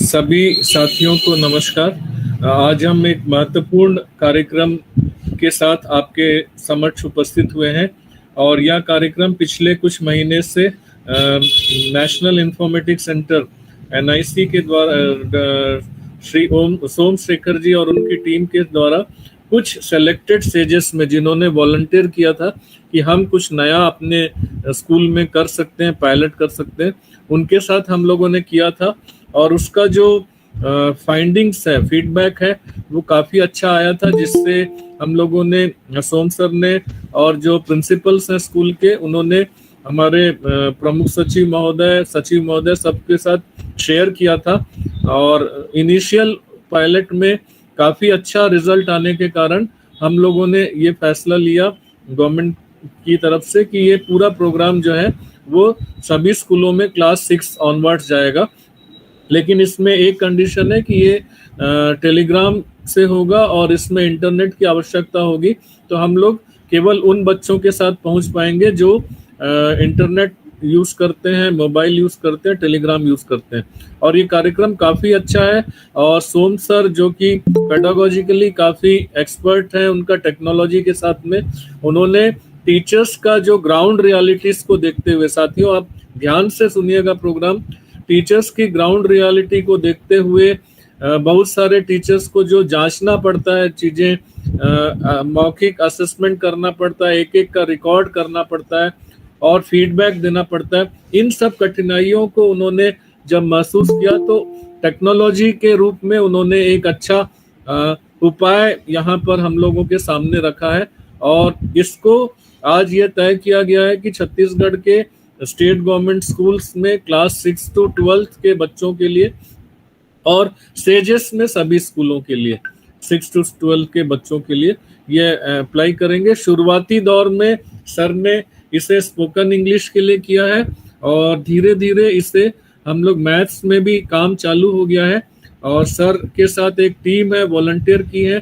सभी साथियों को नमस्कार। आज हम एक महत्वपूर्ण कार्यक्रम के साथ आपके समक्ष उपस्थित हुए हैं और यह कार्यक्रम पिछले कुछ महीने से नेशनल इंफॉर्मेटिक्स सेंटर NIC के द्वारा श्री सोम शेखर जी और उनकी टीम के द्वारा कुछ सेलेक्टेड सेजेस में जिन्होंने वॉलंटियर किया था कि हम कुछ नया अपने स्कूल में कर सकते हैं, पायलट कर सकते हैं, उनके साथ हम लोगों ने किया था और उसका जो फाइंडिंग्स है, फीडबैक है, वो काफ़ी अच्छा आया था, जिससे हम लोगों ने, सोम सर ने और जो प्रिंसिपल्स हैं स्कूल के, उन्होंने हमारे प्रमुख सचिव महोदय सबके साथ शेयर किया था और इनिशियल पायलट में काफ़ी अच्छा रिजल्ट आने के कारण हम लोगों ने ये फैसला लिया गवर्नमेंट की तरफ से कि ये पूरा प्रोग्राम जो है वो सभी स्कूलों में क्लास 6 ऑनवर्ड्स जाएगा। लेकिन इसमें एक कंडीशन है कि ये टेलीग्राम से होगा और इसमें इंटरनेट की आवश्यकता होगी, तो हम लोग केवल उन बच्चों के साथ पहुंच पाएंगे जो इंटरनेट यूज करते हैं, मोबाइल यूज करते हैं, टेलीग्राम यूज करते हैं। और ये कार्यक्रम काफी अच्छा है और सोम सर जो कि पेडागोजिकली काफी एक्सपर्ट हैं, उनका टेक्नोलॉजी के साथ में उन्होंने टीचर्स का जो ग्राउंड रियलिटीज को देखते हुए, साथियों आप ध्यान से सुनिएगा प्रोग्राम, टीचर्स की ग्राउंड रियलिटी को देखते हुए बहुत सारे टीचर्स को जो जांचना पड़ता है चीजें, मौखिक असेसमेंट करना पड़ता है, एक एक का रिकॉर्ड करना पड़ता है और फीडबैक देना पड़ता है, इन सब कठिनाइयों को उन्होंने जब महसूस किया तो टेक्नोलॉजी के रूप में उन्होंने एक अच्छा उपाय यहाँ पर हम लोगों के सामने रखा है और इसको आज ये तय किया गया है कि छत्तीसगढ़ के स्टेट गवर्नमेंट स्कूल्स में क्लास 6 to 12 के बच्चों के लिए और सेजेस में सभी स्कूलों के लिए 6 to 12 के बच्चों के लिए ये अप्लाई करेंगे। शुरुआती दौर में सर ने इसे स्पोकन इंग्लिश के लिए किया है और धीरे धीरे इसे हम लोग मैथ्स में भी काम चालू हो गया है और सर के साथ एक टीम है, वॉलंटियर की है,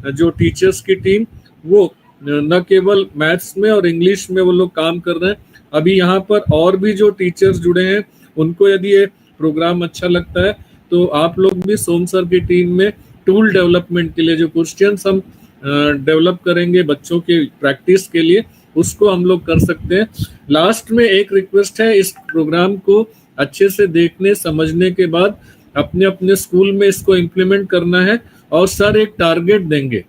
जो टीचर्स की टीम, वो न केवल मैथ्स में और इंग्लिश में वो लोग काम कर रहे हैं। अभी यहाँ पर और भी जो टीचर्स जुड़े हैं उनको यदि ये प्रोग्राम अच्छा लगता है तो आप लोग भी सोम सर की टीम में टूल डेवलपमेंट के लिए जो क्वेश्चंस हम डेवलप करेंगे बच्चों के प्रैक्टिस के लिए, उसको हम लोग कर सकते हैं। लास्ट में एक रिक्वेस्ट है, इस प्रोग्राम को अच्छे से देखने समझने के बाद अपने अपने स्कूल में इसको इम्प्लीमेंट करना है और सर एक टारगेट देंगे,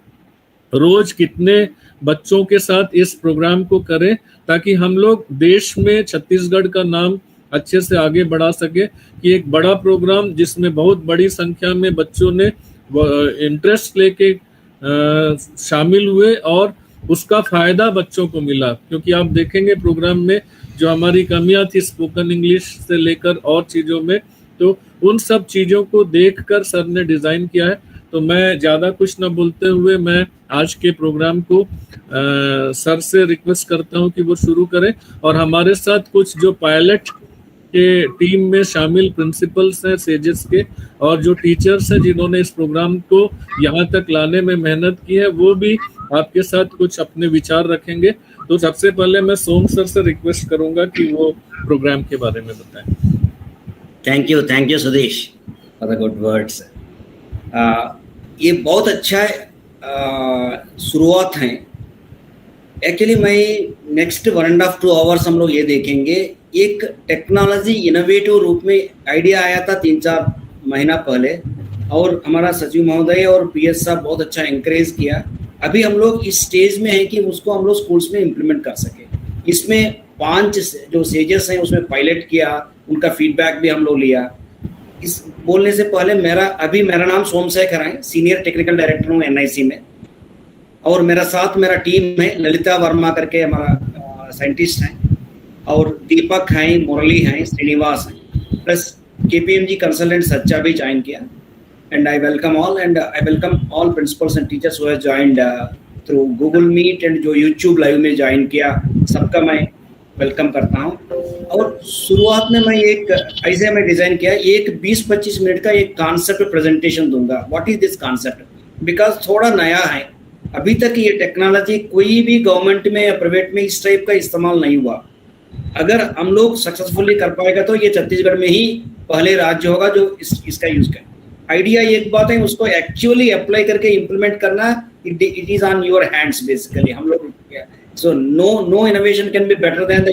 रोज कितने बच्चों के साथ इस प्रोग्राम को करें ताकि हम लोग देश में छत्तीसगढ़ का नाम अच्छे से आगे बढ़ा सके कि एक बड़ा प्रोग्राम जिसमें बहुत बड़ी संख्या में बच्चों ने इंटरेस्ट लेके शामिल हुए और उसका फायदा बच्चों को मिला। क्योंकि आप देखेंगे प्रोग्राम में जो हमारी कमियां थी स्पोकन इंग्लिश से लेकर और चीज़ों में, तो उन सब चीज़ों को देखकर सर ने डिज़ाइन किया है। तो मैं ज़्यादा कुछ न बोलते हुए मैं आज के प्रोग्राम को सर से रिक्वेस्ट करता हूं कि वो शुरू करें और हमारे साथ कुछ जो पायलट के टीम में शामिल प्रिंसिपल्स हैं सेजेस के और जो टीचर्स हैं जिन्होंने इस प्रोग्राम को यहाँ तक लाने में मेहनत की है, वो भी आपके साथ कुछ अपने विचार रखेंगे। तो सबसे पहले मैं सोम सर से रिक्वेस्ट करूंगा कि वो प्रोग्राम के बारे में बताएं। Thank you Sudesh for the good words. ये बहुत अच्छा शुरुआत है। एक्चुअली मैं नेक्स्ट 1.5 to 2 आवर्स हम लोग ये देखेंगे। एक टेक्नोलॉजी इनोवेटिव रूप में आइडिया आया था 3-4 महीना पहले और हमारा सचिव महोदय और PS साहब बहुत अच्छा एनकरेज किया। अभी हम लोग इस स्टेज में हैं कि उसको हम लोग स्कूल्स में इम्प्लीमेंट कर सके। इसमें 5 जो सेजेस हैं उसमें पायलट किया, उनका फीडबैक भी हम लोग लिया। इस बोलने से पहले मेरा नाम सोमशेखर है, सीनियर टेक्निकल डायरेक्टर हूँ NIC में, और मेरा टीम है, ललिता वर्मा करके हमारा साइंटिस्ट हैं, और दीपक हैं, मुरली हैं, श्रीनिवास हैं, प्लस KPMG कंसल्टेंट सच्चा भी ज्वाइन किया। And I welcome all principals and teachers who have joined through Google Meet, and जो यूट्यूब लाइव में ज्वाइन किया, सबका मैं वेलकम करता हूँ। और शुरुआत में मैं डिजाइन किया, एक 20-25 मिनट का एक कॉन्सेप्ट प्रेजेंटेशन दूंगा। What is this concept, because थोड़ा नया है, अभी तक ये टेक्नोलॉजी कोई भी गवर्नमेंट में या प्राइवेट में इस टाइप का इस्तेमाल नहीं हुआ। अगर हम लोग सक्सेसफुली कर पाएगा तो ये छत्तीसगढ़ में ही पहले राज्य होगा जो इसका यूज करे। आइडिया एक बात है, उसको एक्चुअली अप्लाई करके इम्प्लीमेंट करना, it is on your hands basically. हम लोग so no innovation can be better than the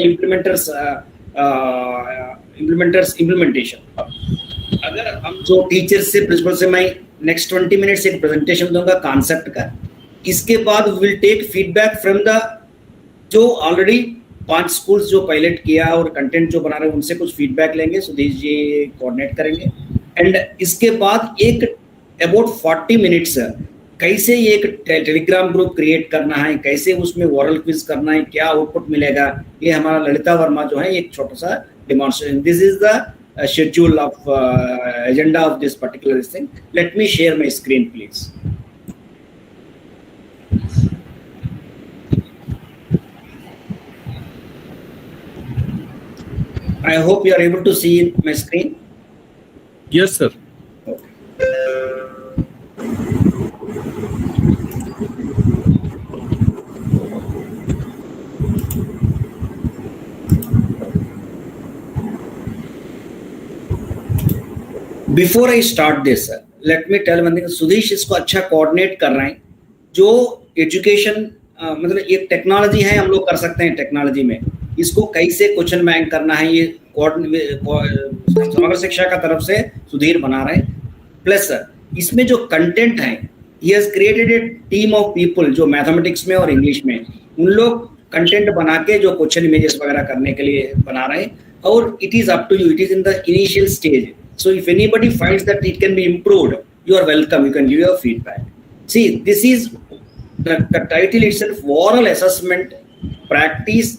implementation. अगर हम जो टीचर से प्रिंसिपल से मैं नेक्स्ट 20 मिनट्स एक प्रेजेंटेशन दूंगा कॉन्सेप्ट का, इसके बाद will take feedback from the जो ऑलरेडी 5 स्कूल्स जो पायलट किया और कंटेंट जो बना रहे हैं उनसे कुछ फीडबैक लेंगे, सुधीर जी कोऑर्डिनेट करेंगे। एंड इसके बाद एक अबाउट 40 मिनट्स कैसे एक टेलीग्राम ग्रुप क्रिएट करना है, कैसे उसमें ओरल क्विज करना है, क्या आउटपुट मिलेगा, ये हमारा ललिता वर्मा जो है एक छोटा सा demonstration. This is the schedule of agenda of this particular thing. Let me share my screen, please. I hope you are able to see my screen. Yes, sir. Before I start this, let me tell one thing. Sudheesh इसको अच्छा coordinate कर रहे हैं। जो education मतलब एक technology है, हम लोग कर सकते हैं टेक्नोलॉजी में, इसको कैसे क्वेश्चन बैंक करना है, ये समग्र शिक्षा का तरफ से सुधीर बना रहे हैं। प्लस इसमें जो कंटेंट है, he has created a team of people जो मैथमेटिक्स में और इंग्लिश में, उन लोग कंटेंट बना के जो क्वेश्चन इमेजेस वगैरह करने के लिए बना रहे हैं। और it is up to you, it is in the initial stage. So if anybody finds that it can be improved, you are welcome. You can give your feedback. See, this is the title itself: oral assessment, practice,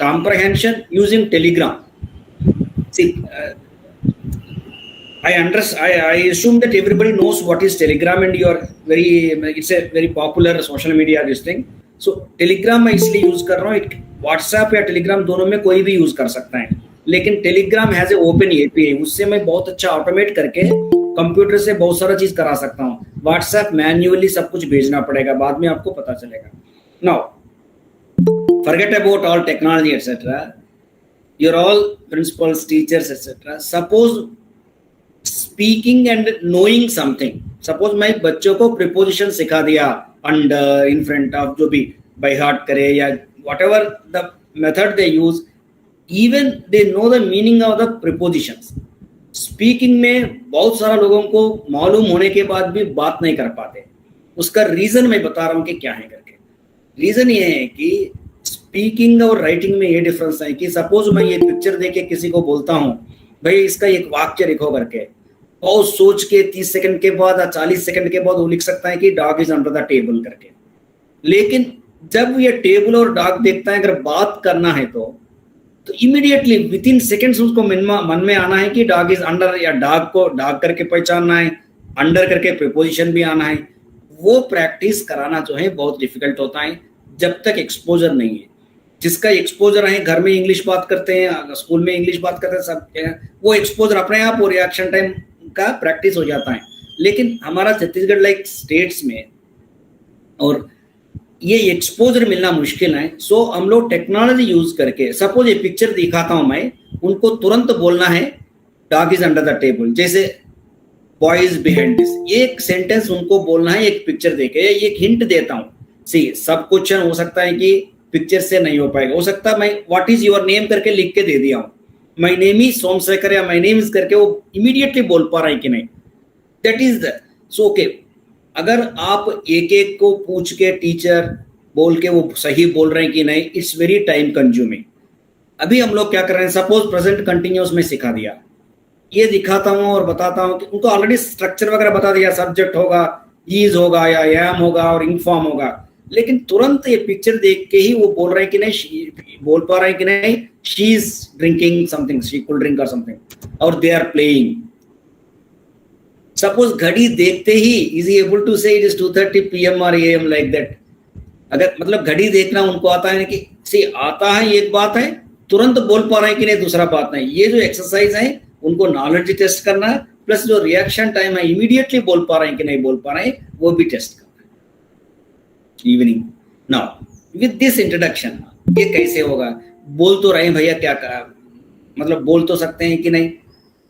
comprehension using Telegram. See, I assume that everybody knows what is Telegram, and it's a very popular social media this thing. So Telegram मैं इसलिए use कर रहा हूँ, WhatsApp या Telegram दोनों में कोई भी यूज कर सकता है, लेकिन Telegram has a open API, उससे मैं बहुत अच्छा ऑटोमेट करके कंप्यूटर से बहुत सारा चीज करा सकता हूँ। व्हाट्सएप मैन्युअली सब कुछ भेजना पड़ेगा, बाद में आपको पता चलेगा। Now forget about all technology etcetera, your all principals, teachers etcetera. Suppose speaking and knowing something, suppose मैं बच्चों को प्रीपोजिशन सिखा दिया, अंडर, इन फ्रंट ऑफ, जो भी बाय हार्ट करे या whatever the method they use, even they know the meaning of the prepositions. Speaking में बहुत सारा लोगों को मालूम होने के बाद भी बात नहीं कर पाते। उसका रीजन मैं बता रहा हूँ कि क्या है करके। रीजन ये है कि स्पीकिंग और राइटिंग में ये डिफरेंस है कि सपोज मैं ये पिक्चर देख के किसी को बोलता हूँ, भाई इसका एक वाक्य लिखो करके, और सोच के 30 सेकंड के बाद या 40 सेकंड के बाद वो लिख सकता है कि dog is under the table करके। लेकिन जब ये टेबल और डॉग देखता है, अगर बात करना है तो इमीडिएटली विद इन सेकेंड्स उसको मन में आना है कि डॉग इज अंडर, या डॉग को डॉग करके पहचानना है, अंडर करके प्रीपोजिशन भी आना है। वो प्रैक्टिस कराना जो है बहुत डिफिकल्ट होता है जब तक एक्सपोजर नहीं है। जिसका एक्सपोजर है, घर में इंग्लिश बात करते हैं, स्कूल में इंग्लिश बात करते हैं, सब वो एक्सपोजर अपने आप और रिएक्शन टाइम का प्रैक्टिस हो जाता है। लेकिन हमारा छत्तीसगढ़ लाइक स्टेट्स में और ये एक्सपोजर मिलना मुश्किल है। सो हम लोग टेक्नोलॉजी यूज करके, सपोज ये पिक्चर दिखाता हूं मैं, उनको तुरंत बोलना है dog is under the table, जैसे बॉय इज बिहाइंड दिस, एक सेंटेंस उनको बोलना है एक पिक्चर देके। एक हिंट देता हूं, सी सब क्वेश्चन हो सकता है कि पिक्चर से नहीं हो पाएगा, हो सकता है मैं व्हाट इज योर नेम करके लिख के दे दिया हूं, माय नेम इज सोमशेखर या माय नेम इज करके, वो इमीडिएटली बोल पा रहा है कि नहीं, that is the so okay. अगर आप एक एक को पूछ के टीचर बोल के वो सही बोल रहे हैं कि नहीं, इट्स वेरी टाइम कंज्यूमिंग। अभी हम लोग क्या कर रहे हैं, सपोज प्रेजेंट कंटिन्यूअस में सिखा दिया, ये दिखाता हूँ और बताता हूँ कि उनको ऑलरेडी स्ट्रक्चर वगैरह बता दिया, सब्जेक्ट होगा, इज होगा या एम होगा और इनफॉर्म होगा, लेकिन तुरंत ये पिक्चर देख के ही वो बोल रहे हैं कि नहीं, बोल पा रहे हैं कि नहीं, she is drinking something, she could drink और समथिंग, और दे आर प्लेइंग। सपोज घड़ी देखते ही is he able to say it is 2:30 PM और AM लाइक दैट। अगर मतलब घड़ी देखना उनको आता है कि सी आता है एक बात है, तुरंत बोल पा रहे हैं कि नहीं दूसरा बात नहीं। ये जो एक्सरसाइज है उनको नॉलेज टेस्ट करना है, प्लस जो रिएक्शन टाइम है इमीडिएटली बोल पा रहे हैं कि नहीं बोल पा रहे हैं वो भी टेस्ट करना है। Evening now with this introduction ये कैसे होगा, बोल तो रहे हैं भैया, क्या करा, मतलब बोल तो सकते हैं कि नहीं।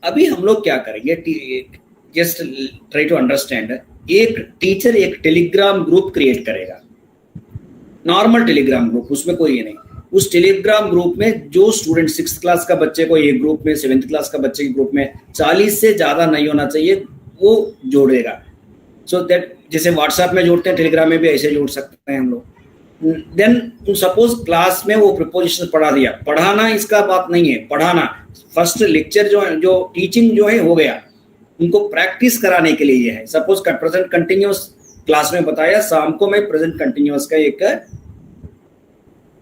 अभी हम लोग क्या करेंगे, जस्ट ट्राई टू अंडरस्टैंड। एक टीचर एक टेलीग्राम ग्रुप क्रिएट करेगा, नॉर्मल टेलीग्राम ग्रुप, उसमें कोई ये नहीं। उस टेलीग्राम ग्रुप में जो स्टूडेंट 6th क्लास का बच्चे को एक ग्रुप में, 7th क्लास का बच्चे के ग्रुप में 40 से ज्यादा नहीं होना चाहिए, वो जोड़ेगा। सो दैट जैसे व्हाट्सएप में जोड़ते हैं, टेलीग्राम में भी ऐसे जोड़ सकते हैं हम लोग। देन सपोज क्लास में वो प्रीपोजिशन पढ़ा दिया, पढ़ाना इसका बात नहीं है, पढ़ाना फर्स्ट लेक्चर जो टीचिंग जो है हो गया, उनको प्रैक्टिस कराने के लिए ये है। सपोज प्रेजेंट कंटिन्यूअस क्लास में बताया, शाम को मैं प्रेजेंट कंटिन्यूअस का एक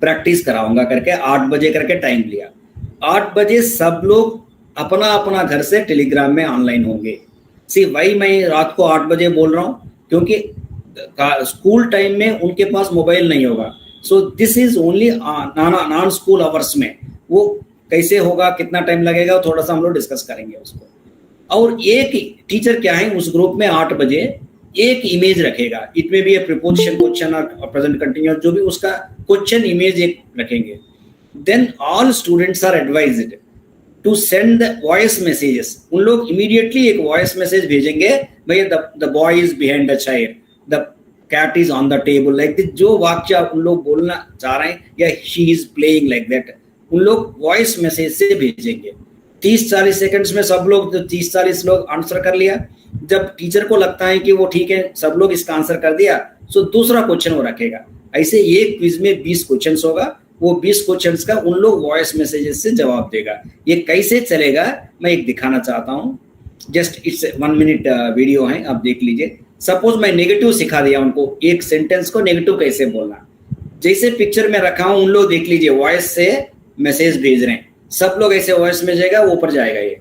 प्रैक्टिस कराऊंगा करके 8 बजे करके टाइम लिया। 8 बजे सब लोग अपना अपना घर से टेलीग्राम में ऑनलाइन होंगे। सी भाई मैं रात को 8 बजे बोल रहा हूँ क्योंकि स्कूल टाइम में उनके पास मोबाइल नहीं होगा। So this is only non school hours में। वो कैसे होगा, कितना टाइम लगेगा, थोड़ा सा हम लोग डिस्कस करेंगे उसको। और एक टीचर क्या है उस ग्रुप में 8 बजे एक इमेज रखेगा, इट में भी प्रीपोजिशन, क्वेश्चन और प्रेजेंट कंटिन्यूअस जो भी उसका क्वेश्चन इमेज एक रखेंगे। Then all students are advised to send the voice messages. उन लोग इमीडिएटली एक वॉइस मैसेज भेजेंगे, भैया the boy is behind the chair, the cat is on the table, like this. जो वाक्य उन लोग बोलना चाह रहे हैं, या she is playing like that, उन लोग वॉइस मैसेज से भेजेंगे। 30-40 सेकंड्स में सब लोग 30-40 लोग आंसर कर लिया। जब टीचर को लगता है कि वो ठीक है, सब लोग इसका आंसर कर दिया, सो दूसरा क्वेश्चन वो रखेगा। ऐसे एक क्विज में 20 क्वेश्चंस होगा, वो 20 क्वेश्चंस का उन लोग वॉइस मैसेजेस से जवाब देगा। ये कैसे चलेगा मैं एक दिखाना चाहता हूँ, जस्ट इट्स 1 मिनट वीडियो है, आप देख लीजिए। सपोज मैं नेगेटिव सिखा दिया उनको, एक सेंटेंस को नेगेटिव कैसे बोलना, जैसे पिक्चर में रखा हूं उन लोग देख लीजिए, वॉइस से मैसेज भेज रहे हैं, सब लोग ऐसे वॉइस में जाएगा, वो ऊपर जाएगा ये।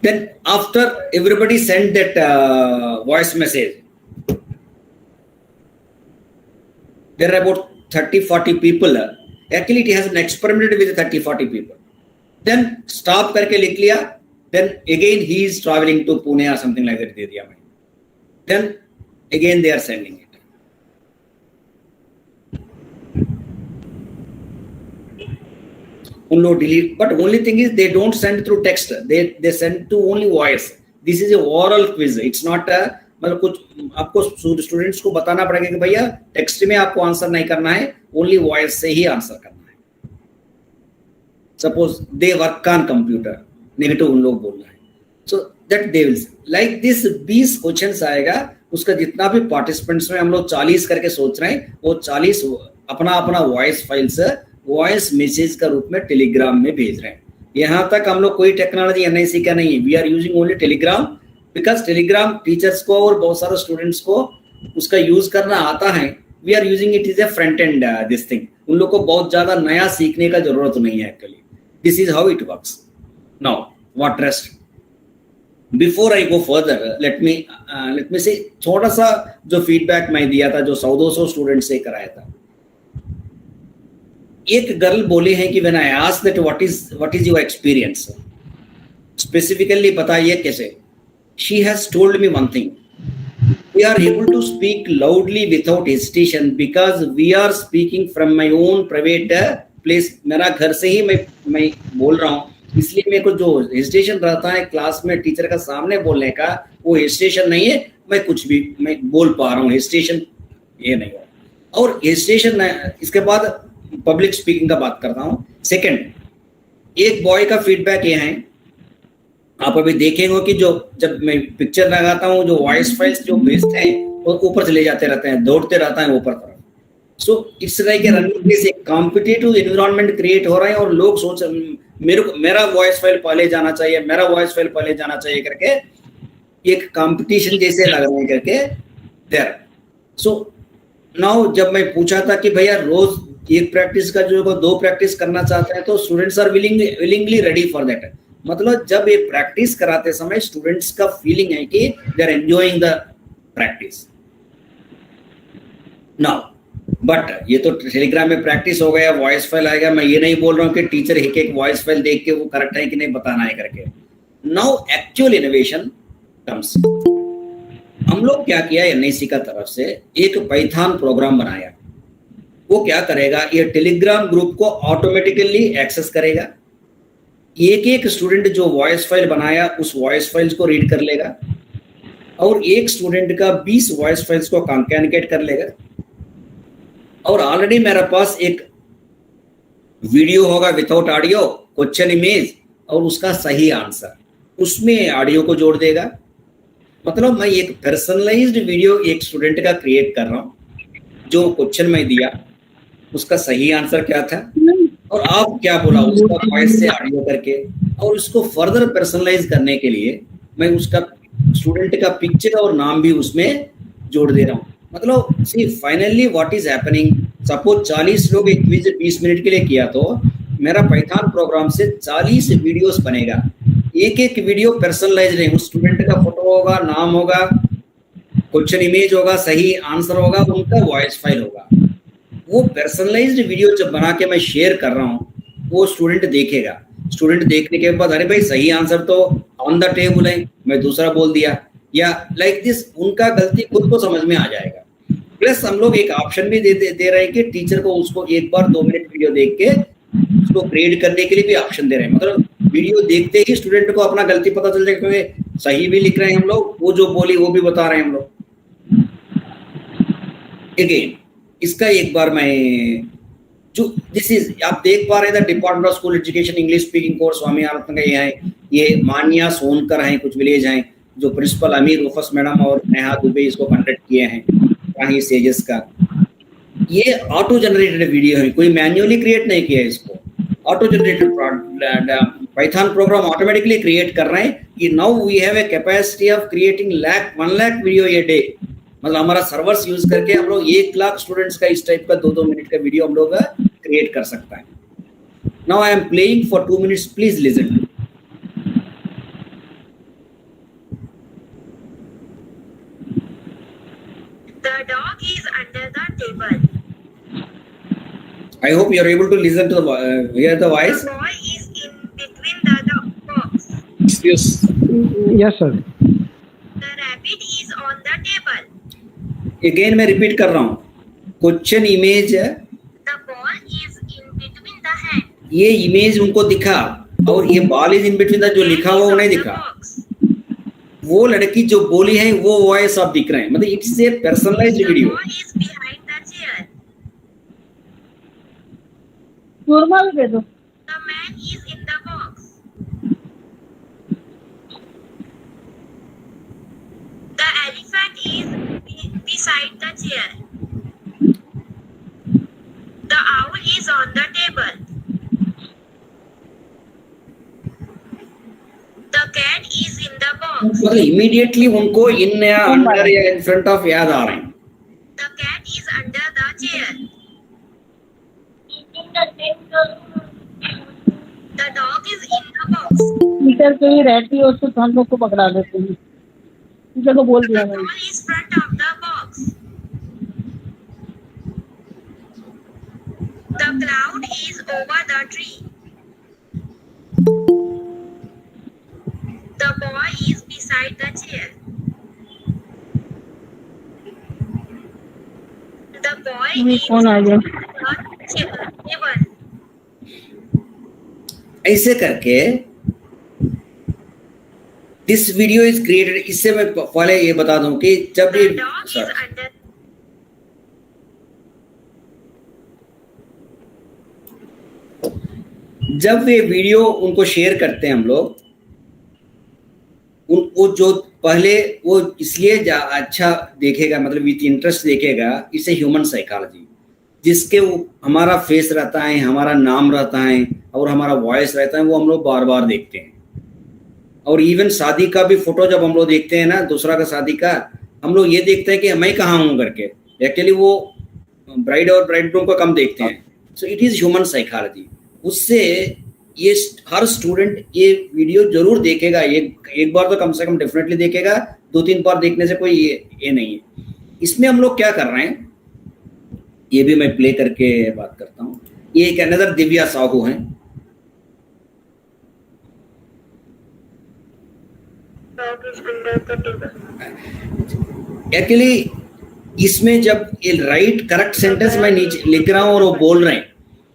Then after everybody sent that voice message, there are about 30-40 people. Actually it has an experiment with 30-40 people. Then stop करके लिख लिया, then again he is traveling to Pune or something like that दे दिया मैं। Then again they are sending it. उन लोग delete, but only thing is they don't send through text, they send to only voice. This is a oral quiz, it's not मतलब कुछ आपको students को बताना पड़ेगा कि भैया टेक्स्ट में आपको आंसर नहीं करना है, ओनली वॉइस से ही आंसर करना है। Suppose they work on computer, negative उन लोग बोलना है, so that they will like this. 20 questions आएगा, उसका जितना भी पार्टिसिपेंट्स में हम लोग 40 करके सोच रहे हैं, वो 40 अपना अपना वॉइस फाइल्स वॉइस मैसेज का रूप में टेलीग्राम में भेज रहे हैं। यहां तक हम लोग कोई टेक्नोलॉजी एनआईसी का नहीं है, we are using only Telegram, because Telegram teachers को और बहुत सारे स्टूडेंट्स को उसका यूज करना आता है। We are using it is a front end this thing. उन लोग को बहुत ज्यादा नया सीखने का जरूरत नहीं है actually. This is how it works. Now what rest, before I go further let me से थोड़ा सा जो फीडबैक मैं दिया था, जो 100-200 स्टूडेंट्स से कराया था। एक गर्ल बोली है कि when I asked that what is your experience, specifically बताइए कैसे, she has told me one thing, we are able to speak loudly without hesitation because we are speaking from my own private place. मेरा घर से ही मैं बोल रहा हूँ, इसलिए मेरे को जो हेजिटेशन रहता है क्लास में टीचर का सामने बोलने का, वो हेजिटेशन नहीं है, मैं कुछ भी मैं बोल पा रहा हूँ, हेजिटेशन ये नहीं है। और हेजिटेशन इसके बाद पब्लिक स्पीकिंग का बात करता हूं। सेकंड, एक बॉय का फीडबैक ये है, आप अभी देखेंगे कि जो जब मैं पिक्चर लगाता हूं, जो वॉइस फाइल्स जो भेजते हैं वो ऊपर चले जाते रहते हैं, दौड़ते रहता है ऊपर तरफ। So it's like a running place, एक कॉम्पिटिटिव एनवायरनमेंट क्रिएट हो रहा है और लोग सोच मेरा वॉइस फाइल पहले जाना चाहिए, मेरा वॉइस फाइल पहले जाना चाहिए करके एक कंपटीशन जैसे लग रहे हैं करके देयर। सो नाउ जब मैं पूछा था कि भैया रोज एक प्रैक्टिस का जो 2 प्रैक्टिस करना चाहते हैं तो students are willingly ready for that. मतलब जब ये प्रैक्टिस कराते समय स्टूडेंट्स का फीलिंग है कि they are enjoying the practice. Now but ये तो टेलीग्राम में प्रैक्टिस हो गया, वॉइस फाइल आएगा। मैं ये नहीं बोल रहा हूँ कि टीचर एक एक वॉइस फाइल देख के वो करेक्ट है कि नहीं बताना है करके। Now actual innovation comes. हम लोग क्या किया, एनआईसी का तरफ से एक पाइथन प्रोग्राम बनाया। वो क्या करेगा, ये टेलीग्राम ग्रुप को ऑटोमेटिकली एक्सेस करेगा। एक एक स्टूडेंट जो वॉइस फाइल बनाया उस वॉइस फाइल्स को रीड कर लेगा और एक स्टूडेंट का 20 वॉइस फाइल्स को कॉन्कैटिनेट कर लेगा। और ऑलरेडी मेरे पास एक वीडियो होगा विदाउट ऑडियो, क्वेश्चन इमेज और उसका सही आंसर, उसमें ऑडियो को जोड़ देगा। मतलब मैं एक पर्सनलाइज्ड वीडियो एक स्टूडेंट का क्रिएट कर रहा हूँ। जो क्वेश्चन मैं दिया उसका सही आंसर क्या था और आप क्या बोला उसका वॉइस से ऑडियो करके, और उसको फर्दर पर्सनलाइज करने के लिए मैं उसका स्टूडेंट का पिक्चर और नाम भी उसमें जोड़ दे रहा हूँ। मतलब see finally what is happening, suppose 40 लोग एक क्विज 20 मिनट के लिए किया तो मेरा पाइथन प्रोग्राम से 40 वीडियोस बनेगा। एक एक वीडियो पर्सनलाइज नहीं, उस स्टूडेंट का फोटो होगा, नाम होगा, क्वेश्चन इमेज होगा, सही आंसर होगा, उनका वॉइस फाइल होगा। वो पर्सनलाइज्ड वीडियो जब बना के मैं शेयर कर रहा हूँ वो स्टूडेंट देखेगा। स्टूडेंट देखने के बाद अरे भाई सही आंसर तो ऑन द टेबल है, मैं दूसरा बोल दिया, या लाइक दिस उनका गलती खुद को समझ में आ जाएगा। प्लस हम लोग एक ऑप्शन भी दे रहे हैं कि टीचर को उसको एक बार 2 मिनट वीडियो देख के उसको ग्रेड करने के लिए भी ऑप्शन दे रहे हैं। मतलब वीडियो देखते ही स्टूडेंट को अपना गलती पता चल जाएगा, क्योंकि सही भी लिख रहे हैं हम लोग, वो जो बोली वो भी बता रहे हैं हम लोग। अगेन इसका एक बार मैं जो दिस इज आप देख पा रहे थे department of school education English speaking course Swami आरत्न का ये है, ये मान्या सोनकर हैं, कुछ विलेज हैं जो प्रिंसिपल अमीर रूफस मैडम और नेहा दुबे इसको कंडक्ट किए हैं वहीं सेजेस का। ये ऑटो जनरेटेड वीडियो है, कोई मैन्युअली क्रिएट नहीं किया है इसको, auto generated Python program automatically create कर रहे हैं कि now we have a capacity of creating 1 lakh video a day. मतलब हमारा सर्वर्स यूज करके हम लोग 1 लाख स्टूडेंट्स का इस टाइप का 2-2 मिनट का वीडियो हम लोग क्रिएट कर सकता है। Now I am playing for 2 minutes, please listen. The dog is under the table. I hope you are able to listen to hear the voice. The boy is in between the box. Yes. Yes, sir. The rabbit is on the table. Again मैं repeat कर रहा हूँ, question image है, The ball is in between the hand. ये image उनको दिखा और ये ball is in between the जो लिखा हुआ वो नहीं दिखा। वो लड़की जो बोली है वो वॉइस आप दिख रहे हैं। मतलब it's a personalised video. The ball is behind the chair. Normal दे दो। The man is in the box. The elephant is beside the chair. The owl is on the table. The cat is in the box. मतलब immediately उनको इन या under या in front of याद आ रहे हैं। The cat is under the chair. The dog is in the box. Teacher कहीं रहती है उसको तो हम लोग को पकड़ा देते हैं। टीचर को बोल दिया The मैंने। ball is front of the box. The cloud is over the tree. The boy is beside the chair. The boy ये is कौन आ गया? on the table. ऐसे करके दिस वीडियो इज क्रिएटेड। इससे मैं पहले ये बता दूं कि जब The ये dog is under. जब ये वीडियो उनको शेयर करते हैं हम लोग, वो जो पहले वो इसलिए अच्छा देखेगा, मतलब विथ इंटरेस्ट देखेगा, इसे ह्यूमन साइकोलॉजी। जिसके हमारा फेस रहता है, हमारा नाम रहता है और हमारा वॉइस रहता है, वो हम लोग बार बार देखते हैं। और इवन शादी का भी फोटो जब हम लोग देखते हैं ना, दूसरा का शादी का, हम लोग ये देखते हैं कि मैं कहाँ हूँ करके। एक्चुअली वो ब्राइड और ब्राइडग्रूम को कम देखते हैं। So it is human psychology. उससे ये हर स्टूडेंट ये वीडियो जरूर देखेगा, एक बार तो कम से कम डेफिनेटली देखेगा, 2-3 बार देखने से कोई ये नहीं है। इसमें हम लोग क्या कर रहे हैं, ये भी मैं प्ले करके बात करता हूँ। ये एक अनदर दिव्या साहू है। एक्चुअली इसमें जब ये राइट करेक्ट सेंटेंस मैं नीचे लिख रहा हूँ और वो बोल रहे हैं,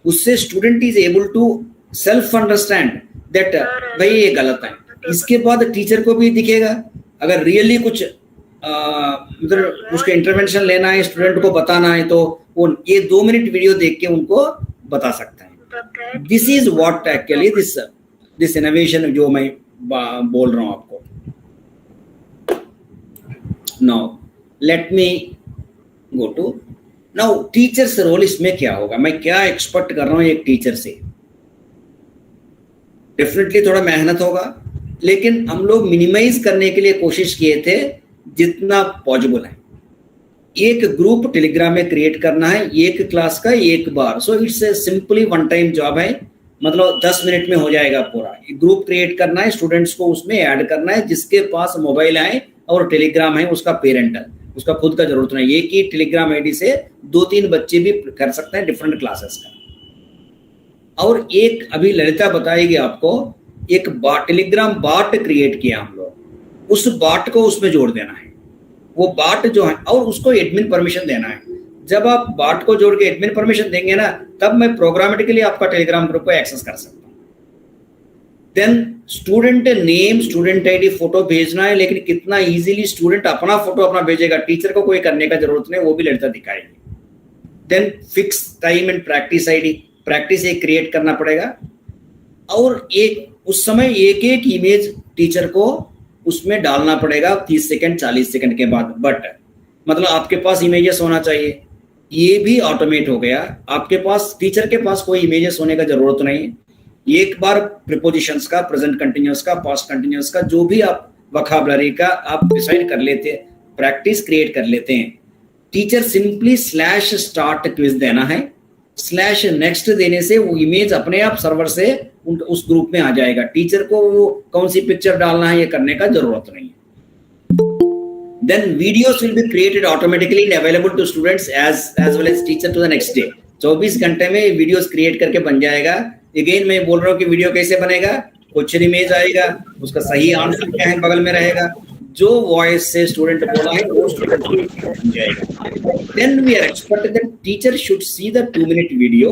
उससे student is able to self understand that भाई ये गलत है। इसके बाद टीचर को भी दिखेगा, अगर रियली कुछ मतलब उसके इंटरवेंशन लेना है, स्टूडेंट को बताना है, तो वो ये 2 मिनट वीडियो देख के उनको बता सकता है। This is what actually this innovation जो मैं बोल रहा हूँ आपको। Now let me go to now teachers role. इसमें क्या होगा, मैं क्या एक्सपेक्ट कर रहा हूँ एक टीचर से। डेफिनेटली थोड़ा मेहनत होगा, लेकिन हम लोग मिनिमाइज करने के लिए कोशिश किए थे जितना पॉसिबल है। एक ग्रुप टेलीग्राम में क्रिएट करना है, एक क्लास का एक बार। So it's simply one time job है, मतलब 10 मिनट में हो जाएगा पूरा। ग्रुप क्रिएट करना है, स्टूडेंट्स को उसमें ऐड करना है। जिसके पास मोबाइल है और टेलीग्राम है उसका पेरेंट है, उसका खुद का जरूरत नहीं। एक ही टेलीग्राम आईडी से 2-3 बच्चे भी कर सकते हैं डिफरेंट क्लासेस का। और एक अभी ललिता बताएगी आपको, एक टेलीग्राम बाट क्रिएट किया हम लोग। उस बाट को उसमें जोड़ देना है। वो बाट जो है, और उसको एडमिन परमिशन देना है। जब आप बाट को जोड़ के एडमिन परमिशन देंगे ना, तब मैं प्रोग्रामेटिकली आपका टेलीग्राम ग्रुप को एक्सेस कर सकता हूँ। Then student name, student ID, photo भेजना है, लेकिन कितना इजीली स्टूडेंट अपना फोटो अपना भेजेगा, टीचर को कोई करने का जरूरत नहीं, वो भी ललिता दिखाएगी। Then fix time and practice ID, practice एक क्रिएट करना पड़ेगा। और एक उस समय एक इमेज टीचर को उसमें डालना पड़ेगा 30 सेकंड 40 सेकंड के बाद। बट मतलब आपके पास इमेजेस होना चाहिए, ये भी ऑटोमेट हो गया। आपके पास टीचर के पास कोई इमेजेस होने का जरूरत नहीं है। एक बार प्रीपोजिशंस का, प्रेजेंट कंटिन्यूअस का, पास्ट कंटिन्यूअस का, जो भी आप वोकैबुलरी का आप डिसाइड कर लेते हैं, प्रैक्टिस क्रिएट कर लेते हैं। टीचर सिंपली /start क्विज देना है, /next देने से वो इमेज अपने आप सर्वर से उस ग्रुप में आ जाएगा। टीचर को वो कौन सी पिक्चर डालना है ये करने का जरूरत नहीं है। Then videos will be created automatically and available to students as well as teacher to the next day. 24 घंटे में वीडियोस क्रिएट करके बन जाएगा। अगेन मैं बोल रहा हूँ कि वीडियो कैसे बनेगा, क्वेश्चन इमेज आएगा, उसका सही आंसर क्या है बगल में रहेगा, जो वॉइस से स्टूडेंट बोला है वो स्टूडेंट बन जाएगा। Then we are expected that teacher should see the 2-minute video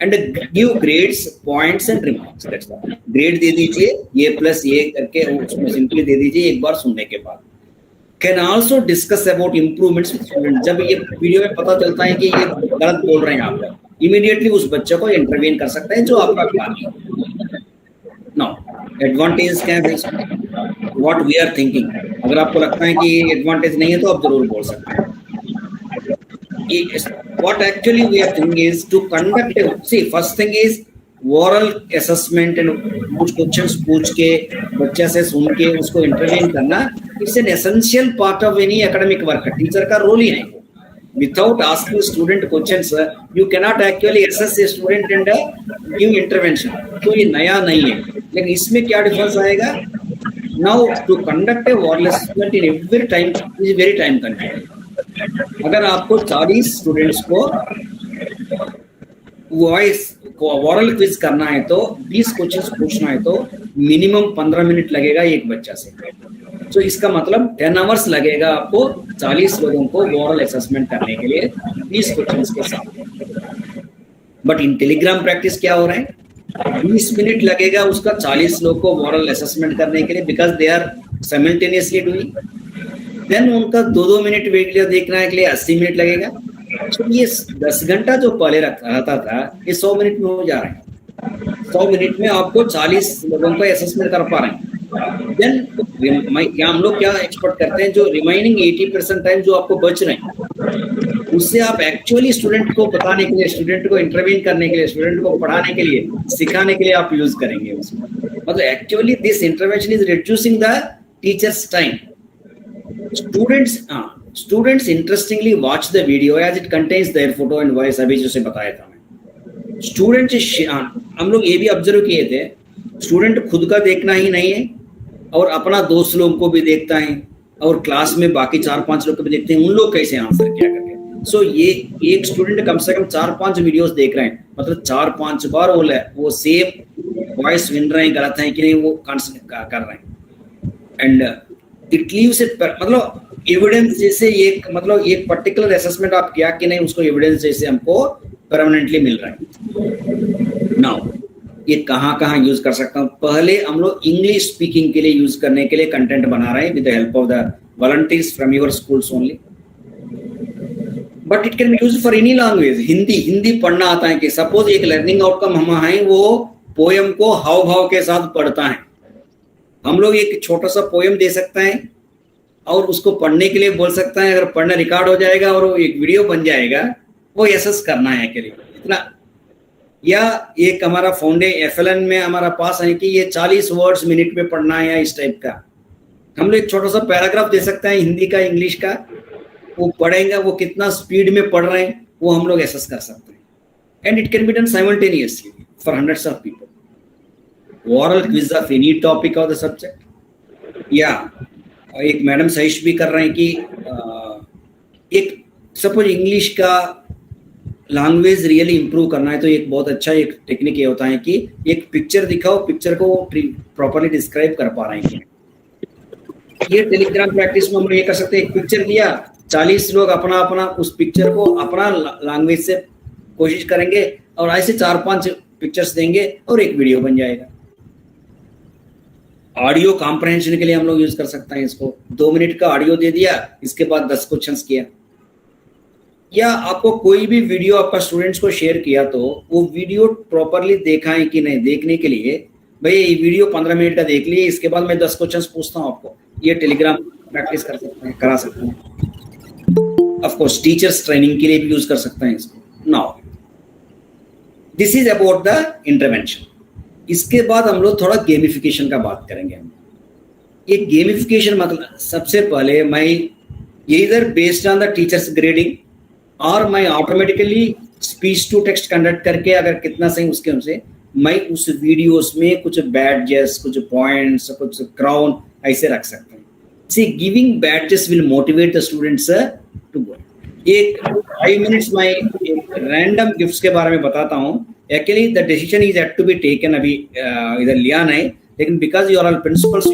and give grades, points and remarks. That's all. Grade दे दीजिए, A+A करके उसमें सिंपली दे दीजिए एक बार सुनने के बाद। Can also discuss about improvements with students. जब ये वीडियो में पता चलता है कि ये गलत बोल रहे हैं आप, इमीडिएटली उस बच्चे को इंटरवीन कर सकते हैं जो आपका काम है। Now, एडवांटेज क्या है इसमें? What we are thinking. अगर आपको लगता है कि एडवांटेज नहीं है तो आप जरूर बोल सकते हैं। What actually we are thinking is to conduct. See, first thing is oral assessment and कुछ क्वेश्चंस पूछ के बच्चे से सुन के उसको इंटरवीन करना, it's an essential part of any academic work. Teacher का रोल ही है। Without asking student questions you cannot actually assess a student and give intervention. तो ये नया नहीं है, लेकिन इसमें क्या डिफरेंस आएगा? Now to conduct a oral assessment in every time is very time consuming. अगर आपको 40 स्टूडेंट्स को वॉइस को ओरल क्विज करना है तो 20 क्वेश्चंस पूछना है तो मिनिमम 15 मिनट लगेगा एक बच्चा से। तो इसका मतलब 10 आवर्स लगेगा आपको 40 लोगों को ओरल असेसमेंट करने के लिए 20 क्वेश्चंस के साथ। बट इन टेलीग्राम प्रैक्टिस क्या हो रहा है, 20 मिनट लगेगा उसका 40 लोग को ओरल असेसमेंट करने के लिए, because they are simultaneously doing. Then उनका 2-2 मिनट वीडियो देखने के लिए 80 मिनट लगेगा। तो ये 10 घंटा जो पहले रहता था ये 100 मिनट में हो जा रहा है। 100 मिनट में आपको 40 लोगों को असेसमेंट कर पा रहे हैं। देन हम लोग क्या एक्सपेक्ट करते हैं, जो रिमाइनिंग 80% टाइम जो आपको बच रहे हैं उससे आप एक्चुअली स्टूडेंट को बताने के लिए, स्टूडेंट को इंटरवीन करने के लिए, स्टूडेंट को पढ़ाने के लिए, सिखाने के लिए आप यूज करेंगे उसको। मतलब actually this intervention is reducing the teachers time. Students interestingly watch the video as it contains their photo and voice. अभी जैसे बताया था मैं, स्टूडेंट हम लोग ये भी ऑब्जर्व किए थे, स्टूडेंट खुद का देखना ही नहीं है और अपना दोस्त लोग को भी देखता है और क्लास में बाकी 4-5 लोग को भी देखते हैं, उन लोग कैसे आंसर किया करके। सो ये एक स्टूडेंट कम से कम 4-5 वीडियोस देख रहे हैं, मतलब 4-5 बार वो सेम वॉइस विन रहे हैं, गलत है कि नहीं वो कर रहे हैं। एंड इट लीव्स इट, मतलब एविडेंस जैसे एक, मतलब एक पर्टिकुलर असेसमेंट आप किया कि नहीं, उसको एविडेंस जैसे हमको परमानेंटली मिल रहा है। नाउ ये कहाँ यूज कर सकता हूँ? पहले हम लोग इंग्लिश स्पीकिंग के लिए यूज करने के लिए कंटेंट बना रहे हैं with the help of the volunteers from your schools only, but it can be used for any language. Hindi पढ़ना आता है कि सपोज एक लर्निंग आउटकम हम हैं, वो पोयम को हाव भाव के साथ पढ़ता है, हम लोग एक छोटा सा पोयम दे सकते हैं और उसको पढ़ने के लिए बोल सकता है। अगर पढ़ना रिकॉर्ड हो जाएगा और वो एक वीडियो बन जाएगा, वो एसेस करना है के लिए इतना। या एक हमारा FLN में हमारा पास है कि ये 40 वर्ड्स मिनट में पढ़ना है या इस टाइप का, हम लोग एक छोटा सा पैराग्राफ दे सकते हैं हिंदी का, इंग्लिश का, वो पढ़ेंगे, वो कितना स्पीड में पढ़ रहे हैं वो हम लोग एसेस कर सकते हैं। And it can be done simultaneously for hundreds of people. Oral quiz of any topic of the subject, या एक मैडम सजेस्ट भी कर रहे हैं कि एक सपोज इंग्लिश का लैंग्वेज रियली इंप्रूव करना है, तो एक बहुत अच्छा एक टेक्निक ये होता है कि एक पिक्चर दिखाओ, पिक्चर को प्रॉपर्ली डिस्क्राइब कर पा रहे हैं कि ये टेलीग्राम प्रैक्टिस में हम लोग ये कर सकते हैं, एक पिक्चर दिया, 40 लोग अपना उस पिक्चर को अपना लैंग्वेज से कोशिश करेंगे और ऐसे 4-5 पिक्चर्स देंगे और एक वीडियो बन जाएगा। ऑडियो कॉम्प्रहेंशन के लिए हम लोग यूज कर सकते हैं इसको। 2 मिनट का ऑडियो दे दिया, इसके बाद 10 क्वेश्चंस किया। या आपको कोई भी वीडियो आपका स्टूडेंट्स को शेयर किया तो वो वीडियो प्रॉपरली देखा है कि नहीं, देखने के लिए भाई ये वीडियो 15 मिनट का देख लिए, इसके बाद मैं 10 क्वेश्चंस पूछता हूँ आपको, ये टेलीग्राम प्रैक्टिस कर सकते हैं, करा सकते हैं। ऑफ कोर्स टीचर्स ट्रेनिंग के लिए भी यूज कर सकते हैं इसको। Now this is about the intervention. इसके बाद हम लोग थोड़ा गेमिफिकेशन का बात करेंगे। ये गेमिफिकेशन मतलब सबसे पहले मैं ये इधर based on the teachers grading और मैं automatically speech to text conduct करके अगर कितना सही उसके उनसे मैं उस वीडियोस में कुछ बैडजेस, कुछ पॉइंट्स, कुछ क्राउन ऐसे रख सकते हैं। See giving badges will motivate the students to go. एक 5 मिनट्स में एक रैंडम गिफ्ट्स के बारे में बताता हूँ। Actually the decision is had to be taken, अभी इधर लिया नहीं, लेकिन because you are all principals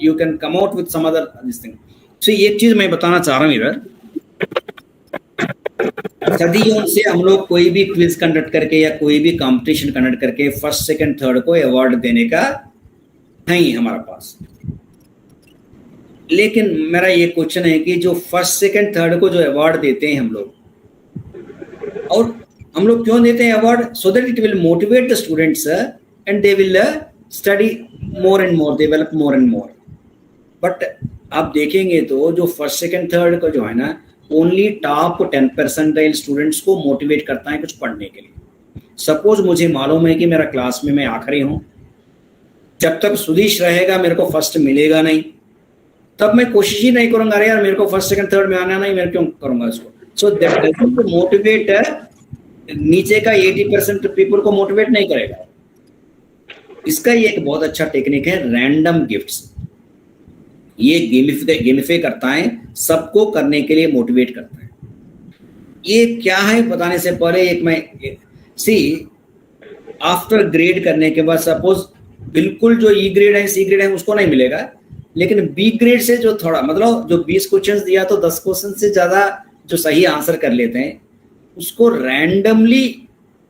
you can come out with some other this thing. So एक चीज मैं बताना चाह रहा हूँ, इधर सदियों से हम लोग कोई भी क्विज कंडक्ट करके या कोई भी कंपटीशन कंडक्ट करके फर्स्ट, सेकंड, थर्ड को अवार्ड देने का नहीं हमारा पास। लेकिन मेरा ये क्वेश्चन है कि जो फर्स्ट, सेकंड, थर्ड को जो अवार्ड देते हैं हम लोग, और हम लोग क्यों देते हैं award? So that it will motivate the students and they will study more and more, develop more and more. But आप देखेंगे तो जो फर्स्ट, सेकंड, थर्ड को जो है ना, ओनली टॉप 10% स्टूडेंट्स को मोटिवेट करता है कुछ पढ़ने के लिए। सपोज मुझे मालूम है कि मेरा क्लास में मैं आखिरी हूं, जब तक सुधीश रहेगा मेरे को फर्स्ट मिलेगा नहीं, तब मैं कोशिश ही नहीं करूंगा, अरे यार मेरे को फर्स्ट, सेकंड, थर्ड में आना नहीं, मैं क्यों करूंगा इसको। सो दैट डजंट मोटिवेट, नीचे का 80% पीपल को मोटिवेट नहीं करेगा। इसका ये एक बहुत अच्छा टेक्निक है रैंडम गिफ्ट्स। ये गेमिफाई करता है, सबको करने के लिए मोटिवेट करता है। ये क्या है बताने से पहले एक मैं आफ्टर ग्रेड करने के बाद सपोज बिल्कुल जो ई ग्रेड है, सी ग्रेड है उसको नहीं मिलेगा, लेकिन बी ग्रेड से जो थोड़ा मतलब जो 20 क्वेश्चंस दिया तो 10 क्वेश्चन से ज्यादा जो सही आंसर कर लेते हैं उसको रैंडमली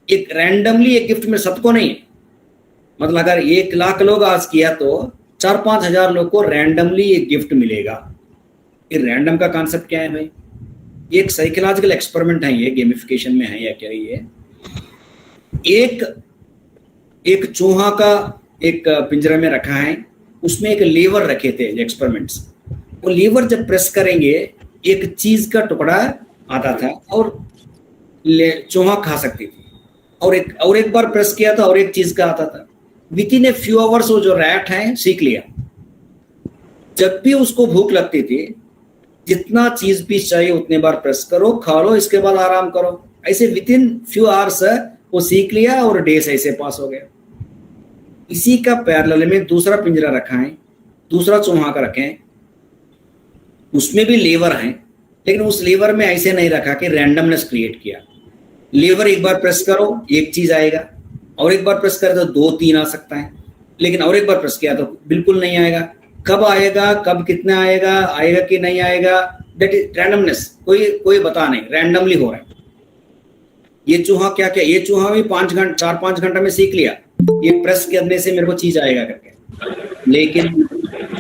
एक गिफ्ट में, सबको नहीं, मतलब अगर 1 लाख लोग आज किया तो 4-5 हजार लोग को रैंडमली एक गिफ्ट मिलेगा। ये रैंडम का कॉन्सेप्ट क्या है भाई? ये एक साइकोलॉजिकल एक्सपेरिमेंट है, ये गेमिफिकेशन में है या क्या? ये एक चूहा का एक पिंजरे में रखा है, उसमें एक लीवर रखे थे एक्सपेरिमेंट्स। वो लीवर जब प्रेस करेंगे एक चीज का टुकड़ा आता था और चूहा खा सकती थी, और एक बार प्रेस किया था और एक चीज का आता था। With in a few hours वो जो रैट है सीख लिया। जब भी उसको भूख लगती थी, जितना चीज भी चाहिए उतने बार प्रेस करो, खा लो, इसके बाद आराम करो। ऐसे विद इन फ्यू आवर्स वो सीख लिया और डेज ऐसे पास हो गया। इसी का पैरेलल में दूसरा पिंजरा रखा है, दूसरा चूहा का रखें, उसमें भी लेवर है, लेकिन उस लेवर में ऐसे नहीं रखा कि रैंडमनेस क्रिएट किया। लेवर एक बार प्रेस करो एक चीज आएगा, और एक बार प्रेस करे तो 2-3 आ सकता है, लेकिन और एक बार प्रेस किया तो बिल्कुल नहीं आएगा। कब आएगा, कब कितना आएगा, आएगा कि नहीं आएगा, दैट इज रैंडमनेस, कोई बता नहीं, रैंडमली हो रहा है। ये चूहा क्या क्या, ये चूहा भी 4-5 घंटा में सीख लिया ये प्रेस करने से मेरे को चीज आएगा करके। लेकिन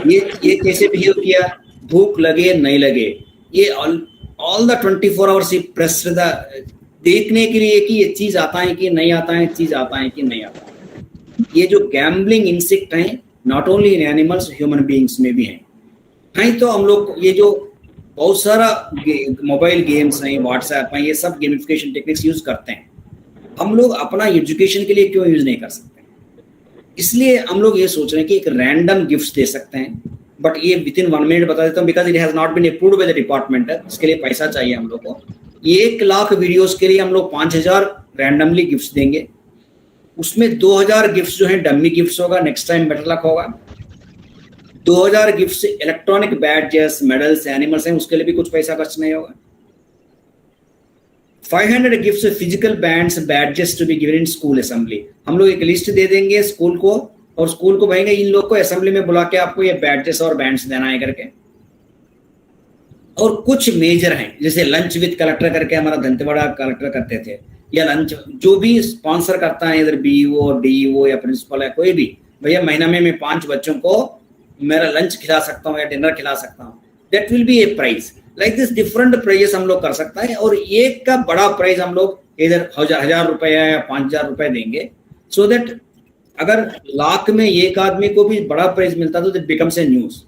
ये कैसे बिहेव किया, भूख लगे नहीं लगे, ये all the 24 hours he press देखने के लिए कि ये चीज आता है कि नहीं आता है, चीज आता है कि नहीं आता है। ये जो गैम्बलिंग इंसेक्ट हैं, not only in animals, human beings में भी हैं। तो हम लोग ये जो बहुत सारा मोबाइल गेम्स हैं, व्हाट्सएप हैं, ये सब गेमिफिकेशन टेक्निक्स यूज करते हैं। हम लोग अपना एजुकेशन के लिए क्यों यूज नहीं कर सकते? इसलिए हम लोग ये सोच रहे हैं कि एक रैंडम गिफ्ट दे सकते हैं, बट ये विद इन 1 मिनट बता देता हूँ, because it has not been approved by the department. इसके लिए पैसा चाहिए हम लोग को। 1 लाख वीडियोस के लिए हम लोग 5000 रैंडमली गिफ्ट्स देंगे। उसमें 2000 गिफ्ट्स जो है डमी गिफ्ट्स होगा, नेक्स्ट टाइम बेटर लक होगा। 2000 गिफ्ट्स इलेक्ट्रॉनिक बैडजेस, मेडल्स, एनिमल्स हैं, उसके लिए भी कुछ पैसा खर्च नहीं होगा। 500 gifts physical bands, badges to be given in school assembly. हम लोग एक लिस्ट दे देंगे स्कूल को, और स्कूल को कहेंगे इन लोग को असेंबली में बुला के आपको ये बैडजेस और बैंड्स देना है करके। और कुछ मेजर हैं, जैसे लंच विद कलेक्टर करके हमारा दंतेवाड़ा कलेक्टर करते थे, या लंच जो भी स्पॉन्सर करता है, इधर बीईओ, डीईओ या प्रिंसिपल है कोई भी, भैया महीना में मैं 5 बच्चों को मेरा लंच खिला सकता हूँ या डिनर खिला सकता हूँ, that will be a prize. Like this different prizes हम लोग कर सकता है, और एक का बड़ा प्राइज हम लोग इधर 1000 रुपया या 5000 रुपए देंगे, सो दैट अगर लाख में एक आदमी को भी बड़ा प्राइज मिलता तो बिकम्स ए न्यूज।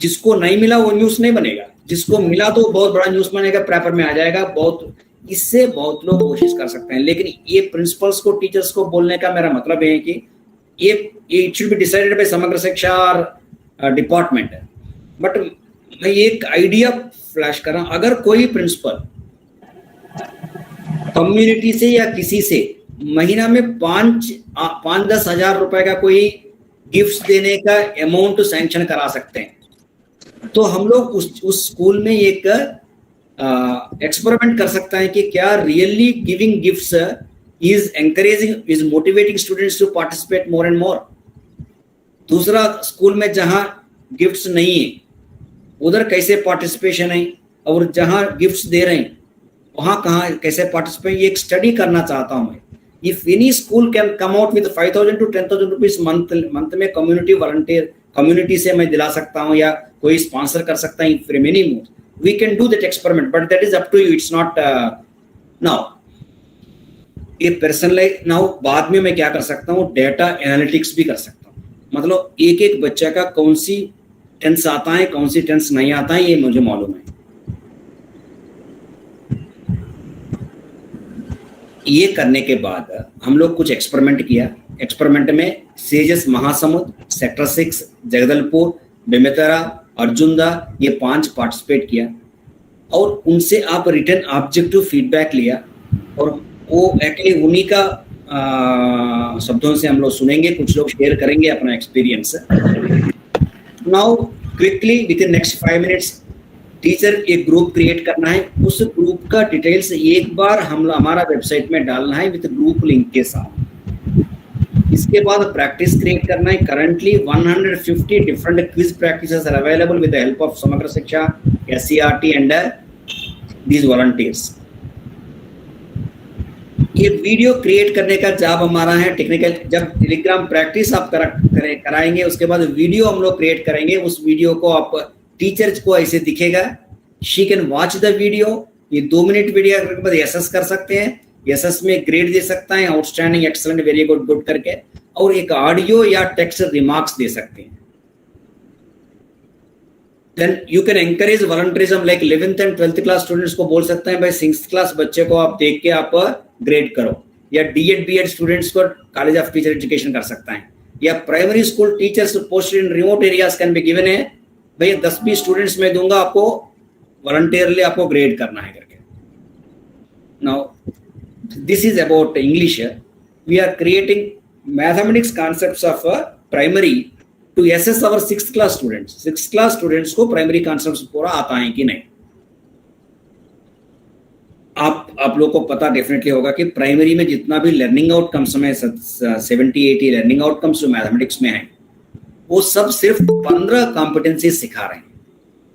जिसको नहीं मिला वो न्यूज नहीं बनेगा, जिसको मिला तो बहुत बड़ा न्यूज बनेगा, पेपर में आ जाएगा। बहुत इससे बहुत लोग कोशिश कर सकते हैं, लेकिन ये प्रिंसिपल्स को, टीचर्स को बोलने का मेरा मतलब है कि ये it should be decided by समग्र शिक्षा डिपार्टमेंट। बट मैं एक आइडिया फ्लैश कर रहा हूं, अगर कोई प्रिंसिपल कम्युनिटी से या किसी से महीना में 5-10 हजार रुपए का कोई गिफ्ट देने का अमाउंट सैंक्शन करा सकते हैं, तो हम लोग उस स्कूल में एक एक्सपेरिमेंट कर सकते हैं कि क्या really giving gifts is encouraging, is motivating students to participate more and more. दूसरा स्कूल में जहां गिफ्ट्स नहीं है उधर कैसे पार्टिसिपेशन है, और जहां गिफ्ट्स दे रहे हैं वहां कहाँ कैसे पार्टिसिपेट, ये एक स्टडी करना चाहता हूं मैं। If any school can come out with 5000 to 10,000 rupees month में कम्युनिटी वॉलंटियर, कम्युनिटी से मैं दिला सकता हूं या कोई स्पॉन्सर कर सकता है free many more, we can do that experiment, but that is up to you, it's not now ये पर्सनलाइज। नाउ बाद में मैं क्या कर सकता हूँ, डेटा एनालिटिक्स भी कर सकता हूँ। मतलब एक एक बच्चा का कौन सी टेंस आता है, कौन सी टेंस नहीं आता है, ये मुझे मालूम है। ये करने के बाद हम लोग कुछ एक्सपेरिमेंट किया। एक्सपेरिमेंट में सेजस महासमुंद, सेक्टर 6, जगदलपुर, बेमेतरा, अर्जुनदा, ये 5 पार्टिसिपेट किया, और उनसे आप रिटर्न ऑब्जेक्टिव फीडबैक लिया, और वो एक्चुअली उन्हीं का शब्दों से हम लोग सुनेंगे, कुछ लोग शेयर करेंगे अपना experience. Now quickly with in next 5 minutes teacher एक ग्रुप क्रिएट करना है, उस ग्रुप का डिटेल्स एक बार हमारा वेबसाइट में डालना है विद ग्रुप लिंक के साथ। इसके बाद प्रैक्टिस क्रिएट करना है। Currently 150 different quiz practices are available with the help of Samagra Shiksha, SCRT and these volunteers. ये वीडियो क्रिएट करने का जॉब हमारा है टेक्निकल। जब टेलीग्राम प्रैक्टिस आप कराएंगे, उसके बाद वीडियो हम लोग क्रिएट करेंगे। उस वीडियो को आप टीचर्स को ऐसे दिखेगा, she can watch the video. ये 2 मिनट वीडियो के बाद एसएस कर सकते हैं, एसएस में ग्रेड दे सकता है, outstanding, excellent, very good, good करके, और एक ऑडियो या टेक्स्ट रिमार्क्स दे सकते हैं। Then you can encourage volunteerism like 11th and 12th class students को बोल सकते हैं भाई 6th क्लास बच्चे को आप देख के आप ग्रेड करो, या डीएड बीएड स्टूडेंट्स को कॉलेज ऑफ टीचर एजुकेशन कर सकता है, या primary school teachers posted in remote areas can be given है भैया 10-20 स्टूडेंट्स में दूंगा आपको, वॉलंटियरली आपको ग्रेड करना है करके. Now this is about English. We are creating mathematics concepts of primary to assess our 6th class students. 6th class students को प्राइमरी कॉन्सेप्ट्स पूरा आता है कि नहीं. आप लोग को पता डेफिनेटली होगा कि प्राइमरी में जितना भी लर्निंग आउटकम्स में 70-80 लर्निंग आउटकम्स जो मैथमेटिक्स में है वो सब सिर्फ 15 कॉम्पिटेंसी सिखा रहे हैं.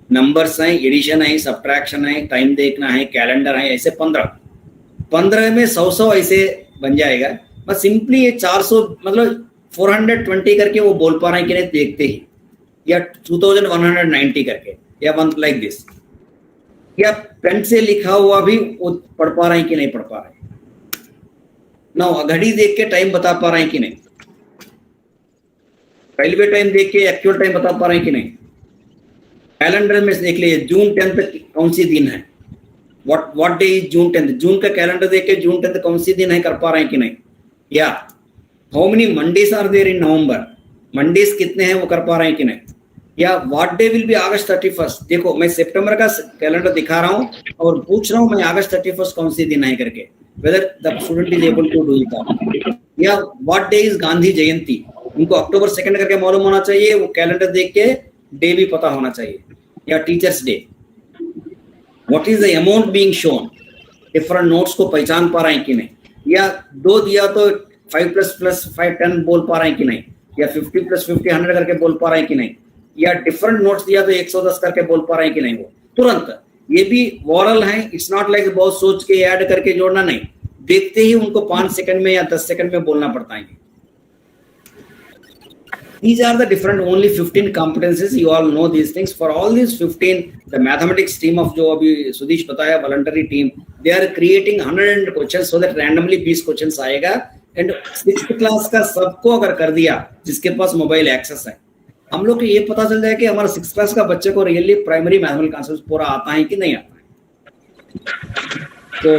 नंबर्स हैं, एडिशन है, सब्ट्रैक्शन है, टाइम देखना है, कैलेंडर है, ऐसे 15 में 100 ऐसे बन जाएगा. बस सिंपली ये 400 मतलब 420 करके वो बोल पा रहे हैं कि नहीं देखते ही, या 2190 करके, या वन लाइक दिस, या पेन से लिखा हुआ भी वो पढ़ पा रहे हैं कि नहीं पढ़ पा रहे हैं. ना घड़ी देख के टाइम बता पा रहे हैं कि नहीं, रेलवे टाइम देख के एक्चुअल टाइम बता पा रहे हैं कि नहीं. कैलेंडर में देख लीजिए जून 10th कौन सी दिन है, what day is June 10th, जून का कैलेंडर देख के जून 10th कौन सी दिन है कर पा रहे हैं कि नहीं. या how many Mondays are there in November, Mondays कितने हैं वो कर पा रहे हैं कि नहीं. या व्हाट डे विल बी अगस्त 31. देखो मैं सितंबर का कैलेंडर दिखा रहा हूँ और पूछ रहा हूँ मैं अगस्त 31 कौन सी दिन है करके, whether the student is able to do it. या what day is Gandhi Jayanti, उनको अक्टूबर 2 करके मालूम होना चाहिए, वो कैलेंडर देख के डे भी पता होना चाहिए. या teachers day, what is the amount being shown, different notes को पहचान पा रहे हैं कि नहीं. या 2 दिया तो 5 + 5 10 बोल पा रहे हैं कि नहीं, या 50 + 50 100 करके बोल पा रहे हैं कि नहीं, या डिफरेंट नोट्स दिया तो 110 करके बोल पा रहे हैं कि नहीं. वो तुरंत, ये भी वॉरल है, इट्स नॉट लाइक बहुत सोच के ऐड करके जोड़ना नहीं, देखते ही उनको 5 सेकंड में या 10 सेकंड में बोलना पड़ता है. These are the different only 15 competencies. You all know these things. For all these 15, the mathematics team of जो अभी सुधीश बताया voluntary team, they are creating 100 questions so that randomly 20 questions आएगा. And 6th class का सबको अगर कर दिया जिसके पास मोबाइल एक्सेस है, हम लोग को ये पता चल जाए कि हमारा 6th क्लास का बच्चे को रियली प्राइमरी मैथमेटिक्स कॉन्सेप्ट पूरा आता है कि नहीं आता है. तो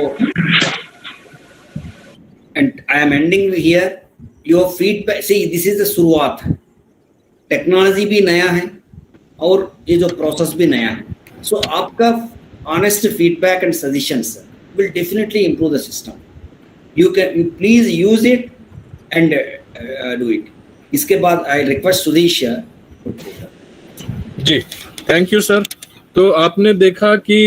and I am ending here. Your feedback, see this is the शुरुआत. टेक्नोलॉजी भी नया है और ये जो प्रोसेस भी नया है. सो आपका honest feedback and suggestions will definitely improve the system. You please use it and do it. इसके बाद I request Sudheesh. Ji thank you sir. तो आपने देखा कि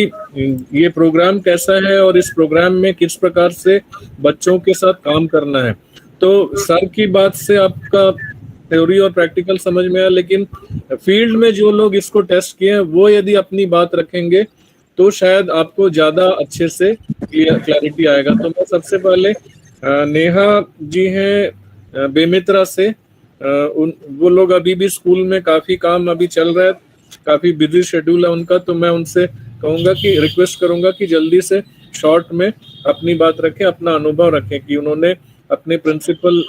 ये प्रोग्राम कैसा है और इस प्रोग्राम में किस प्रकार से बच्चों के साथ काम करना है. तो सर की बात से आपका थ्योरी और प्रैक्टिकल समझ में आया, लेकिन फील्ड में जो लोग इसको टेस्ट किए हैं वो यदि अपनी बात रखेंगे तो शायद आपको ज्यादा अच्छे से क्लैरिटी आएगा. तो मैं सबसे पहले नेहा जी हैं बेमित्रा से, वो लोग अभी भी स्कूल में काफी काम अभी चल रहा है, काफी बिजी शेड्यूल है उनका. तो मैं उनसे कहूंगा कि रिक्वेस्ट करूंगा कि जल्दी से शॉर्ट में अपनी बात रखें, अपना अनुभव रखें कि उन्होंने अपने प्रिंसिपल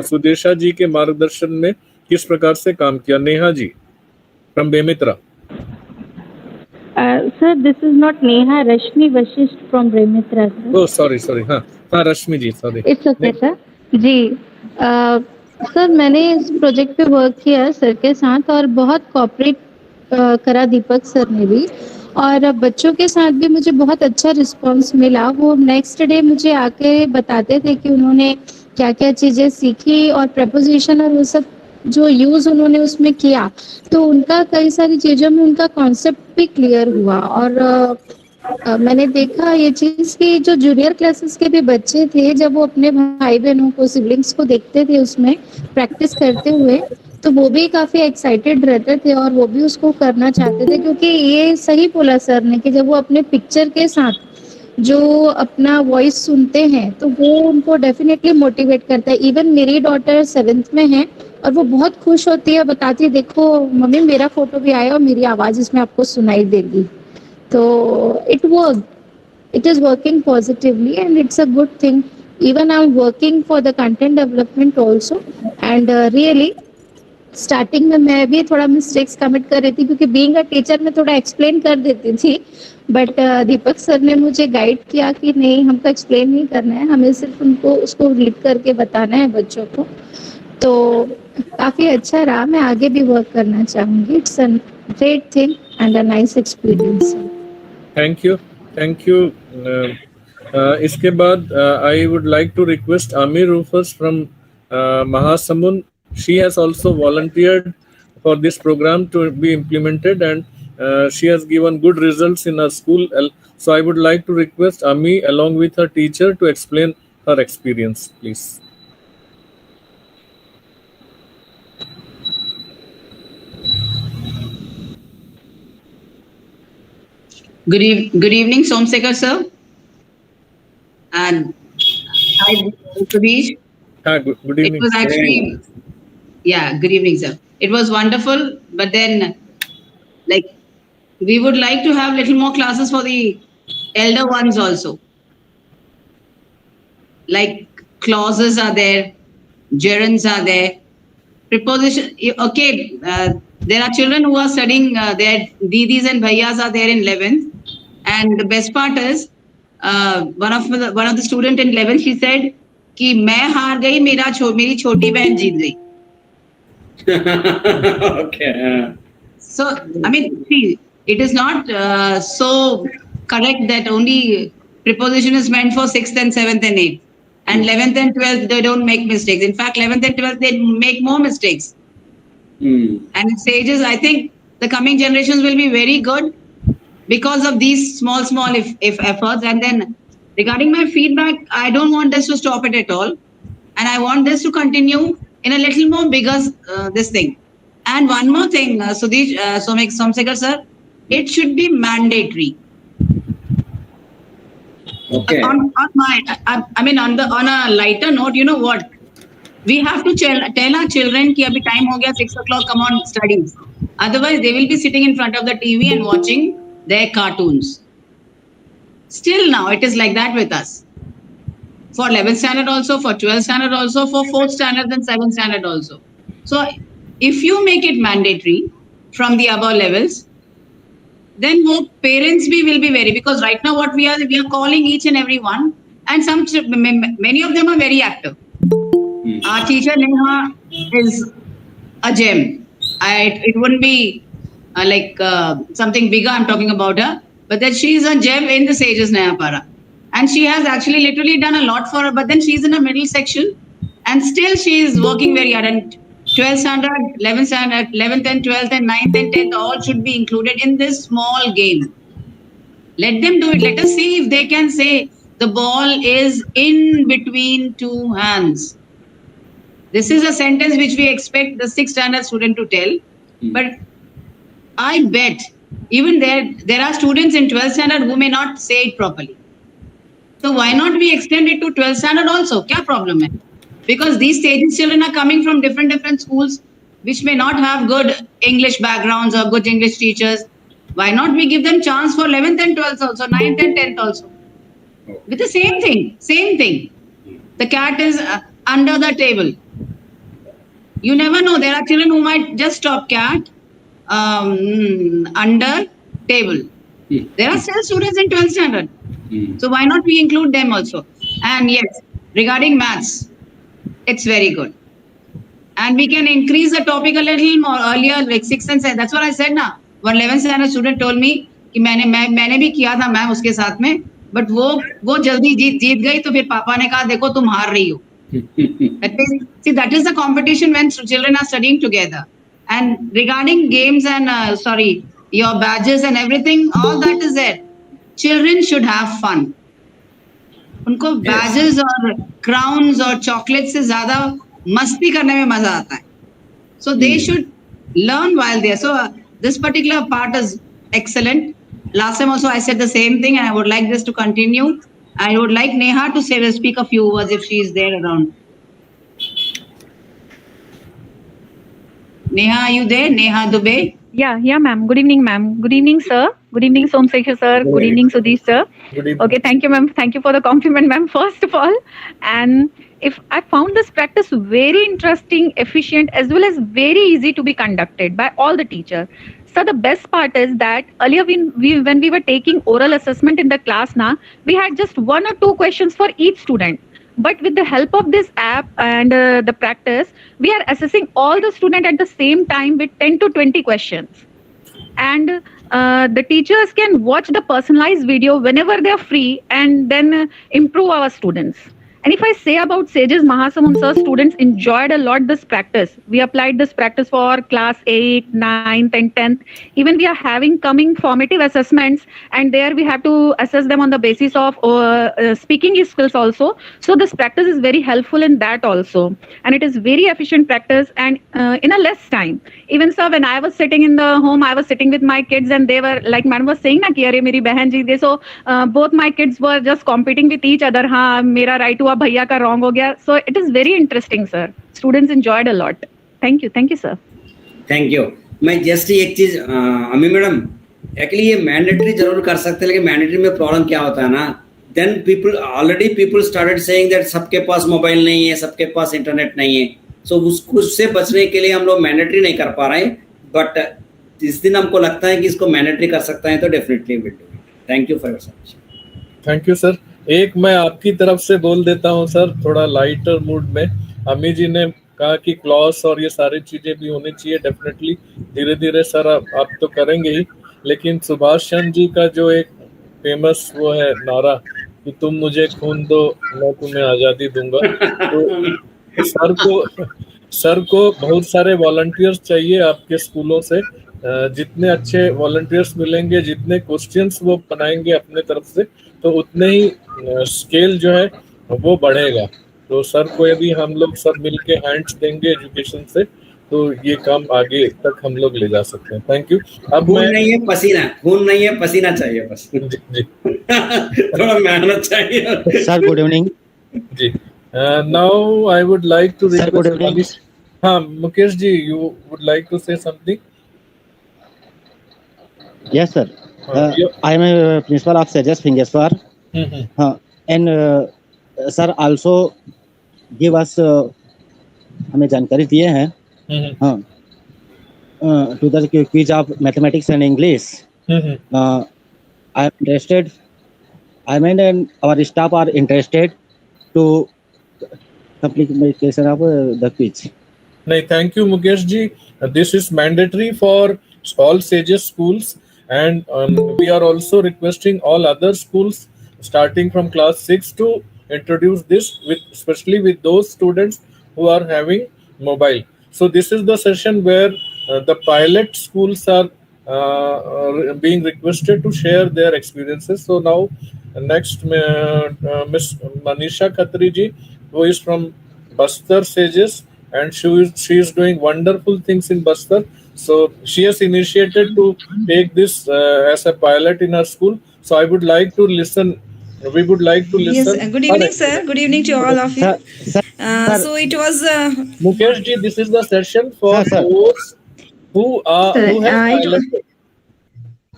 सुदेशा जी के मार्गदर्शन में किस प्रकार से काम किया. Neha ji from Bemetara. Sir, this is not Neha, Rashmi Vashisht from Remitra. Oh, sorry. हाँ Rashmi ji, sorry. It's okay, sir. जी, सर मैंने इस प्रोजेक्ट पे वर्क किया सर के साथ और बहुत कोऑपरेट करा दीपक सर ने भी, और बच्चों के साथ भी मुझे बहुत अच्छा रिस्पांस मिला. वो नेक्स्ट डे मुझे आके बताते थे कि उन्होंने क्या क्या चीज़ें सीखी और प्रपोजिशन और वो सब जो यूज उन्होंने उसमें किया, तो उनका कई सारी चीजों में उनका कॉन्सेप्ट भी क्लियर हुआ. और मैंने देखा ये चीज कि जो जूनियर क्लासेस के भी बच्चे थे, जब वो अपने भाई बहनों को, सिबलिंग्स को देखते थे उसमें प्रैक्टिस करते हुए, तो वो भी काफी एक्साइटेड रहते थे और वो भी उसको करना चाहते थे. क्योंकि ये सही बोला सर ने कि जब वो अपने पिक्चर के साथ जो अपना वॉइस सुनते हैं तो वो उनको डेफिनेटली मोटिवेट करता है. इवन मेरी डॉटर 7th में है और वो बहुत खुश होती है, बताती है देखो मम्मी मेरा फोटो भी आया और मेरी आवाज इसमें आपको सुनाई देगी. तो it is working positively and it's a good thing. Even I'm working for the content development also, and really starting में मैं भी थोड़ा मिस्टेक्स कमिट कर रही थी, क्योंकि बीइंग अ टीचर मैं थोड़ा एक्सप्लेन कर देती थी, बट दीपक सर ने मुझे गाइड किया कि नहीं, हमको एक्सप्लेन नहीं करना है, हमें सिर्फ उनको उसको रीड करके बताना है बच्चों को। तो काफ़ी अच्छा रहा, मैं आगे भी वर्क करना चाहूँगी। It's a great thing and a nice experience. Thank you, thank you. इसके बाद I would like to request Aamir Rufus from Mahasamund. She has also volunteered for this program to be implemented, and she has given good results in her school. So I would like to request Ami along with her teacher to explain her experience, please. Good evening, Somsekar sir. And hi, Kavish. Good evening. It was actually, yeah, good evening, sir. It was wonderful, but then, like, we would like to have little more classes for the elder ones also. Like, clauses are there, gerunds are there, preposition. Okay, there are children who are studying, their didis and bhaiyas are there in 11th. And the best part is, one of the student in 11th, she said कि मैं हार गई, मेरी छोटी बहन जीत गई. Okay. So I mean, see, it is not so correct that only preposition is meant for 6th and 7th and 8th, and 11th and 12th they don't make mistakes. In fact, 11th and 12th they make more mistakes. And in stages, I think the coming generations will be very good because of these small if efforts. And then regarding my feedback, I don't want this to stop it at all, and I want this to continue in a little more bigger this thing. And one more thing, Sudesh, Somsekar sir, it should be mandatory. Okay. On a lighter note, you know what? We have to tell our children कि अभी time हो गया 6 o'clock, come on, studies. Otherwise, they will be sitting in front of the TV and watching their cartoons. Still now, it is like that with us. For 11th standard also, for 12th standard also, for 4th standard and 7th standard also. So, if you make it mandatory from the above levels, then more parents will be very, because right now what we are calling each and every one, and many of them are very active. Our teacher Neha is a gem. It wouldn't be something bigger I'm talking about her, but that she is a gem in the Sages Nayapara. And she has actually literally done a lot for her, but then she's in a middle section and still she is working very hard. And 12th standard, 11th standard, 11th and 12th and 9th and 10th all should be included in this small game. Let them do it. Let us see if they can say the ball is in between two hands. This is a sentence which we expect the 6th standard student to tell. But I bet even there are students in 12th standard who may not say it properly. So why not we extend it to 12th standard also? Kya problem hai? Because these stages children are coming from different schools which may not have good English backgrounds or good English teachers. Why not we give them chance for 11th and 12th also, 9th and 10th also? With the same thing. The cat is under the table. You never know. There are children who might just stop cat under table. There are still students in 12th standard. So why not we include them also? And yes, regarding maths, it's very good. And we can increase the topic a little more earlier, like 6th and 7th. That's what I said now. One 11th standard student told me कि मैंने भी किया था ma'am उसके साथ में, but वो जल्दी जीत गई, तो फिर पापा ने कहा देखो तुम हार रही हो. That is the competition when children are studying together. And regarding games and your badges and everything, all that is there. Children should have fun. उनको badges और crowns और chocolates से ज़्यादा मस्ती करने में मजा आता है. So they should learn while there. So this particular part is excellent. Last time also I said the same thing, and I would like this to continue. I would like Neha to speak a few words if she is there around. Neha, are you there? Neha Dubey? Yeah, ma'am. Good evening, ma'am. Good evening, sir. Good evening, Somsekhar sir. Good evening, Sudesh sir. Good evening. Okay, thank you, ma'am. Thank you for the compliment, ma'am, first of all. And if I found this practice very interesting, efficient, as well as very easy to be conducted by all the teachers. So the best part is that earlier when we were taking oral assessment in the class now, we had just 1 or 2 questions for each student. But with the help of this app and the practice, we are assessing all the students at the same time with 10 to 20 questions. And the teachers can watch the personalized video whenever they are free and then improve our students. And if I say about Sages Mahasamund sir, students enjoyed a lot this practice. We applied this practice for class 8, 9th and 10th. Even we are having coming formative assessments, and there we have to assess them on the basis of speaking skills also. So this practice is very helpful in that also. And it is very efficient practice and in a less time. Even sir, when I was sitting in the home, I was sitting with my kids and they were, like madam was saying, na, ki, "Arey, meri behan ji de." So both my kids were just competing with each other. Ha, mera right हुआ, भैया का wrong हो गया. So it is very interesting, sir. Students enjoyed a lot. Thank you, sir. Thank you. मैं just एक चीज अमी madam, actually ये मैंडेटरी जरूर कर सकते हैं, लेकिन मैंडेटरी में प्रॉब्लम क्या होता है ना, then people started saying that सबके पास मोबाइल नहीं है, सबके पास इंटरनेट नहीं है. सो उससे बचने के लिए हम लोग मैंडेटरी नहीं कर पा रहे हैं, बट जिस दिन हमको लगता है कि इसको मैंडेटरी कर सकता है तो definitely will do it. Thank you for your suggestion. Thank you sir. एक मैं आपकी तरफ से बोल देता हूं सर, थोड़ा लाइटर मूड में. अम्मी जी ने कहा कि क्लॉस और ये सारी चीजें भी होनी चाहिए. डेफिनेटली धीरे धीरे सर आप तो करेंगे ही, लेकिन सुभाष चंद्र जी का जो एक फेमस वो है नारा कि तुम मुझे खून दो मैं तुम्हें आजादी दूंगा, तो सर को बहुत सारे वॉलंटियर्स चाहिए आपके स्कूलों से. जितने अच्छे वॉलंटियर्स मिलेंगे, जितने क्वेश्चंस वो बनाएंगे अपने तरफ से, तो उतने ही स्केल जो है वो बढ़ेगा. तो सर को यदि हम लोग सब मिलके हैंड्स देंगे एजुकेशन से, तो ये काम आगे तक हम लोग ले जा सकते हैं. Thank you. अब खून नहीं है पसीना चाहिए बस. जी थोड़ा मेहनत चाहिए. Sir good evening. जी now I would like to request. हाँ Mukesh ji, you would like to say something? Yes, sir. I am a principal of Sages Fingeswar. And sir also give us हमें जानकारी दिए हैं. To the quiz of mathematics and English. I am interested. I mean, and our staff are interested to completion of the quiz. नहीं, thank you Mukesh ji. This is mandatory for all Sages schools. And we are also requesting all other schools starting from class 6 to introduce this, especially with those students who are having mobile. So this is the session where the pilot schools are being requested to share their experiences. So now next Miss Manisha Khatri ji, who is from Bastar Sages, and she is doing wonderful things in Bastar. So she has initiated to take this as a pilot in her school. So I would like to listen. We would like to listen. Yes. Good evening, sir. Good evening to all of you. So it was. Mukesh ji, this is the session for those who have piloted.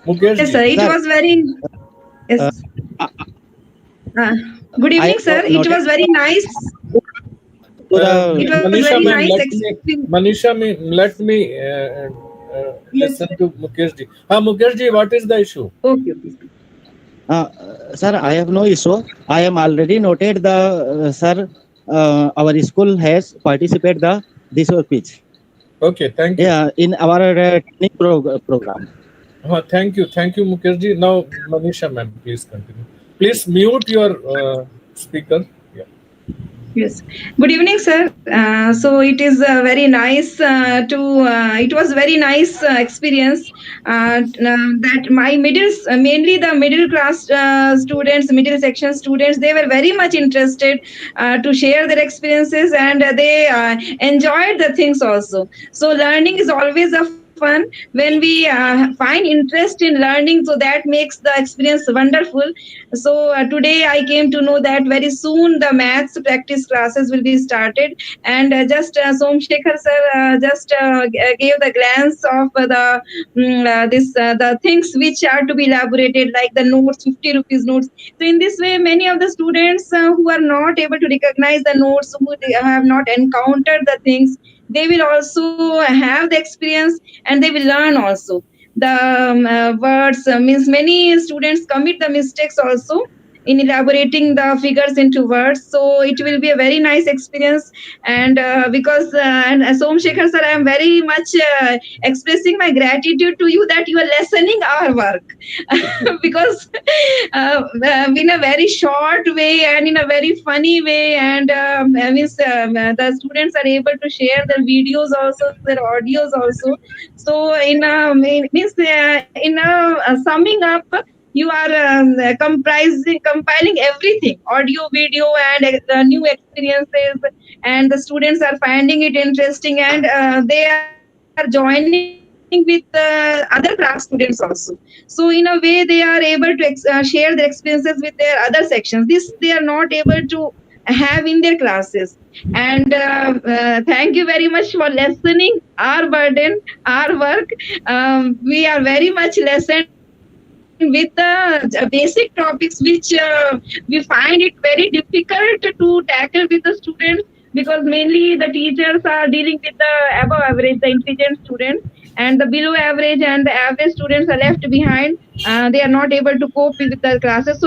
Mukesh Yes, ji. sir. It was very. Yes. Good evening, sir. It was very nice. It was Manisha, very ma'am, nice. Manisha, let me listen to Mukesh ji. Mukesh ji, what is the issue? Okay. Sir, I have no issue. I am already noted the sir. Our school has participated this quiz. Okay, thank you. Yeah, in our training program. Thank you, Mukesh ji. Now, Manisha, ma'am, please continue. Please mute your speaker. Yes. Good evening, sir. So it is very nice it was very nice experience that my mainly the middle class students, middle section students, they were very much interested to share their experiences, and they enjoyed the things also. So learning is always a fun when we find interest in learning. So that makes the experience wonderful. So today I came to know that very soon the maths practice classes will be started, and just Somshekhar sir just gave the glance of the things which are to be elaborated, like the notes, 50 rupees notes. So in this way, many of the students who are not able to recognize the notes, who they have not encountered the things, they will also have the experience and they will learn also. The words means many students commit the mistakes also in elaborating the figures into words. So it will be a very nice experience. And because and Somshekhar sir, I am very much expressing my gratitude to you that you are lessening our work because in a very short way and in a very funny way, and means the students are able to share their videos also, their audios also. So in a summing up, you are compiling everything, audio, video, and new experiences, and the students are finding it interesting, and they are joining with other class students also. So in a way they are able to share their experiences with their other sections. This they are not able to have in their classes. And thank you very much for lessening our burden, our work. We are very much lessened with the basic topics which we find it very difficult to tackle with the students, because mainly the teachers are dealing with the above average, the intelligent students, and the below average and the average students are left behind. They are not able to cope with the classes.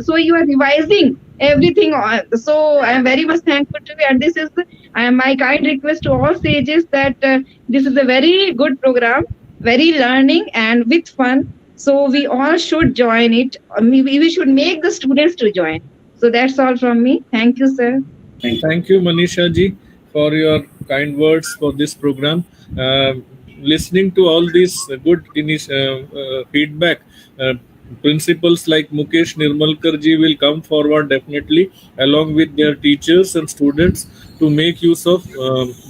So you are revising everything. So I am very much thankful to you, and this is my kind request to all sages that this is a very good program, very learning and with fun. So we all should join it. We should make the students to join. So that's all from me. Thank you, sir. Thank you, Manisha ji, for your kind words for this program. Listening to all this good feedback, principals like Mukesh Nirmalkar ji will come forward definitely along with their teachers and students to make use of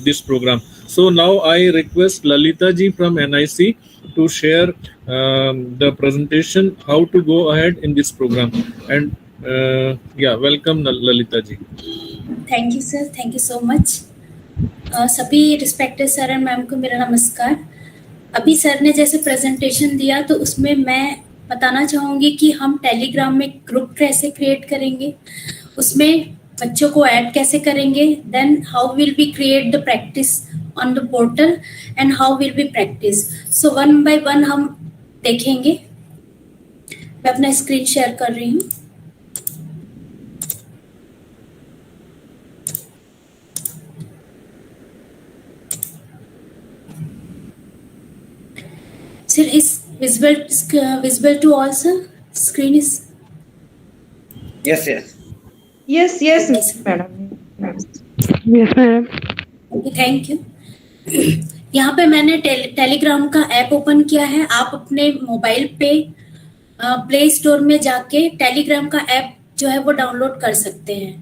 this program. So now I request Lalita ji from NIC to share the presentation, how to go ahead in this program. And welcome Lalita ji. Thank you sir, thank you so much. सभी respected sir and ma'am को मेरा नमस्कार। अभी sir ने जैसे presentation दिया तो उसमें मैं बताना चाहूँगी कि हम टेलीग्राम में ग्रुप कैसे क्रिएट करेंगे, उसमें बच्चों को ऐड कैसे करेंगे, then how will be create the practice on the portal and how will be practice. So one by one हम देखेंगे। मैं अपना स्क्रीन शेयर कर रही हूँ। Sir, is visible to all, sir? Screen is. Yes, madam. Yes, madam. Okay, thank you. यहाँ पे मैंने टेलीग्राम का ऐप ओपन किया है। आप अपने मोबाइल पे प्ले स्टोर में जाके टेलीग्राम का ऐप जो है वो डाउनलोड कर सकते हैं।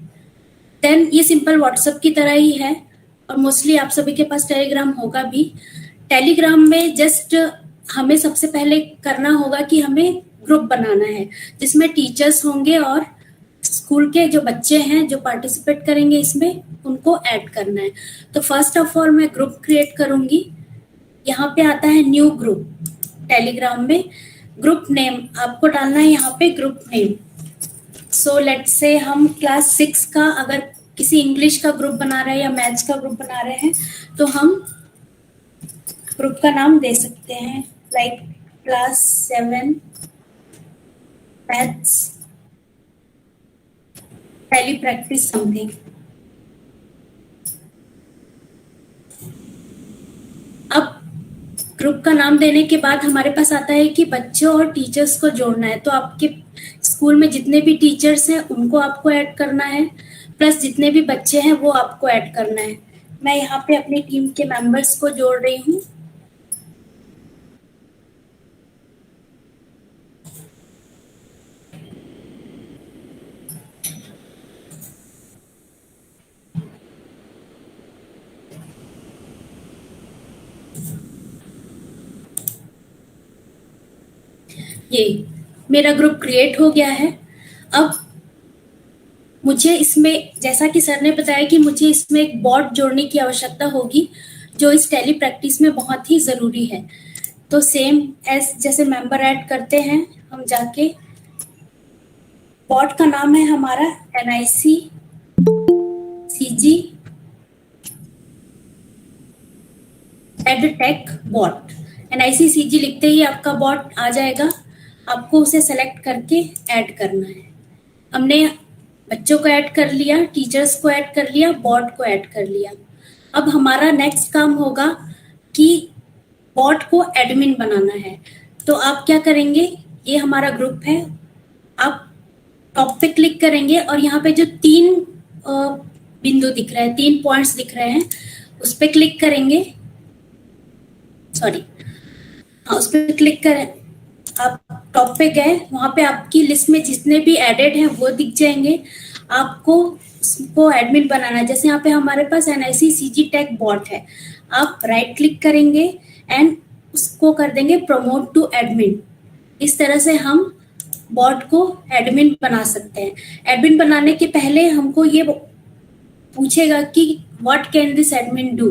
देन ये सिंपल व्हाट्सएप की तरह ही है और मोस्टली आप सभी के पास टेलीग्राम होगा भी। टेलीग्राम में जस्ट हमें सबसे पहले करना होगा कि हमें ग्रुप बनाना है जिसमें टीचर्स होंगे और स्कूल के जो बच्चे हैं जो पार्टिसिपेट करेंगे इसमें, उनको ऐड करना है। तो फर्स्ट ऑफ ऑल मैं ग्रुप क्रिएट करूंगी। यहाँ पे आता है न्यू ग्रुप। टेलीग्राम में ग्रुप नेम आपको डालना है, यहाँ पे group name. So let's say हम क्लास 6 का अगर किसी इंग्लिश का ग्रुप बना रहे हैं या मैथ्स का ग्रुप बना रहे हैं तो हम ग्रुप का नाम दे सकते हैं, like class 7 maths tele practice something. अब ग्रुप का नाम देने के बाद हमारे पास आता है कि बच्चों और टीचर्स को जोड़ना है। तो आपके स्कूल में जितने भी टीचर्स हैं उनको आपको ऐड करना है, प्लस जितने भी बच्चे हैं वो आपको ऐड करना है। मैं यहाँ पे अपनी टीम के मेंबर्स को जोड़ रही हूँ। ये मेरा ग्रुप क्रिएट हो गया है। अब मुझे इसमें, जैसा कि सर ने बताया कि मुझे इसमें एक बॉट जोड़ने की आवश्यकता होगी, जो इस टैली प्रैक्टिस में बहुत ही ज़रूरी है। तो सेम एज जैसे मेंबर ऐड करते हैं, हम जाके बॉट का नाम है हमारा NIC CG EdTech bot. NIC CG लिखते ही आपका बॉट आ जाएगा, आपको उसे सेलेक्ट करके ऐड करना है। हमने बच्चों को ऐड कर लिया, टीचर्स को ऐड कर लिया, बॉट को ऐड कर लिया। अब हमारा नेक्स्ट काम होगा कि बॉट को एडमिन बनाना है। तो आप क्या करेंगे, ये हमारा ग्रुप है, आप टॉप पे क्लिक करेंगे और यहाँ पे जो 3 बिंदु दिख रहे हैं, 3 पॉइंट्स दिख रहे हैं, उस पे क्लिक करेंगे। उस पे क्लिक करें, आप टॉप पे गए, वहां पे आपकी लिस्ट में जितने भी एडेड हैं वो दिख जाएंगे। आपको उसको एडमिन बनाना है। जैसे यहाँ पे हमारे पास NIC CG Tech बॉट है, आप राइट क्लिक करेंगे एंड उसको कर देंगे प्रमोट टू एडमिन। इस तरह से हम बॉट को एडमिन बना सकते हैं। एडमिन बनाने के पहले हमको ये पूछेगा कि what can this admin do,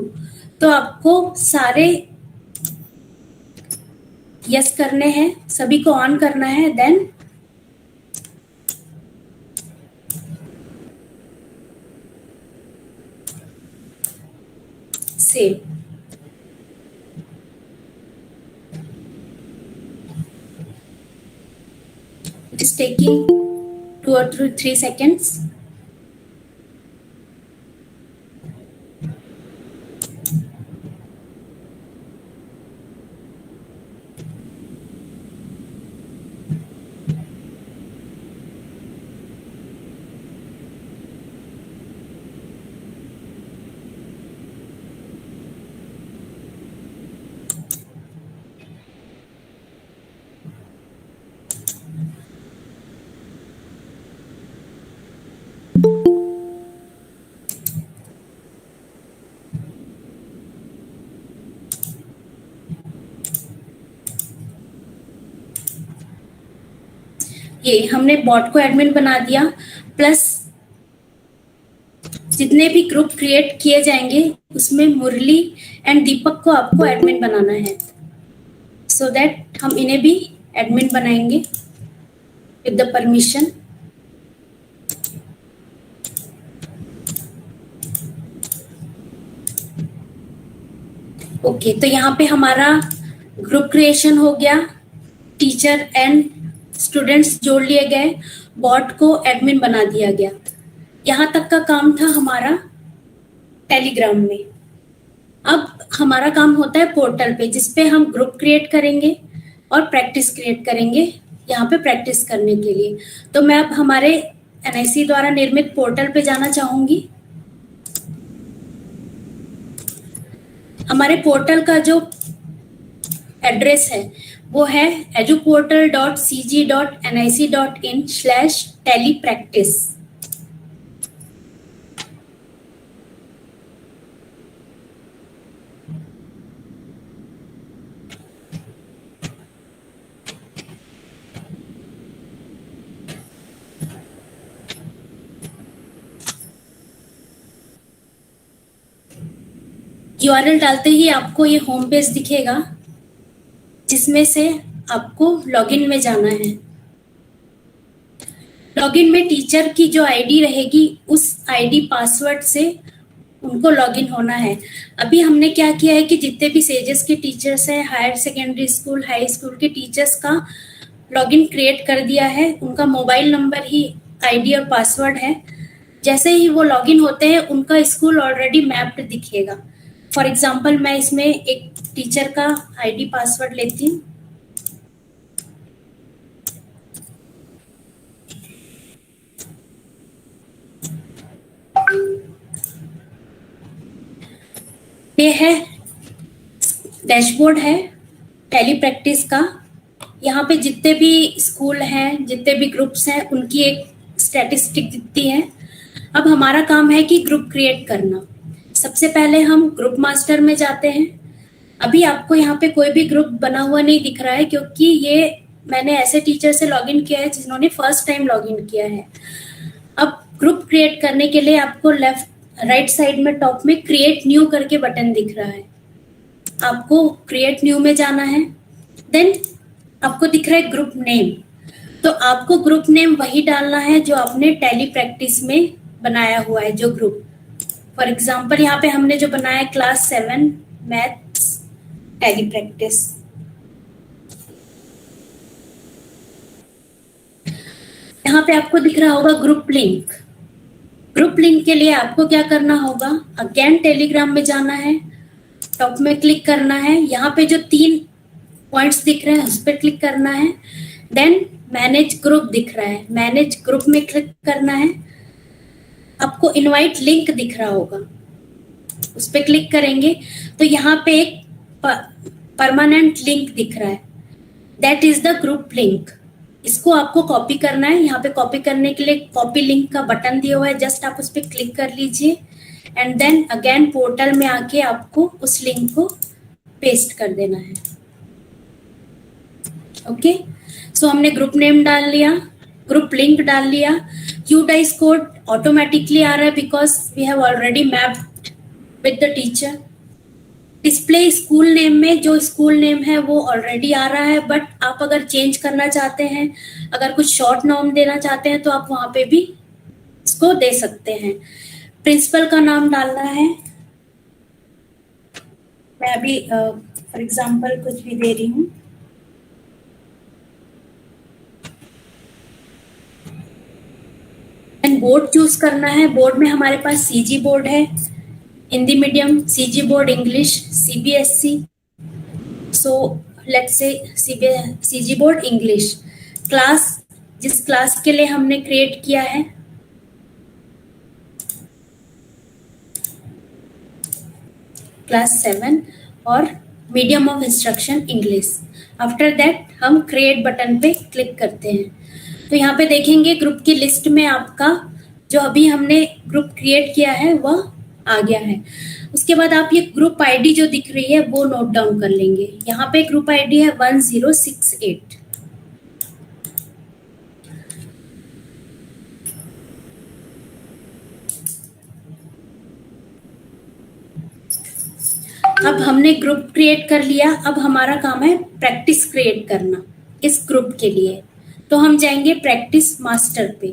तो आपको सारे यस करने हैं, सभी को ऑन करना है, then save. It is taking 2 or 3 seconds. ये हमने बॉट को एडमिन बना दिया, प्लस जितने भी ग्रुप क्रिएट किए जाएंगे उसमें मुरली एंड दीपक को आपको एडमिन बनाना है, सो दैट हम इन्हें भी एडमिन बनाएंगे विद द परमिशन। ओके, तो यहाँ पे हमारा ग्रुप क्रिएशन हो गया, टीचर एंड स्टूडेंट्स जोड़ लिए गए, बॉट को एडमिन बना दिया गया। यहाँ तक का काम था हमारा टेलीग्राम में। अब हमारा काम होता है पोर्टल पे, जिसपे हम ग्रुप क्रिएट करेंगे और प्रैक्टिस क्रिएट करेंगे यहाँ पे प्रैक्टिस करने के लिए। तो मैं अब हमारे NIC द्वारा निर्मित पोर्टल पे जाना चाहूंगी। हमारे पोर्टल का जो एड्रेस है वो है eduportal.cg.nic.in/telepractice। URL डालते ही आपको ये होम पेज दिखेगा, जिसमें से आपको लॉगिन में जाना है। लॉगिन में टीचर की जो आईडी रहेगी उस आईडी पासवर्ड से उनको लॉगिन होना है। अभी हमने क्या किया है कि जितने भी सेजेस के टीचर्स हैं, higher secondary school, high school के टीचर्स का लॉगिन क्रिएट कर दिया है। उनका मोबाइल नंबर ही आईडी और पासवर्ड है। जैसे ही वो लॉगिन होते हैं उनका स्कूल ऑलरेडी मैप्ड दिखेगा। फॉर एग्जाम्पल मैं इसमें एक टीचर का आईडी पासवर्ड लेती हूँ। ये है डैशबोर्ड है टैली प्रैक्टिस का। यहाँ पे जितने भी स्कूल हैं, जितने भी ग्रुप्स हैं, उनकी एक स्टैटिस्टिक दिखती है। अब हमारा काम है कि ग्रुप क्रिएट करना। सबसे पहले हम ग्रुप मास्टर में जाते हैं। अभी आपको यहाँ पे कोई भी ग्रुप बना हुआ नहीं दिख रहा है, क्योंकि ये मैंने ऐसे टीचर से लॉगिन किया है जिन्होंने फर्स्ट टाइम लॉगिन किया है। अब ग्रुप क्रिएट करने के लिए आपको राइट साइड में टॉप में क्रिएट न्यू करके बटन दिख रहा है, आपको क्रिएट न्यू में जाना है। देन आपको दिख रहा है ग्रुप नेम, तो आपको ग्रुप नेम वही डालना है जो आपने टैली प्रैक्टिस में बनाया हुआ है, जो ग्रुप। फॉर एग्जाम्पल यहाँ पे हमने जो बनाया है क्लास 7 मैथ्स टैली प्रैक्टिस। यहाँ पे आपको दिख रहा होगा ग्रुप लिंक। ग्रुप लिंक के लिए आपको क्या करना होगा, अगेन टेलीग्राम में जाना है, टॉप में क्लिक करना है, यहाँ पे जो 3 पॉइंट्स दिख रहे हैं उस पर क्लिक करना है। देन मैनेज ग्रुप दिख रहा है, मैनेज ग्रुप में क्लिक करना है। आपको इनवाइट लिंक दिख रहा होगा, उस पर क्लिक करेंगे तो यहाँ पे एक परमानेंट लिंक दिख रहा है, that is the group link. इसको आपको कॉपी करना है। यहाँ पे कॉपी करने के लिए कॉपी लिंक का बटन दिया हुआ है, जस्ट आप उस पर क्लिक कर लीजिए एंड देन अगेन पोर्टल में आके आपको उस लिंक को पेस्ट कर देना है। ओके, सो हमने ग्रुप नेम डाल लिया, ग्रुप लिंक डाल लिया। क्यूडाइस कोड ऑटोमेटिकली आ रहा है because we have already mapped with the teacher. Display school name में जो स्कूल नेम है वो ऑलरेडी आ रहा है, बट आप अगर चेंज करना चाहते हैं, अगर कुछ शॉर्ट नाम देना चाहते हैं तो आप वहां पे भी इसको दे सकते हैं। प्रिंसिपल का नाम डालना है, मैं अभी फॉर एग्जांपल कुछ भी दे रही हूँ। बोर्ड चूज करना है, बोर्ड में हमारे पास सीजी बोर्ड है, Hindi medium, CG board English, CBSE. So let's say CG board English. Class, जिस क्लास के लिए हमने क्रिएट किया है, क्लास 7 और medium of instruction English. After that हम क्रिएट बटन पे क्लिक करते हैं तो यहाँ पे देखेंगे ग्रुप की लिस्ट में आपका जो अभी हमने ग्रुप क्रिएट किया है वह आ गया है। उसके बाद आप ये ग्रुप आईडी जो दिख रही है वो नोट डाउन कर लेंगे। यहाँ पे ग्रुप आईडी है 1068। अब हमने ग्रुप क्रिएट कर लिया, अब हमारा काम है प्रैक्टिस क्रिएट करना इस ग्रुप के लिए। तो हम जाएंगे प्रैक्टिस मास्टर पे,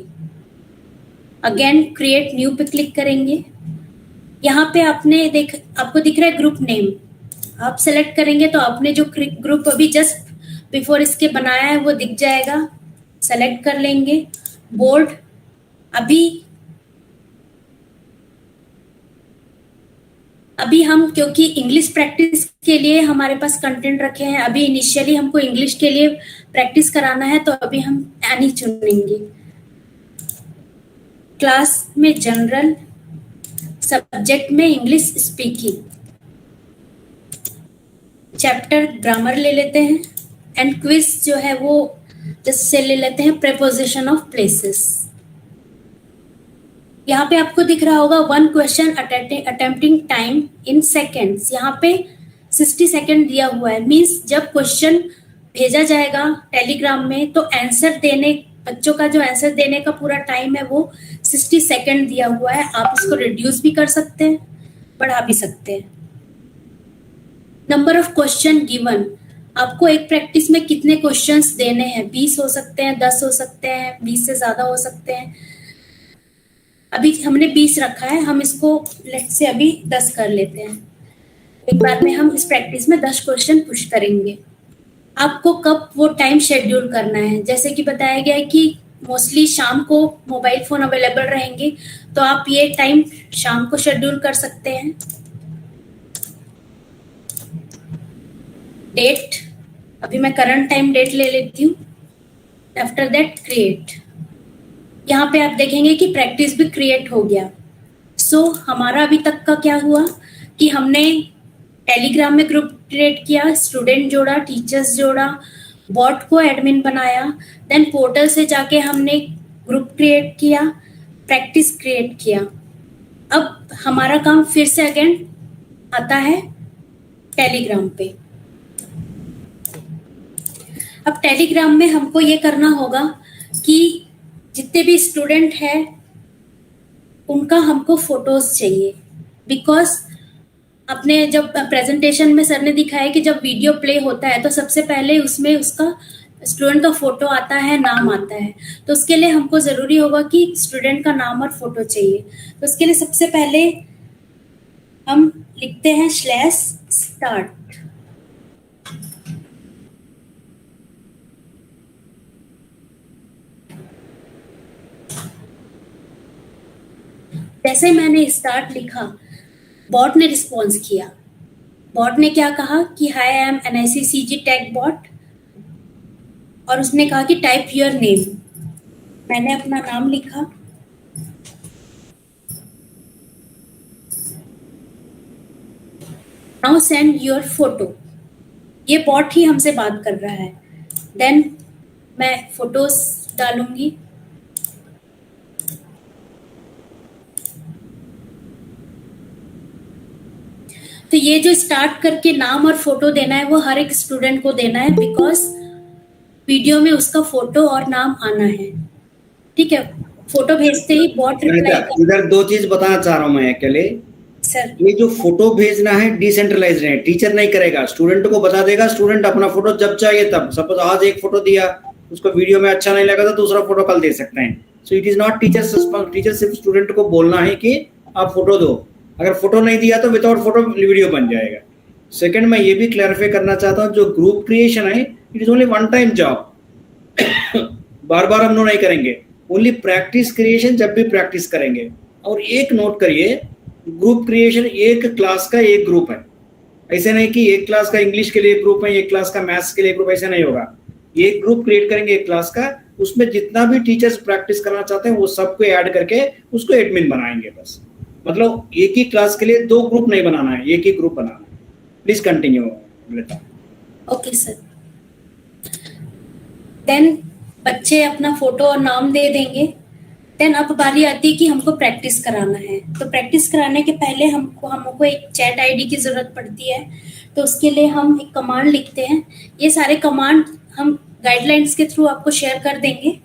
अगेन क्रिएट न्यू पे क्लिक करेंगे। यहाँ पे आपको दिख रहा है ग्रुप नेम, आप सेलेक्ट करेंगे तो आपने जो ग्रुप अभी जस्ट बिफोर इसके बनाया है वो दिख जाएगा, सेलेक्ट कर लेंगे। बोर्ड, अभी हम क्योंकि इंग्लिश प्रैक्टिस के लिए हमारे पास कंटेंट रखे हैं, अभी इनिशियली हमको इंग्लिश के लिए प्रैक्टिस कराना है तो अभी हम एनी चुनेंगे। क्लास में जनरल, सब्जेक्ट में इंग्लिश स्पीकिंग, चैप्टर ग्रामर ले लेते हैं एंड क्विज जो है वो जिससे ले लेते हैं प्रेपोजिशन ऑफ प्लेसेस। यहाँ पे आपको दिख रहा होगा 1 question attempting time in seconds. यहाँ पे 60 सेकेंड दिया हुआ है, मीन्स जब क्वेश्चन भेजा जाएगा टेलीग्राम में तो आंसर देने, बच्चों का जो आंसर देने का पूरा टाइम है वो 60 सेकेंड दिया हुआ है। आप इसको रिड्यूस भी कर सकते हैं, बढ़ा भी सकते हैं। नंबर ऑफ क्वेश्चन गिवन, आपको एक प्रैक्टिस में कितने क्वेश्चंस देने हैं, 20 हो सकते हैं, 10 हो सकते हैं, 20 से ज्यादा हो सकते हैं। अभी हमने 20 रखा है, हम इसको लेट से अभी 10 कर लेते हैं। एक बार में हम इस प्रैक्टिस में 10 क्वेश्चन पुश करेंगे। आपको कब वो टाइम शेड्यूल करना है, जैसे कि बताया गया है कि मोस्टली शाम को मोबाइल फोन अवेलेबल रहेंगे तो आप ये टाइम शाम को शेड्यूल कर सकते हैं। डेट, अभी मैं करंट टाइम डेट ले लेती हूँ। आफ्टर दैट क्रिएट, यहाँ पे आप देखेंगे कि प्रैक्टिस भी क्रिएट हो गया। सो हमारा अभी तक का क्या हुआ कि हमने टेलीग्राम में ग्रुप क्रिएट किया, स्टूडेंट जोड़ा, टीचर्स जोड़ा, बॉट को एडमिन बनाया, देन पोर्टल से जाके हमने ग्रुप क्रिएट किया, प्रैक्टिस क्रिएट किया। अब हमारा काम फिर से अगेन आता है टेलीग्राम पे। अब टेलीग्राम में हमको ये करना होगा कि जितने भी स्टूडेंट हैं उनका हमको फोटोज चाहिए, बिकॉज अपने जब प्रेजेंटेशन में सर ने दिखाया कि जब वीडियो प्ले होता है तो सबसे पहले उसमें उसका स्टूडेंट का फोटो आता है, नाम आता है, तो उसके लिए हमको जरूरी होगा कि स्टूडेंट का नाम और फोटो चाहिए। तो उसके लिए सबसे पहले हम लिखते हैं /start। जैसे मैंने स्टार्ट लिखा, बॉट ने रिस्पॉन्स किया। बॉट ने क्या कहा कि hi I am NICCG tech bot, और उसने कहा कि टाइप योर नेम। मैंने अपना नाम लिखा। Now send your photo. ये बॉट ही हमसे बात कर रहा है। देन मैं फोटोज डालूंगी। तो ये जो स्टार्ट करके नाम और फोटो देना है वो हर एक स्टूडेंट को देना है, बिकॉज वीडियो में उसका फोटो और नाम आना है। ठीक है, फोटो भेजते ही बॉट रिप्लाई। इधर दो चीज बताना चाह रहा हूँ मैं अकेले सर। ये जो फोटो भेजना है डिसेंट्रलाइज्ड है, टीचर नहीं करेगा, स्टूडेंट को बता देगा। स्टूडेंट अपना फोटो जब चाहिए तब, सपोज आज एक फोटो दिया, उसको वीडियो में अच्छा नहीं लगा तो दूसरा फोटो कल दे सकते हैं। So it is not teacher सिर्फ स्टूडेंट को बोलना है कि आप फोटो दो। अगर फोटो नहीं दिया तो विदाउट फोटो वीडियो बन जाएगा। सेकंड, मैं ये भी क्लैरिफाई करना चाहता हूँ, जो ग्रुप क्रिएशन है it is only one time job. बार बार हम लोग नहीं करेंगे, ओनली प्रैक्टिस क्रिएशन जब भी प्रैक्टिस करेंगे। और एक नोट करिए, ग्रुप क्रिएशन एक क्लास का एक ग्रुप है। ऐसे नहीं कि एक क्लास का इंग्लिश के लिए ग्रुप है, एक क्लास का मैथ्स के लिए ग्रुप, ऐसा नहीं होगा। एक ग्रुप क्रिएट करेंगे एक क्लास का, उसमें जितना भी टीचर्स प्रैक्टिस करना चाहते हैं वो सबको ऐड करके उसको एडमिन बनाएंगे बस। मतलब एक ही क्लास के लिए दो ग्रुप नहीं बनाना है, एक ही ग्रुप बनाना है। Please continue. Okay sir. Then बच्चे अपना फोटो और नाम दे देंगे। देन अब बारी आती है कि हमको प्रैक्टिस कराना है। तो प्रैक्टिस कराने के पहले हमको एक चैट आईडी की जरूरत पड़ती है। तो उसके लिए हम एक कमांड लिखते हैं। ये सारे कमांड हम गाइडलाइंस के थ्रू आपको शेयर कर देंगे।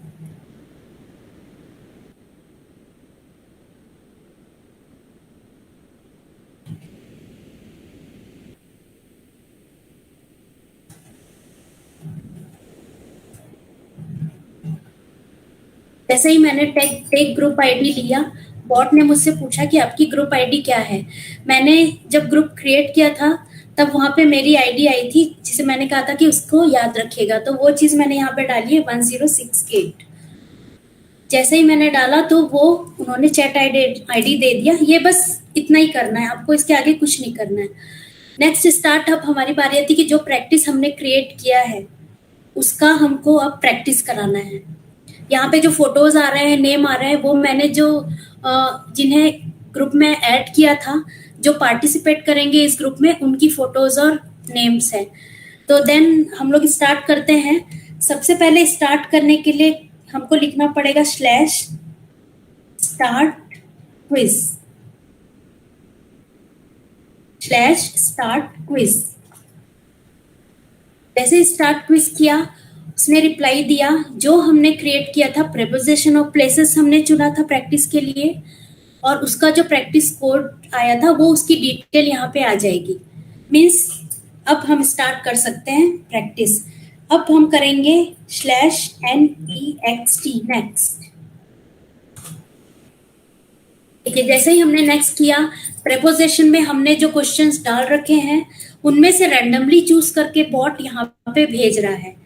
जैसे ही मैंने टेक ग्रुप आईडी लिया, बॉट ने मुझसे पूछा कि आपकी ग्रुप आईडी क्या है। मैंने जब ग्रुप क्रिएट किया था तब वहां पे मेरी आईडी आई थी जिसे मैंने कहा था कि उसको याद रखिएगा, तो वो चीज मैंने यहाँ पे डाली है 1068। जैसे ही मैंने डाला तो वो उन्होंने चैट आईडी दे दिया। ये बस इतना ही करना है, आपको इसके आगे कुछ नहीं करना है। नेक्स्ट स्टार्ट, अब हमारी बारी आती है कि जो प्रैक्टिस हमने क्रिएट किया है उसका हमको अब प्रैक्टिस कराना है। यहाँ पे जो फोटोज आ रहे हैं, नेम आ रहे हैं, वो मैंने जो जिन्हें ग्रुप में ऐड किया था, जो पार्टिसिपेट करेंगे इस ग्रुप में, उनकी फोटोज और नेम्स है। तो देन हम लोग स्टार्ट करते हैं। सबसे पहले स्टार्ट करने के लिए हमको लिखना पड़ेगा /start quiz। /start quiz। जैसे स्टार्ट क्विज किया, उसने रिप्लाई दिया। जो हमने क्रिएट किया था, प्रीपोजिशन ऑफ प्लेसेस हमने चुना था प्रैक्टिस के लिए, और उसका जो प्रैक्टिस कोड आया था वो उसकी डिटेल यहाँ पे आ जाएगी। मीन्स अब हम स्टार्ट कर सकते हैं प्रैक्टिस। अब हम करेंगे /next नेक्स्ट। ठीक है, जैसे ही हमने नेक्स्ट किया, प्रीपोजिशन में हमने जो क्वेश्चंस डाल रखे हैं उनमें से रैंडमली चूज करके बॉट यहाँ पे भेज रहा है।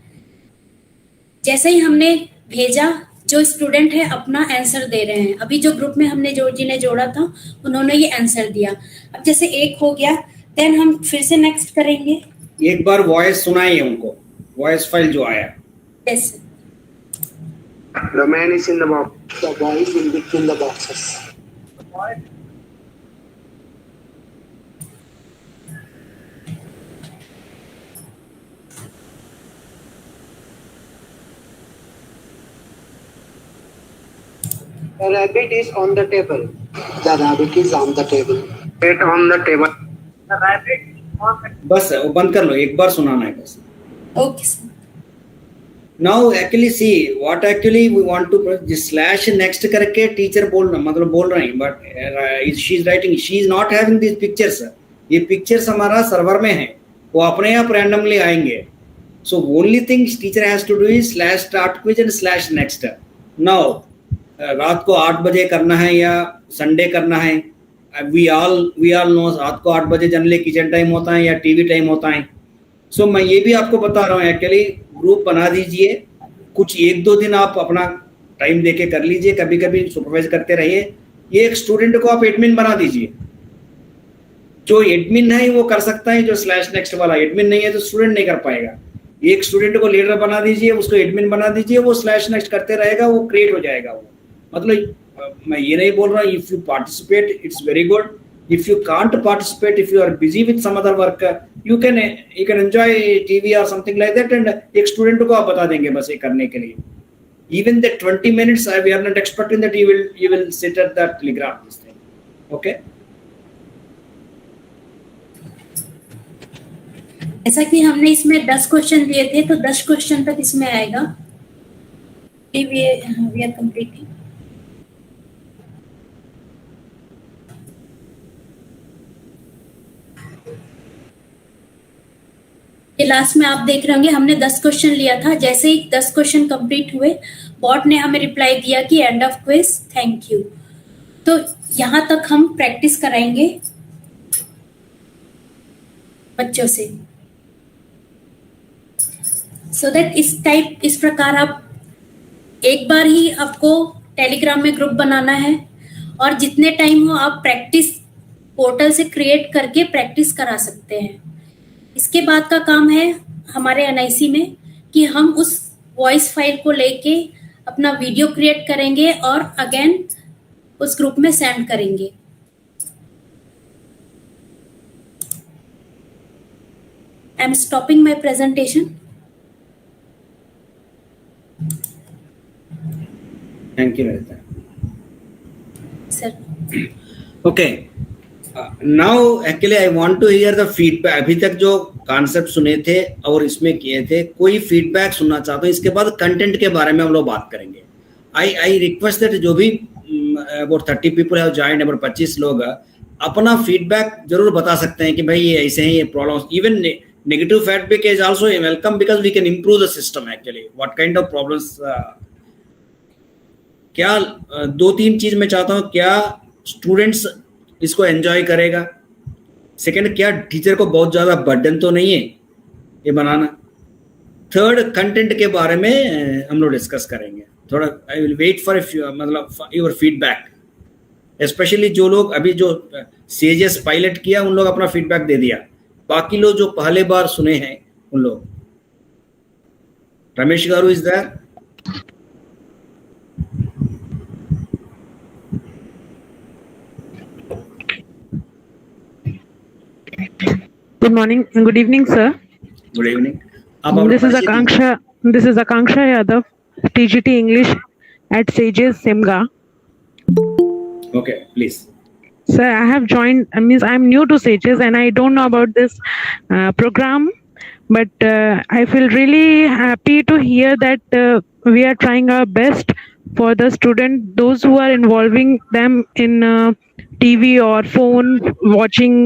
जैसे ही हमने भेजा, जो स्टूडेंट है अपना आंसर दे रहे हैं। अभी जो ग्रुप में हमने जिन्हें जोड़ा था उन्होंने ये आंसर दिया। अब जैसे एक हो गया, देन हम फिर से नेक्स्ट करेंगे। एक बार वॉइस सुनाइए उनको, वॉइस फाइल जो आया। Yes, The man is in the box. The boy is in between the boxes. The rabbit is on the table. The rabbit is on the table. It on the table. The rabbit is on the table. बस वो बंद कर लो, एक बार सुनाना है बस। Okay sir. Now actually see what actually we want to slash next करके teacher बोल रहे हैं, but she is writing, she is not having these pictures. ये पिक्चर्स हमारा सर्वर में है, वो अपने आप रैंडमली आएंगे. So only thing teacher has to do is slash start quiz and slash next. Now रात को 8 बजे करना है या संडे करना है, we all know रात को 8 बजे जनरली किचन टाइम होता है या टीवी टाइम होता है. सो मैं ये भी आपको बता रहा हूँ, एक्चुअली ग्रुप बना दीजिए, कुछ 1-2 दिन आप अपना टाइम देके कर लीजिए, कभी कभी सुपरवाइज करते रहिए. ये एक स्टूडेंट को आप एडमिन बना दीजिए, जो एडमिन है वो कर सकता है, जो स्लैश नेक्स्ट वाला एडमिन नहीं है तो स्टूडेंट नहीं कर पाएगा. एक स्टूडेंट को लीडर बना दीजिए, उसको एडमिन बना दीजिए, वो स्लैश नेक्स्ट करते रहेगा, वो क्रिएट हो जाएगा. वो मतलब मैं ये नहीं बोल रहा हूँ, if you participate it's very good. If you can't participate, if you are busy with some other work, you can enjoy TV or something like that, and एक स्टूडेंट को आप बता देंगे बस ये करने के लिए. Even the 20 minutes, we are not expecting that you will sit at that telegram this thing. Okay. ऐसा कि हमने इसमें 10 क्वेश्चन दिए थे, तो 10 क्वेश्चन तक इसमें आएगा. We are completing. ये लास्ट में आप देख रहे होंगे, हमने 10 क्वेश्चन लिया था. जैसे ही 10 क्वेश्चन कंप्लीट हुए, बॉट ने हमें रिप्लाई दिया कि end of quiz, thank you. तो यहां तक हम प्रैक्टिस कराएंगे बच्चों से, सो दैट इस प्रकार आप एक बार ही आपको टेलीग्राम में ग्रुप बनाना है, और जितने टाइम हो आप प्रैक्टिस पोर्टल से क्रिएट करके प्रैक्टिस करा सकते हैं. इसके बाद का काम है हमारे एनआईसी में कि हम उस वॉइस फाइल को लेके अपना वीडियो क्रिएट करेंगे और अगेन उस ग्रुप में सेंड करेंगे. I am stopping my presentation. Thank you Lalita sir. Okay, now actually I want to hear the feedback. अभी तक जो कॉन्सेप्ट सुने थे और इसमें किए थे, कोई फीडबैक सुनना चाहता हूँ. इसके बाद कंटेंट के बारे में हम लोग बात करेंगे. आई रिक्वेस्ट दैट जो भी about 30 people have joined, about 25 लोग अपना फीडबैक जरूर बता सकते हैं कि भाई ये ऐसे हैं, ये problems. Even negative feedback is also welcome because we can improve the system. Actually what kind of problems, क्या 2-3 चीज मैं चाहता हूँ. क्या स्टूडेंट्स इसको एंजॉय करेगा? सेकंड, क्या टीचर को बहुत ज्यादा बर्डन तो नहीं है ये बनाना? थर्ड, कंटेंट के बारे में हम लोग डिस्कस करेंगे थोड़ा. आई विल वेट फॉर मतलब योर फीडबैक, स्पेशली जो लोग अभी जो सीएजएस पायलट किया उन लोग अपना फीडबैक दे दिया. बाकी लोग जो पहले बार सुने हैं उन लोग. Ramesh garu is there? Good morning, good evening, sir. Good evening. This is Akanksha Yadav, TGT English at Sages Simga. Okay, please. Sir, I have joined. I'm new to Sages and I don't know about this program, but I feel really happy to hear that we are trying our best for the student, those who are involving them in TV or phone watching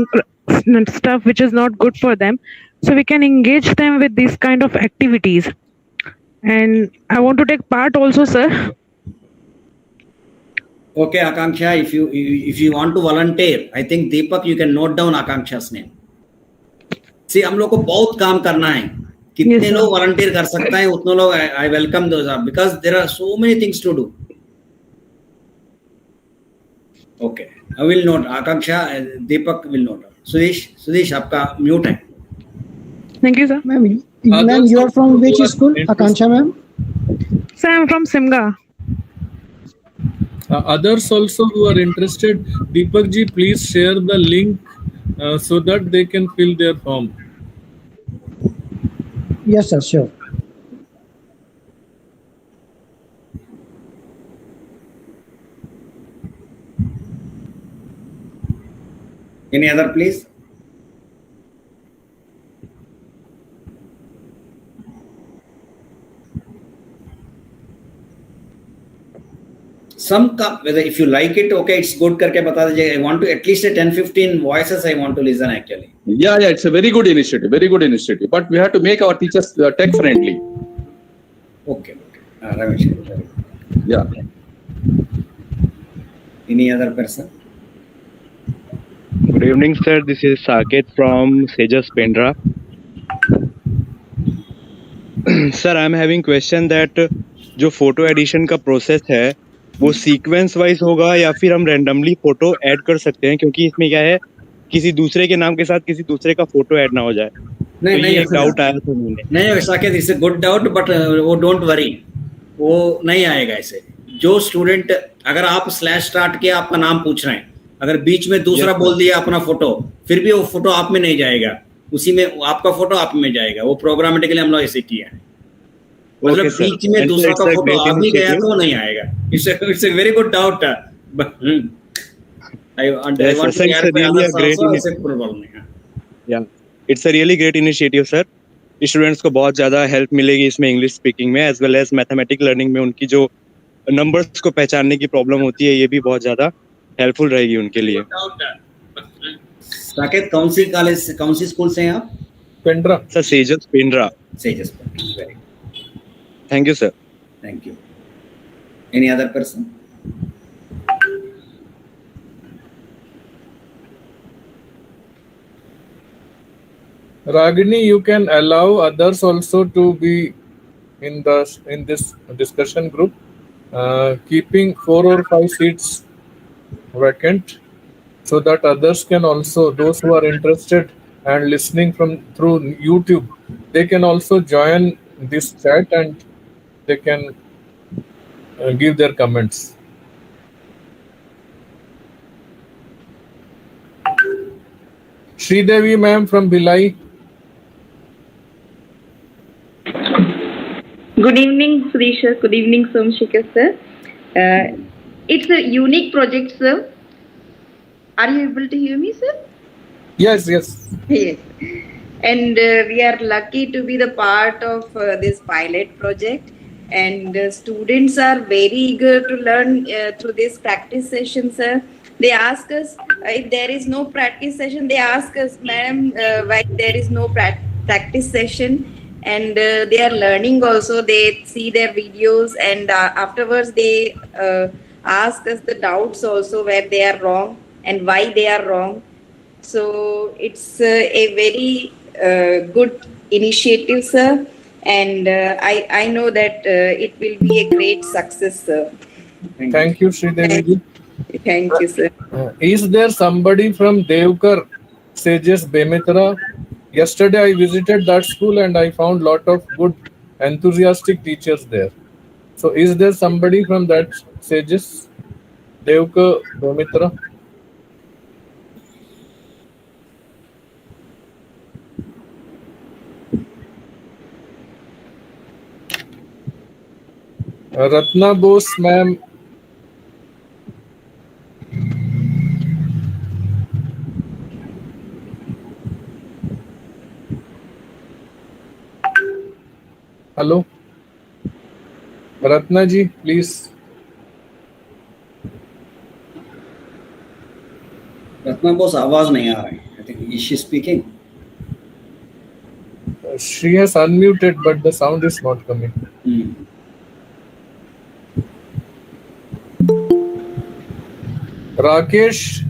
stuff which is not good for them, so we can engage them with these kind of activities. And I want to take part also, sir. Okay, Akanksha, if you want to volunteer, I think Deepak, you can note down Akanksha's name. See, हम लोग को बहुत काम करना है. कितने लोग volunteer कर सकते हैं उतने लोग I welcome those are, because there are so many things to do. Okay, I will note. Akanksha, Deepak will note. Sudesh आपका म्यूट है. Thank you, sir. Ma'am, you are from which school? Akanksha, ma'am? Sir, I am from Simga. Others also who are interested, Deepak ji, please share the link so that they can fill their form. Yes, sir, sure. Any other, please? some whether if you like it, okay, it's good करके बता दीजिए. I want to at least 10-15 voices I want to listen actually. Yeah, it's a very good initiative, but we have to make our teachers tech friendly. Okay. Ramesh. Yeah. Any other person? Good evening, sir. This is Saket from Sejas Pendra. Sir, I am having question that जो photo addition का process है वो sequence wise होगा या फिर हम randomly photo add कर सकते हैं, क्योंकि इसमें क्या है किसी दूसरे के नाम के साथ किसी दूसरे का फोटो ऐड ना हो जाए. नहीं, एक डाउट आया था मुझे. नहीं Saket, it's a good doubt, but वो डोंट वरी, वो नहीं आएगा ऐसे. जो स्टूडेंट, अगर आप स्लैश स्टार्ट किया, आपका नाम पूछ रहे हैं, अगर बीच में दूसरा बोल दिया अपना फोटो, फिर भी वो फोटो आप में नहीं जाएगा, उसी में आपका फोटो आप में जाएगा. वो प्रोग्रामेटिकली हम लोग ऐसे किया है. मतलब बीच में दूसरा का फोटो आ भी गया तो नहीं आएगा. It's a very good doubt. It's a really great initiative sir. Students को बहुत ज्यादा हेल्प मिलेगी इसमें इंग्लिश स्पीकिंग में as well as mathematic learning में. उनकी जो नंबर्स को पहचानने की प्रॉब्लम होती है ये भी बहुत ज्यादा हेल्पफुल रहेगी उनके लिए. साकेत, कौन सी स्कूल से हैं आप? Pendra sir. Sages Pendra. Very. Thank you, sir. Thank you. Any other person? Ragini, you can allow others also to be in this discussion group, keeping 4 or 5 seats vacant, so that others can also, those who are interested and listening through YouTube, they can also join this chat and they can give their comments. Sridevi ma'am from Bhilai. Good evening, Suresh. Good evening, Somshikar sir. It's a unique project, sir. Are you able to hear me, sir? Yes. Yes. And we are lucky to be the part of this pilot project. And students are very eager to learn through this practice session, sir. They ask us, if there is no practice session, they ask us, madam, why there is no practice session. And they are learning also. They see their videos and afterwards they ask us the doubts also where they are wrong and why they are wrong. So it's a very good initiative, sir. And I know that it will be a great success, sir. Thank you, Sridevi. Thank you, sir. Is there somebody from Devkar, Sejas Bemitra? Yesterday I visited that school and I found lot of good, enthusiastic teachers there. So is there somebody from that Sejas, Devkar, Bemitra? Ratna Bose, ma'am. Hello. Ratna ji, please. Ratna Bose, आवाज नहीं आ रही. I think is she speaking? She has unmuted, but the sound is not coming. Rakesh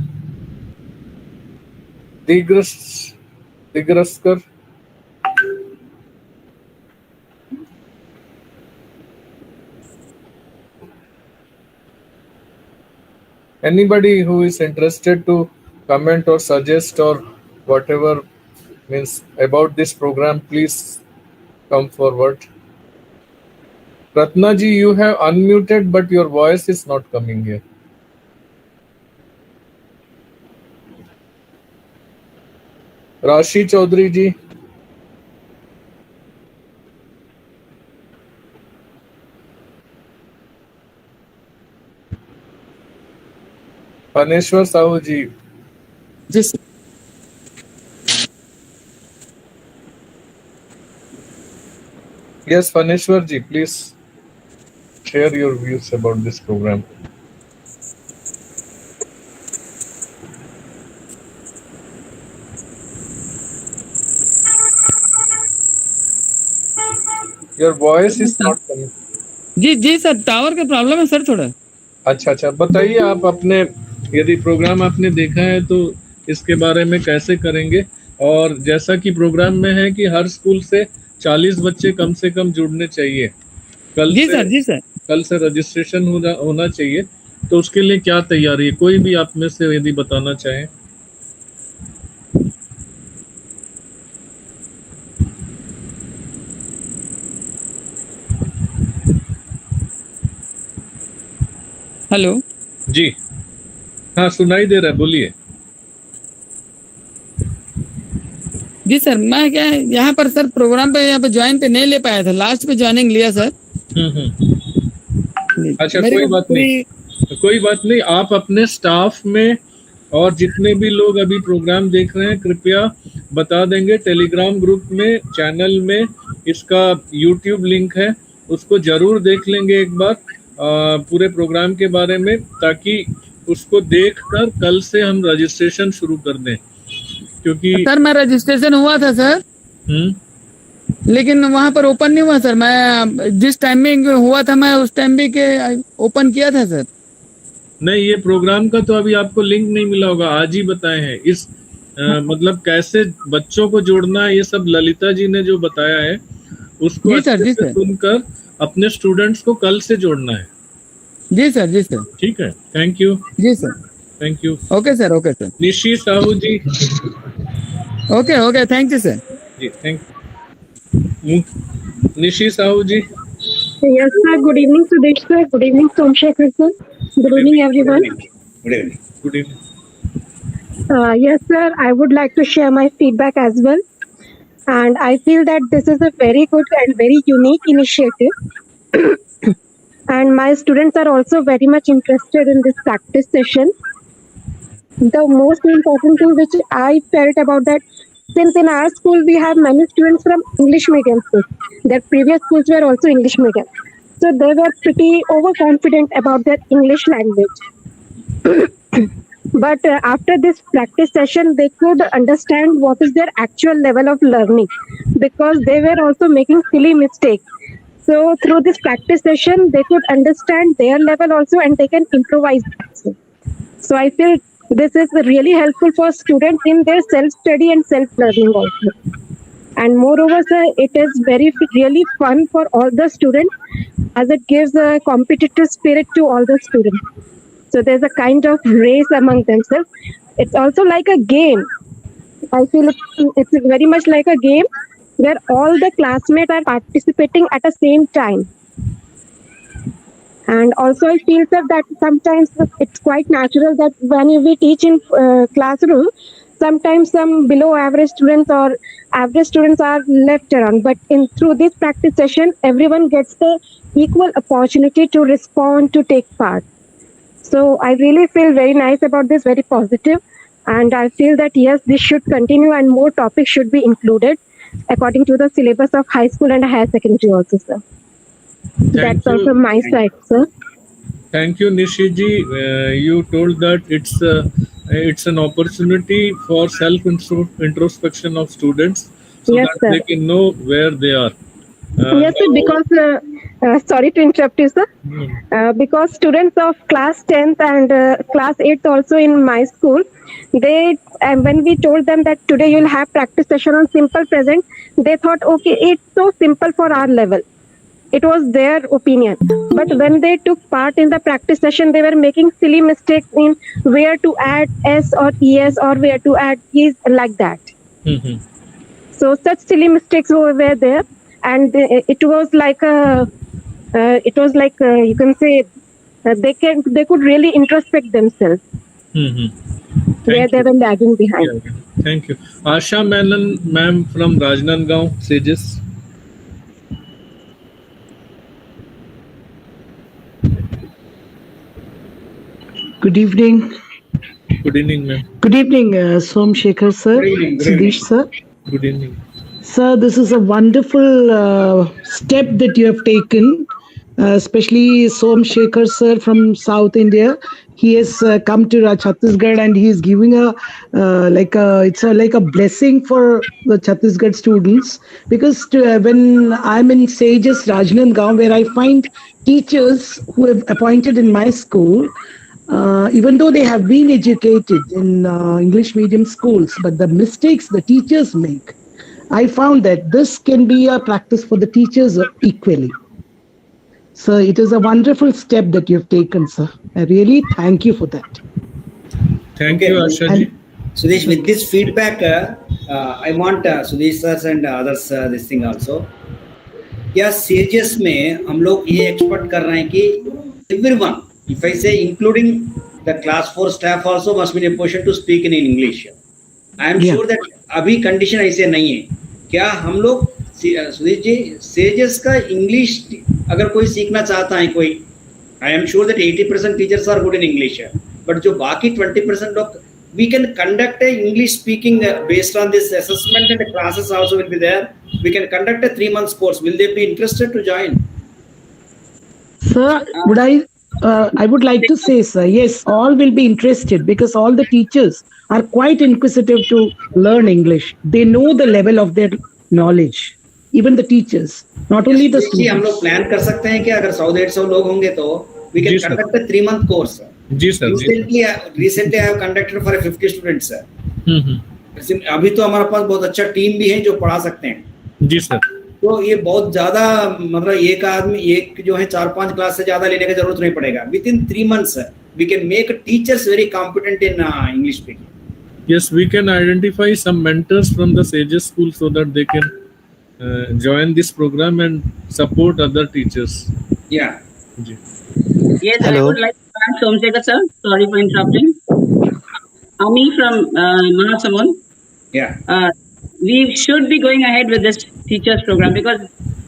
Digraskar. Anybody who is interested to comment or suggest or whatever means about this program, please come forward. Ratna ji, you have unmuted, but your voice is not coming here. Rashi Chaudhary ji. Paneshwar Sahu ji. Yes, Paneshwar ji, please share your views about this program. Your voice is not coming. जी जी sir, tower का problem है sir थोड़ा। अच्छा, बताइए आप अपने, यदि प्रोग्राम आपने देखा है तो इसके बारे में कैसे करेंगे। और जैसा कि प्रोग्राम में है कि हर स्कूल से 40 बच्चे कम से कम जुड़ने चाहिए। जी सर। कल से रजिस्ट्रेशन होना चाहिए। तो उसके लिए क्या तैयारी है, कोई भी आप में से यदि बताना चाहें। हेलो जी हाँ, सुनाई दे रहा है, बोलिए। जी सर, मैं क्या है यहाँ पर सर प्रोग्राम पे यहाँ पे ज्वाइन पे नहीं ले पाया था, लास्ट पे ज्वाइनिंग लिया सर। अच्छा, कोई बात नहीं। आप अपने स्टाफ में और जितने भी लोग अभी प्रोग्राम देख रहे हैं, कृपया बता देंगे। टेलीग्राम ग्रुप में, चैनल में इसका यूट्यूब लिंक है, उसको जरूर देख लेंगे एक बार पूरे प्रोग्राम के बारे में, ताकि उसको देखकर कल से हम रजिस्ट्रेशन शुरू कर दें। क्योंकि सर मैं रजिस्ट्रेशन हुआ था सर, लेकिन वहाँ पर ओपन नहीं हुआ सर। मैं जिस टाइमिंग हुआ था मैं उस टाइम भी के ओपन किया था सर। नहीं, ये प्रोग्राम का तो अभी आपको लिंक नहीं मिला होगा, आज ही बताए हैं। इस मतलब कैसे बच्चों को जोड़ना है, ये सब ललिता जी ने जो बताया है उसको अच्छे से सुनकर अपने स्टूडेंट्स को कल से जोड़ना है। जी सर। ठीक है, थैंक यू। जी sir, thank you. Okay sir. Nishi Sahu ji. Okay, thank you sir. जी, thank you. Nishi Sahu ji. Yes, sir. Good evening, Sudesh sir. Good evening, Somshekhar sir. Good evening, everyone. Good evening. Yes, sir. I would like to share my feedback as well. And I feel that this is a very good and very unique initiative. And my students are also very much interested in this practice session. The most important thing which I felt about that, since in our school we have many students from English medium schools, their previous schools were also English medium, so they were pretty overconfident about their English language. But after this practice session, they could understand what is their actual level of learning, because they were also making silly mistakes. So through this practice session, they could understand their level also, and they can improvise also. So I feel this is really helpful for students in their self-study and self-learning also. And moreover, sir, it is really fun for all the students, as it gives a competitive spirit to all the students. So there's a kind of race among themselves. It's also like a game. I feel it's very much like a game where all the classmates are participating at the same time. And also I feel, sir, that sometimes it's quite natural that when we teach in classroom, sometimes some below average students or average students are left around. But through this practice session, everyone gets the equal opportunity to respond, to take part. So I really feel very nice about this, very positive. And I feel that yes, this should continue and more topics should be included according to the syllabus of high school and higher secondary also, sir. That's all from my side, sir. Thank you, Nishi ji. You told that it's an opportunity for self introspection of students, so yes, that sir. they can know where they are. Yes, sir, because sorry to interrupt you, sir. Because students of class 10th and class 8th also in my school, they when we told them that today you'll have practice session on simple present, they thought, okay, it's so simple for our level. It was their opinion. But when they took part in the practice session, they were making silly mistakes in where to add S or ES or where to add is, like that. So such silly mistakes were there, and it was like you can say they could really introspect themselves where they were lagging behind. Yeah. Thank you. Asha Menon, ma'am from Rajnandgaon, Sages. Good evening. Good evening, ma'am. Good evening, Somshekhar sir, Sudesh sir. Good evening. Sir, this is a wonderful step that you have taken, especially Somshekhar sir from South India. he has come to Chhattisgarh, and he is giving it's like a blessing for the Chhattisgarh students, because when I'm in Sages Rajnandgaon, where I find teachers who have appointed in my school, even though they have been educated in English medium schools, but the mistakes the teachers make, I found that this can be a practice for the teachers equally. So it is a wonderful step that you've taken, sir. I really thank you for that. Thank you, Asha ji. Sudesh, with this feedback, I want Sudesh sir and others this thing also. क्या Sages में हम लोग ये expect कर रहे हैं कि everyone, if I say including the class 4 staff also must be in a position to speak in English. I am sure that अभी condition ऐसे नहीं है. क्या हम लोग सुधीर जी Sages का इंग्लिश अगर कोई सीखना चाहता है कोई, I am sure that 80% teachers are good in English, but जो बाकी 20% लोग, we can conduct a English speaking based on this assessment, and the classes also will be there. We can conduct a 3 months course. Will they be interested to join? Sir, I would like to say, sir, yes, all will be interested, because all the teachers are quite inquisitive to learn English. They know the level of their knowledge. Even the teachers, not only the students. हम लोग plan कर सकते हैं कि अगर 100-150 लोग होंगे तो we can conduct a 3-month course. जी sir. Recently I have conducted for 50 students, sir. अभी तो हमारे पास बहुत अच्छा टीम भी है जो पढ़ा सकते हैं. जी सर. तो ये बहुत ज्यादा, मतलब एक आदमी एक जो है 4-5 क्लास से ज्यादा लेने की जरूरत नहीं पड़ेगा. Within 3 months we can make teachers very competent in English speaking. Yes, we can identify some mentors from the Sages school so that they can join this program and support other teachers. Yeah. Yes, hello. I would like to add Somsekhar sir. Sorry for interrupting. Ami from Mahasamund. Yeah. We should be going ahead with this teachers program, because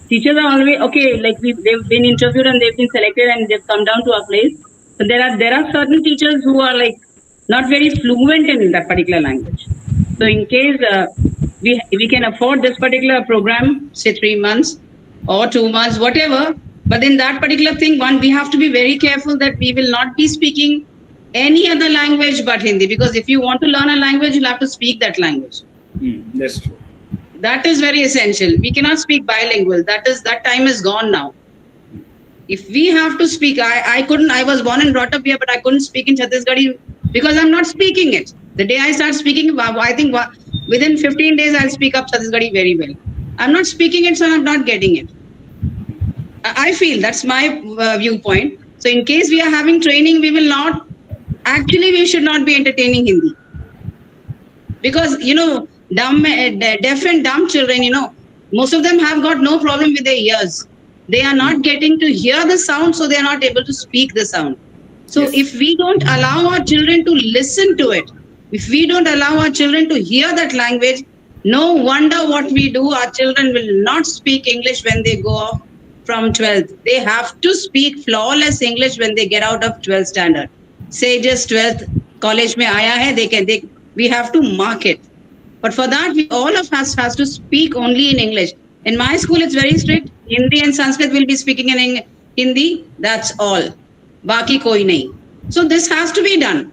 teachers are always okay. Like they've been interviewed and they've been selected and they've come down to our place. But there are certain teachers who are like not very fluent in that particular language. So in case we can afford this particular program, say 3 months or 2 months, whatever. But in that particular thing, we have to be very careful that we will not be speaking any other language but Hindi. Because if you want to learn a language, you'll have to speak that language. That's true. That is very essential. We cannot speak bilingual. That time is gone now. If we have to speak, I was born and brought up here, but I couldn't speak in Chhattisgarhi because I'm not speaking it. The day I start speaking, I think within 15 days, I'll speak up Chhattisgarhi very well. I'm not speaking it, so I'm not getting it. I feel that's my viewpoint. So in case we are having training, we should not be entertaining Hindi. Because, deaf and dumb children, most of them have got no problem with their ears. They are not getting to hear the sound, so they are not able to speak the sound. So if we don't allow our children to listen to it, if we don't allow our children to hear that language, no wonder what we do, our children will not speak English when they go off from 12th. They have to speak flawless English when they get out of 12th standard. Say just 12th college mein aaya hai, we have to mark it. But for that, all of us has to speak only in English. In my school, it's very strict. Hindi and Sanskrit will be speaking in Hindi. That's all. Baki koi nahi. So this has to be done.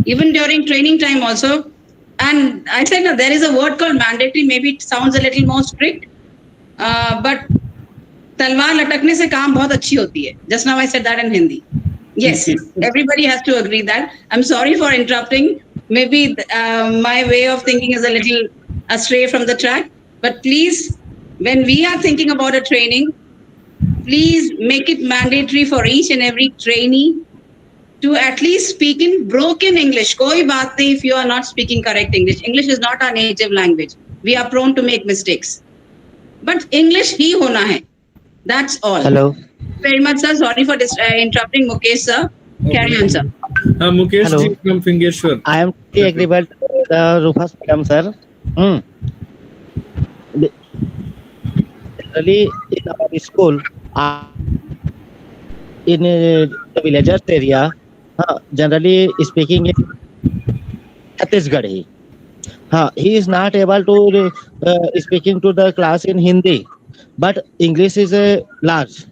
Even during training time also. And I said, there is a word called mandatory. Maybe it sounds a little more strict. But talwar latakne se kaam bahut achhi hoti hai. Just now I said that in Hindi. Yes, everybody has to agree that. I'm sorry for interrupting. Maybe my way of thinking is a little astray from the track. But please, when we are thinking about a training, please make it mandatory for each and every trainee to at least speak in broken English. Koi baat nahi if you are not speaking correct English. English is not our native language. We are prone to make mistakes. But English hi hona hai. That's all. Hello. Very much, sir. Sorry for interrupting, Mukesh, sir. Carry on, sir. Mukesh ji from Fingeshwar. I am totally agreeable with Rufus madam, sir. Generally, in our school, in the villagers area, generally speaking in Chhattisgarhi. He is not able to speaking to the class in Hindi, but English is large.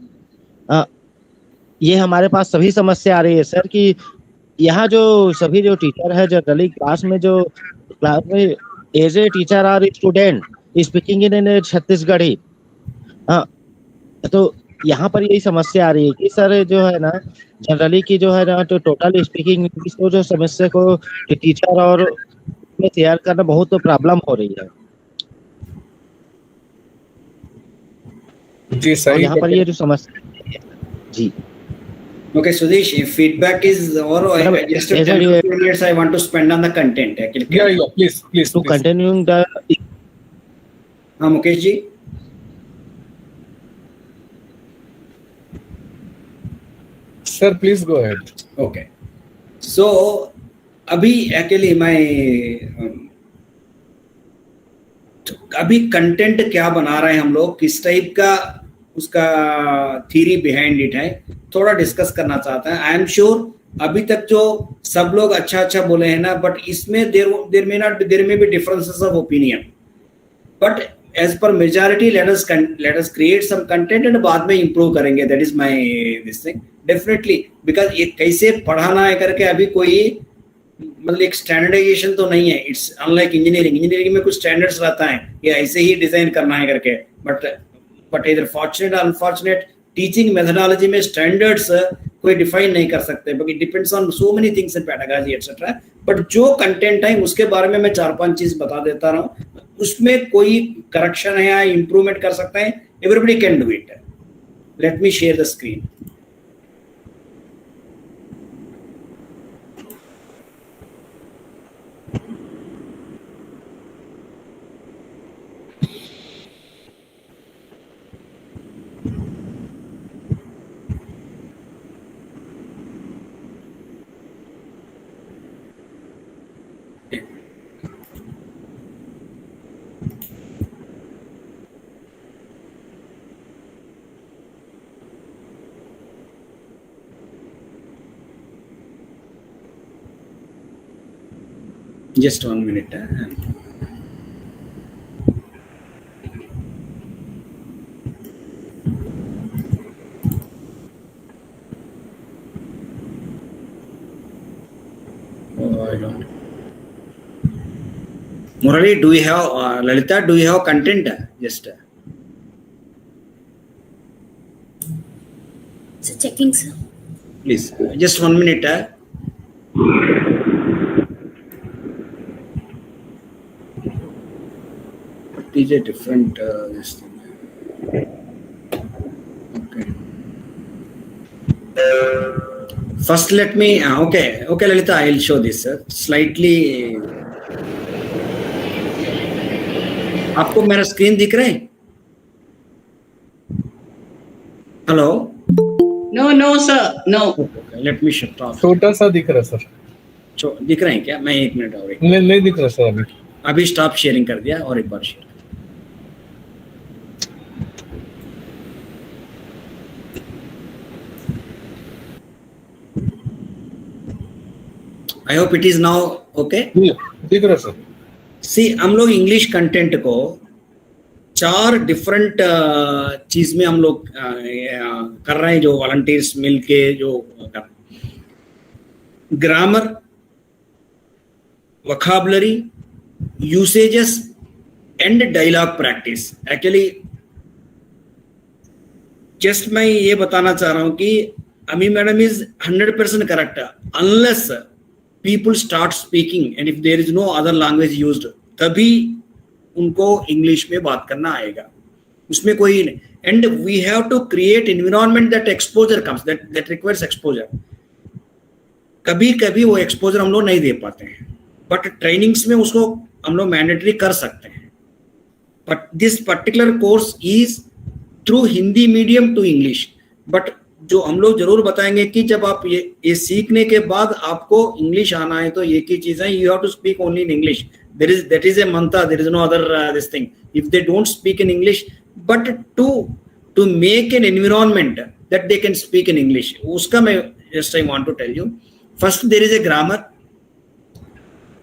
ये हमारे पास सभी समस्या आ रही है sir कि यहाँ जो सभी जो टीचर है जनरली क्लास में as a teacher are student speaking in Chhattisgarhi. हाँ, तो यहाँ पर यही समस्या आ रही है कि सर जो है ना जनरली की जो है ना तो टोटल स्पीकिंग इंग्लिश को जो समस्या को टीचर और में शेयर करना बहुत प्रॉब्लम हो रही है। जी सही। यहाँ पर ये जो समस्या है जी। Okay, Sudesh, if feedback is or just 10 minutes I want to spend on the content. Yeah, please. To continuing the. Mukesh ji. Sir, please go ahead. Okay. So, अभी actually अभी कंटेंट क्या बना रहे हैं हम लोग, किस टाइप का उसका थ्योरी बिहाइंड इट है, थोड़ा डिस्कस करना चाहता है। आई एम श्योर अभी तक जो सब लोग अच्छा बोले हैं ना, बट इसमें there may be differences of opinion, but as per majority let us create some content and बाद में इंप्रूव करेंगे। That is my this thing definitely, because ये कैसे पढ़ाना है करके अभी कोई मतलब एक स्टैंडर्डाइजेशन तो नहीं है। इट्स अनलाइक इंजीनियरिंग में कुछ स्टैंडर्ड्स रहता है, ये ऐसे ही डिजाइन करना है करके, बट इधर फॉर्चुनेट अनफॉर्चुनेट टीचिंग मेथोडोलॉजी में स्टैंडर्ड्स कोई डिफाइन नहीं कर सकते, but it depends on so many things in pedagogy etcetera. But जो कंटेंट है उसके बारे में मैं 4-5 चीज बता देता रहा हूँ, उसमें कोई करेक्शन है या इंप्रूवमेंट कर सकते हैं, everybody can do it. Let me share the screen. Just 1 minute. I don't. Murali, do you have Lalita? Do you have content? Just. So checking, sir. Please, just 1 minute. Is a different this thing. Okay. First, let me. Okay, Lalita, I'll show this. Slightly. आपको मेरा screen दिख रहा है? Hello? No, sir. No. Okay, let me shut off. छोटा सा दिख रहा है सर। दिख रहे हैं क्या? मैं 1 मिनट और नहीं दिख रहा सर अभी स्टॉप शेयरिंग कर दिया और एक बार share. I hope it is now okay. दिख रहा सर। सी हम लोग इंग्लिश कंटेंट को 4 डिफरेंट चीज में हम लोग कर रहे हैं, जो वॉलंटियर्स मिलके जो कर रहे हैं। Grammar, vocabulary, usages and dialogue practice. Actually just मैं ये बताना चाह रहा हूं कि Ami madam is 100% correct unless people start speaking and if there is no other language used, तभी उनको इंग्लिश में बात करना आएगा, उसमें कोई नहीं। and we have to create environment that exposure comes, that requires exposure। कभी कभी वो एक्सपोजर हम लोग नहीं दे पाते हैं, बट ट्रेनिंग्स में उसको हम लोग मैंडेटरी कर सकते हैं। But this particular course is through Hindi medium to English, but जो हम लोग जरूर बताएंगे कि जब आप ये सीखने के बाद आपको इंग्लिश आना है तो एक ही चीज है, you have to speak only in English. That is a mantra, there is no other this thing if they don't speak in English, but to make an environment that they can speak in English, उसका मैं just I want to tell you. First there is a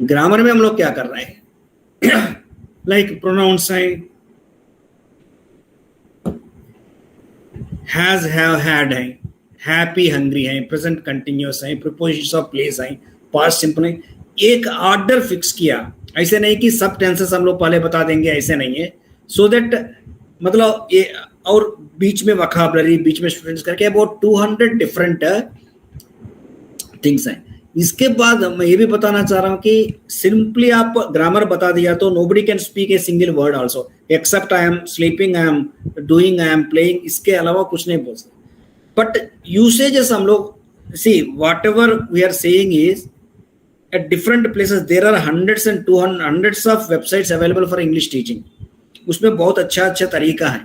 grammar में हम लोग क्या कर रहे हैं, like pronouns है, has, have, had है, हैप्पी हंग्री हैं, प्रेजेंट कंटिन्यूअस हैं, प्रीपोजिशंस ऑफ प्लेस हैं, पास्ट सिंपल हैं, एक ऑर्डर फिक्स किया। ऐसे नहीं कि सब टेंसेस हम लोग पहले बता देंगे, ऐसे नहीं है। सो दैट मतलब ये, और बीच में वोकैबुलरी, बीच में स्टूडेंट्स करके अबाउट 200 डिफरेंट थिंग्स हैं। इसके बाद मैं ये भी बताना चाह रहा हूँ कि सिंपली आप ग्रामर बता दिया तो nobody can speak a single word also except I am sleeping, I am doing, I am playing, इसके अलावा कुछ नहीं बोल सकते। बट यूसेजेस हम लोग see whatever we are saying is at different places there are hundreds and 200 hundreds of websites available for English teaching। उसमें बहुत अच्छा तरीका है।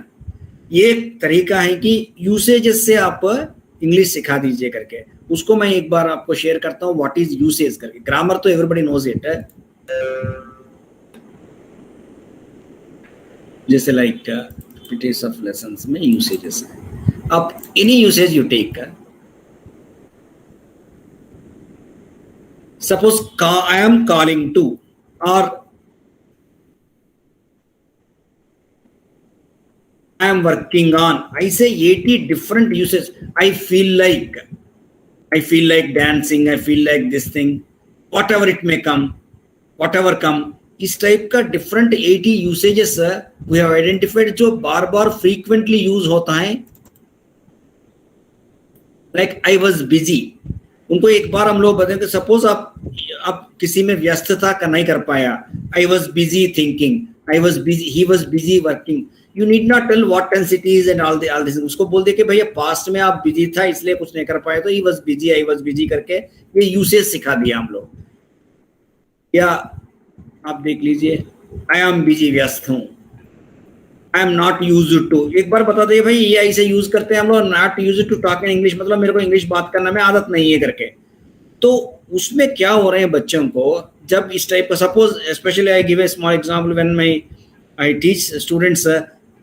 ये तरीका है कि यूसेजेस से आप इंग्लिश सिखा दीजिए करके, उसको मैं एक बार आपको शेयर करता हूँ व्हाट इज यूसेज करके। ग्रामर तो एवरीबॉडी नोज इट है, जैसे लाइक रिपीटेशन ऑफ लेसन्स में यूसेजेस है। अब any usage you take, suppose I am calling to, or I am working on, I say 80 different uses। I feel like dancing, I feel like this thing, whatever it may come, whatever come, इस type का different 80 usages we have identified जो बार बार frequently use होता है। Like I was busy, उनको एक बार हम लोग बताएंगे, सपोज आप किसी में व्यस्तता का नहीं कर पाया, I was busy thinking, I was busy, he was busy working, you need not tell what tense it is and all this. उसको बोल दे कि भैया पास्ट में आप बिजी था इसलिए कुछ नहीं कर पाए, तो ही was busy, I was busy करके ये यूसेज सिखा दिया हम लोग। या आप देख लीजिए, आई एम बिजी, व्यस्त हूँ, I am not used to, एक बार बता दे भाई ये ऐसे यूज करते हैं हम लोग, not used to talk in English, मतलब मेरे को इंग्लिश बात करना में आदत नहीं है करके। तो उसमें क्या हो रहे हैं बच्चों को, जब इस टाइप का, suppose specially I give a small example when I teach students,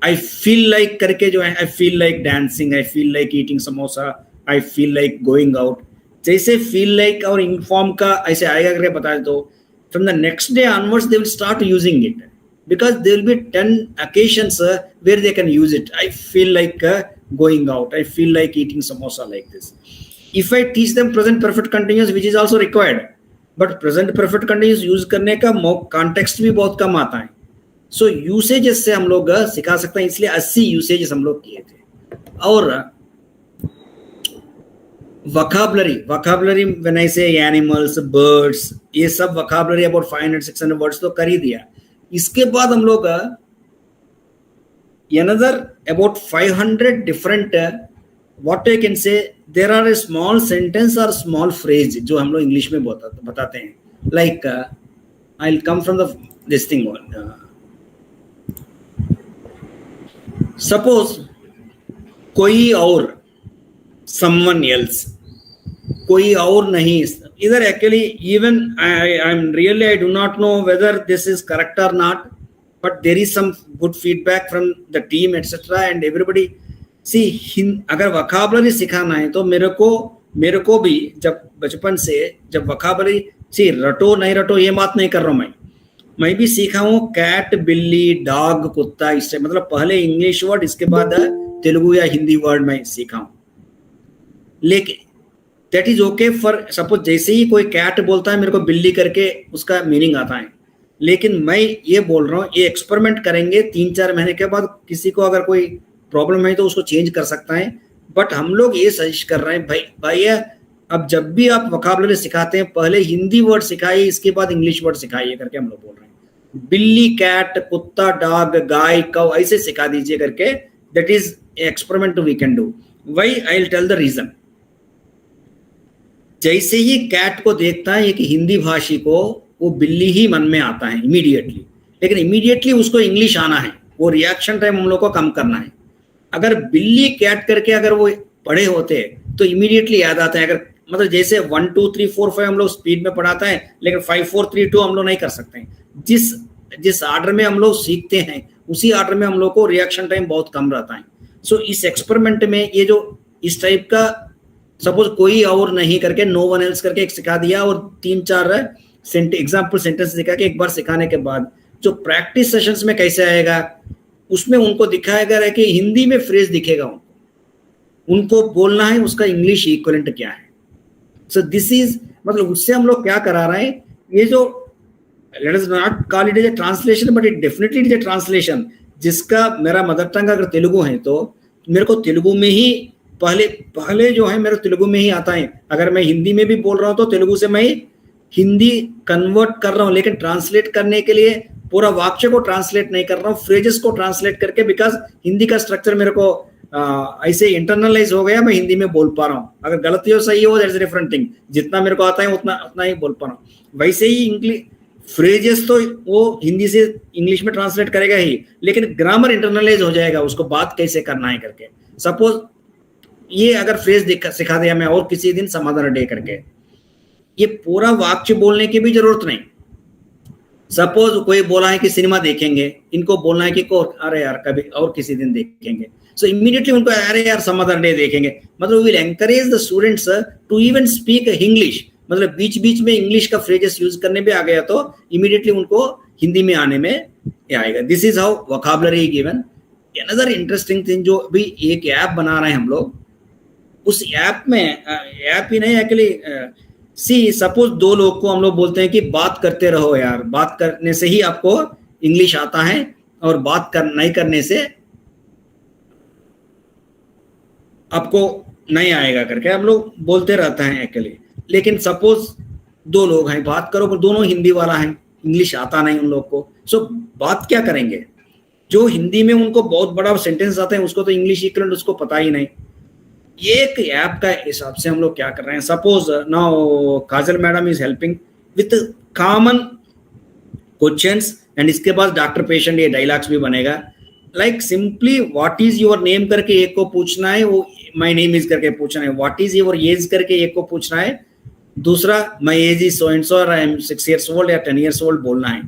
I feel like करके जो है, I feel like dancing, I feel like eating samosa, I feel like going out, जैसे फील लाइक और इनफॉर्म का ऐसे आएगा करके बता दो, from the next day onwards they will start using it, because there will be 10 occasions where they can use it। I feel like going out, I feel like eating samosa, like this। If I teach them present perfect continuous, which is also required, but present perfect continuous use करने का context भी बहुत कम आता है। So usages से हम लोग सिखा सकते हैं, इसलिए 80 usages हम लोग किए थे। और vocabulary when I say animals, birds, ये सब vocabulary about 500-600 words तो कर ही दिया। इसके बाद हम लोग another about 500 different what I can say, there are a small sentence or small phrase जो हम लोग इंग्लिश में बताते हैं, like I'll come from this thing one। suppose कोई और, someone else, कोई और नहीं, इधर actually even I do not know whether this is correct or not, but there is some good feedback from the team etc and everybody। see, अगर vocabulary सिखाना है तो मेरे को भी जब बचपन से जब vocabulary, see रटो नहीं रटो ये बात नहीं कर रहा हूँ, मैं भी सीखा हूँ कैट, बिल्ली, डॉग, कुत्ता, इससे मतलब पहले इंग्लिश वर्ड, इसके बाद तेलुगु या हिंदी वर्ड में सीखा हूँ। लेकिन that is okay for suppose, जैसे ही कोई कैट बोलता है मेरे को बिल्ली करके उसका मीनिंग आता है, लेकिन मैं ये बोल रहा हूँ ये एक्सपेरिमेंट करेंगे 3-4 महीने के बाद, किसी को अगर कोई प्रॉब्लम है तो उसको चेंज कर सकता है। बट हम लोग ये सजेस्ट कर रहे हैं भैया अब जब भी आप वोकैबुलरी सिखाते हैं पहले हिंदी वर्ड सिखाइए, इसके बाद इंग्लिश वर्ड सिखाइए करके हम लोग बोल रहे हैं। बिल्ली, कैट, कुत्ता, डॉग, गाय, कौ ऐसे सिखा दीजिए करके, that is experiment we can do. Why, I will tell the reason. जैसे ही कैट को देखता है कि हिंदी भाषी को, वो बिल्ली ही मन में आता है इमीडिएटली, लेकिन इमीडिएटली उसको इंग्लिश आना है, वो रिएक्शन टाइम हम लोग को कम करना है। अगर बिल्ली कैट करके अगर वो पढ़े होते तो इमीडिएटली याद आता है। अगर मतलब जैसे 1 2 3 4 5 हम लोग स्पीड में पढ़ाता है, लेकिन 5 4 3 2 हम लोग नहीं कर सकते हैं। जिस आर्डर में हम लोग सीखते हैं उसी आर्डर में हम लोग को रिएक्शन टाइम बहुत कम रहता है। सो इस एक्सपेरिमेंट में ये जो इस टाइप का सपोज कोई और नहीं करके नो वन एल्स करके एक सिखा दिया और 3-4 एग्जाम्पल सेंटेंस सिखा के एक बार सिखाने के बाद जो प्रैक्टिस सेशंस में कैसे आएगा उसमें उनको दिखाया गया है कि हिंदी में फ्रेज दिखेगा उनको, उनको बोलना है उसका इंग्लिश इक्विवेलेंट क्या है। सो दिस इज मतलब उससे हम लोग क्या करा रहे हैं, ये जो let us not call it as a translation but it definitely it is a translation. जिसका मेरा मदर टंग अगर तेलुगु है तो मेरे को तेलुगु में ही पहले जो है मेरे तेलुगु में ही आता है। अगर मैं हिंदी में भी बोल रहा हूँ तो तेलुगु से मैं हिंदी कन्वर्ट कर रहा हूँ, लेकिन ट्रांसलेट करने के लिए पूरा वाक्य को ट्रांसलेट नहीं कर रहा हूँ, फ्रेजेस को ट्रांसलेट करके, बिकॉज हिंदी का स्ट्रक्चर मेरे को ऐसे इंटरनलाइज हो गया, मैं हिंदी में बोल पा रहा हूँ। अगर गलती हो सही हो दैट इज डिफरेंट थिंग, जितना मेरे को आता है उतना ही बोल पा रहा हूँ। वैसे ही इंग्लिश फ्रेजेस तो वो हिंदी से इंग्लिश में ट्रांसलेट करेगा ही, लेकिन ग्रामर इंटरनलाइज हो जाएगा, उसको बात कैसे करना है करके। सपोज ये अगर फ्रेज सिखा दिया मैं और किसी दिन समाधान डे करके, ये पूरा वाक्य बोलने की भी जरूरत नहीं। सपोज कोई बोला है कि सिनेमा देखेंगे, इनको बोलना है कि अरे यार कभी और किसी दिन देखेंगे, सो इमीडिएटली उनको अरे यार समाधान डे देखेंगे। मतलब will encourage the students to even speak English, मतलब बीच बीच में इंग्लिश का फ्रेजेस यूज करने भी आ गया तो इमीडिएटली उनको हिंदी में आने में आएगा। This is how vocabulary given. Another interesting thing, जो अभी एक ऐप बना रहे हैं हम लोग, उस ऐप में ऐप ही नहीं एक्चुअली सी सपोज दो लोग को हम लोग बोलते हैं कि बात करते रहो यार, बात करने से ही आपको इंग्लिश आता है और बात नहीं करने से आपको नहीं आएगा करके हम लोग बोलते रहते हैं एक्चुअली। लेकिन सपोज दो लोग हैं, बात करो, पर दोनों हिंदी वाला है, इंग्लिश आता नहीं उन लोग को, सो बात क्या करेंगे? जो हिंदी में उनको बहुत बड़ा सेंटेंस आता है उसको तो इंग्लिश इक्विवेलेंट उसको पता ही नहीं। एक ऐप का हिसाब से हम लोग क्या कर रहे हैं, suppose now Kajal madam is helping with common questions and इसके बाद डॉक्टर पेशेंट ये डायलॉग्स भी बनेगा। Like simply what is your name करके एक को पूछना है, वो माय नेम इज करके पूछना है। व्हाट इज योर एज करके एक को पूछना है, दूसरा my age is so and so, I am 6 years old या 10 years old बोलना है।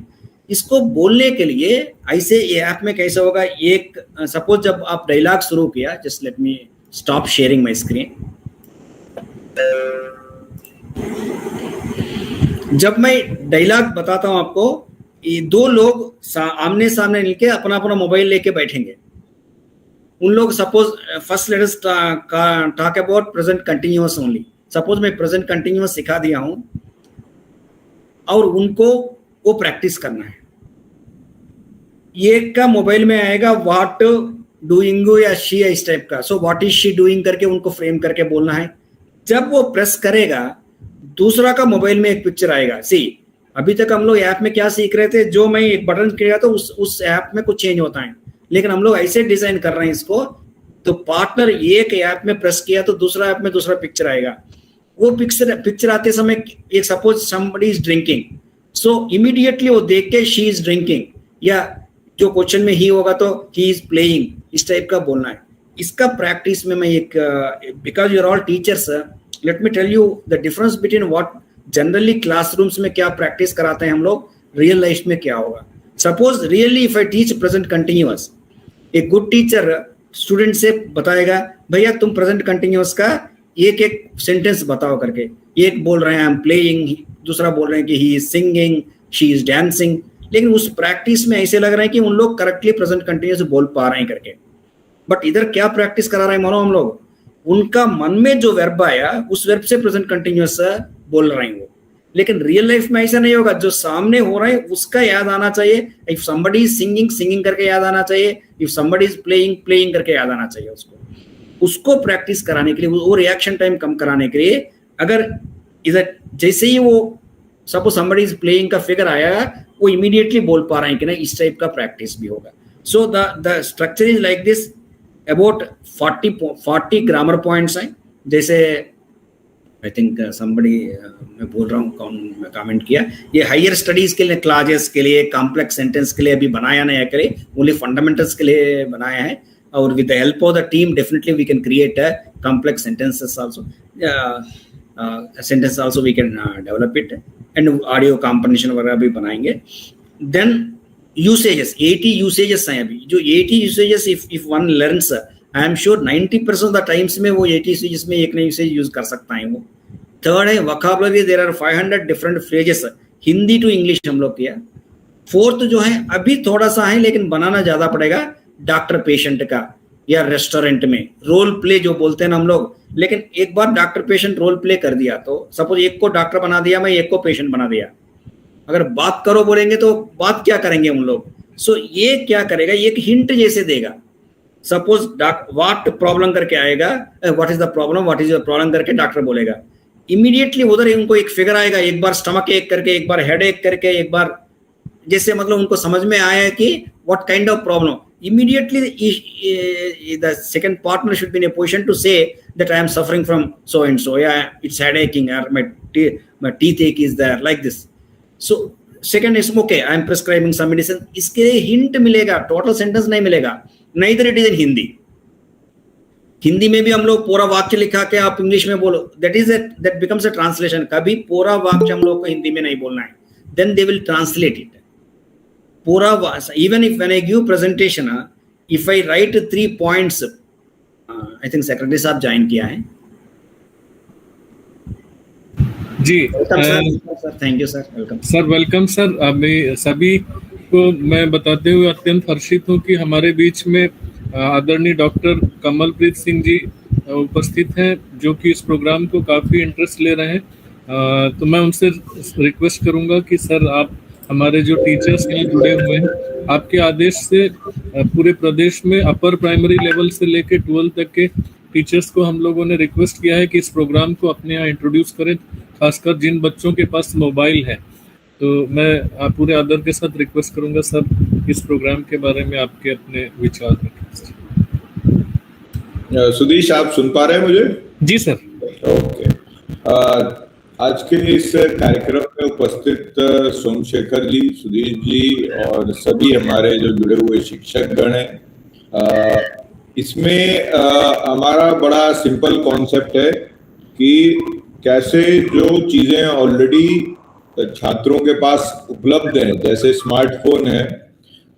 इसको बोलने के लिए ऐसे ये ऐप में कैसे होगा, एक सपोज जब आप डायलॉग शुरू किया, just let me stop sharing my screen. जब मैं डायलॉग बताता हूं आपको, ये दो लोग आमने सामने मिलके अपना अपना मोबाइल लेके बैठेंगे। उन लोग suppose first let us talk about present continuous only. Suppose मैं प्रेजेंट कंटिन्यूअस सिखा दिया हूं और उनको वो प्रैक्टिस करना है। ये का मोबाइल में आएगा व्हाट डूइंग या शी, इस टाइप का। So what is she doing करके उनको फ्रेम करके बोलना है। जब वो प्रेस करेगा, दूसरा का मोबाइल में एक पिक्चर आएगा। सी अभी तक हम लोग ऐप में क्या सीख रहे थे, जो मैं एक बटन किया तो उस ऐप में कुछ चेंज होता है, लेकिन हम लोग ऐसे डिजाइन कर रहे हैं इसको, तो पार्टनर एक ऐप में प्रेस किया तो दूसरा ऐप में दूसरा पिक्चर आएगा। वो पिक्चर आते समय एक suppose somebody is drinking, so immediately वो देख के शी इज ड्रिंकिंग, या जो क्वेश्चन में ही होगा तो ही इज प्लेइंग, इस टाइप का बोलना है। इसका प्रैक्टिस में मैं एक, because you are all teachers, let me tell you the difference between what generally classrooms में क्या प्रैक्टिस कराते हैं हम लोग, रियल लाइफ में क्या होगा। Suppose really if I teach present continuous, एक गुड टीचर स्टूडेंट से बताएगा भैया तुम प्रेजेंट कंटिन्यूअस का एक एक सेंटेंस बताओ करके। एक बोल रहे हैं आई एम प्लेइंग, दूसरा बोल रहे हैं कि he is singing, she is dancing, लेकिन उस प्रैक्टिस में ऐसे लग रहा है कि उन लोग करेक्टली प्रेजेंट कंटिन्यूअस बोल पा रहे हैं करके। बट इधर क्या प्रैक्टिस करा रहे हैं मानो हम लोग, उनका मन में जो वर्ब आया उस वर्ब से प्रेजेंट कंटिन्यूअस बोल रहे हैं वो। लेकिन रियल लाइफ में ऐसा नहीं होगा, जो सामने हो रहा है उसका याद आना चाहिए। If somebody is singing, singing करके याद आना चाहिए। If somebody is playing, playing करके याद आना चाहिए उसको प्रैक्टिस कराने के लिए, वो रिएक्शन टाइम कम कराने के लिए। अगर इधर जैसे ही वो सपोज समबडी इज प्लेइंग का फिगर आया, वो इमीडिएटली बोल पा रहे हैं कि नहीं, इस टाइप का प्रैक्टिस भी होगा। So the structure is like this. About 40 grammar points हैं। जैसे आई थिंक समबडी मैं बोल रहा हूँ, कौन कमेंट किया, ये हायर स्टडीज के लिए, क्लासेस के लिए, कॉम्प्लेक्स सेंटेंस के लिए अभी बनाया नहीं है, करे ओनली फंडामेंटल्स के लिए बनाया है। और with the help of the team definitely we can create a complex sentences also, sentence also we can develop it, and audio composition वगैरह भी बनाएंगे। देन यूसेजेस, 80 यूसेजेस हैं अभी। जो 80 usages if one learns, I am sure 90% of the times में वो 80 usages में एक नई यूसेज यूज कर सकता है वो। थर्ड है vocabulary, there are 500 different phrases, Hindi to English हम लोग किया। फोर्थ जो है अभी थोड़ा सा है लेकिन बनाना ज्यादा पड़ेगा, डॉक्टर पेशेंट का। या रेस्टोरेंट में रोल प्ले जो बोलते हैं ना हम लोग, लेकिन एक बार डॉक्टर पेशेंट रोल प्ले कर दिया तो सपोज एक को डॉक्टर बना दिया मैं, एक को पेशेंट बना दिया, अगर बात करो बोलेंगे तो बात क्या करेंगे हम लोग? सो ये क्या करेगा, ये एक हिंट जैसे देगा। सपोज व्हाट प्रॉब्लम करके आएगा, what is the problem, what is your problem करके डॉक्टर बोलेगा, इमीडिएटली उधर उनको एक फिगर आएगा, एक बार स्टमक एक करके, एक बार हेड एक करके, एक बार जैसे मतलब उनको समझ में आया है कि what kind of problem. Immediately the second partner should be in a position to say that I am suffering from so and so, yeah, it's headaching, or my teeth ache is there, like this. So second is okay, I am prescribing some medicine. इसके hint मिलेगा, total sentence नहीं मिलेगा। Neither it is in Hindi. Hindi में भी हम लोग पूरा वाक्य लिखा के आप इंग्लिश में बोलो, that becomes a translation। कभी पूरा वाक्य हम लोग को हिंदी में नहीं बोलना है, then they will translate it. पूरा even if when I give presentation, if I write 3 points, I think secretary साहब ज्वाइन किया है जी। Thank you sir, welcome sir. Welcome sir. अभी सभी को मैं बताते हुए अत्यंत हर्षित हूँ कि हमारे बीच में आदरणीय डॉक्टर कमलप्रीत सिंह जी उपस्थित हैं, जो कि इस प्रोग्राम को काफ़ी इंटरेस्ट ले रहे हैं। तो मैं उनसे रिक्वेस्ट करूंगा कि सर आप हमारे जो टीचर्स यहाँ जुड़े हुए हैं, आपके आदेश से पूरे प्रदेश में अपर प्राइमरी लेवल से लेकर 12 तक के टीचर्स को हम लोगों ने रिक्वेस्ट किया है कि इस प्रोग्राम को अपने यहाँ इंट्रोड्यूस करें, खासकर जिन बच्चों के पास मोबाइल है। तो मैं पूरे आदर के साथ रिक्वेस्ट करूंगा सर, इस प्रोग्राम के बारे में आपके अपने विचार रखें। सुधीश, आप सुन पा रहे हैं मुझे? जी सर। ओके। आज के इस कार्यक्रम में उपस्थित सोमशेखर जी, सुधीर जी और सभी हमारे जो जुड़े हुए शिक्षक गण हैं, इसमें हमारा बड़ा सिंपल कॉन्सेप्ट है कि कैसे जो चीजें ऑलरेडी छात्रों के पास उपलब्ध हैं, जैसे स्मार्टफोन है,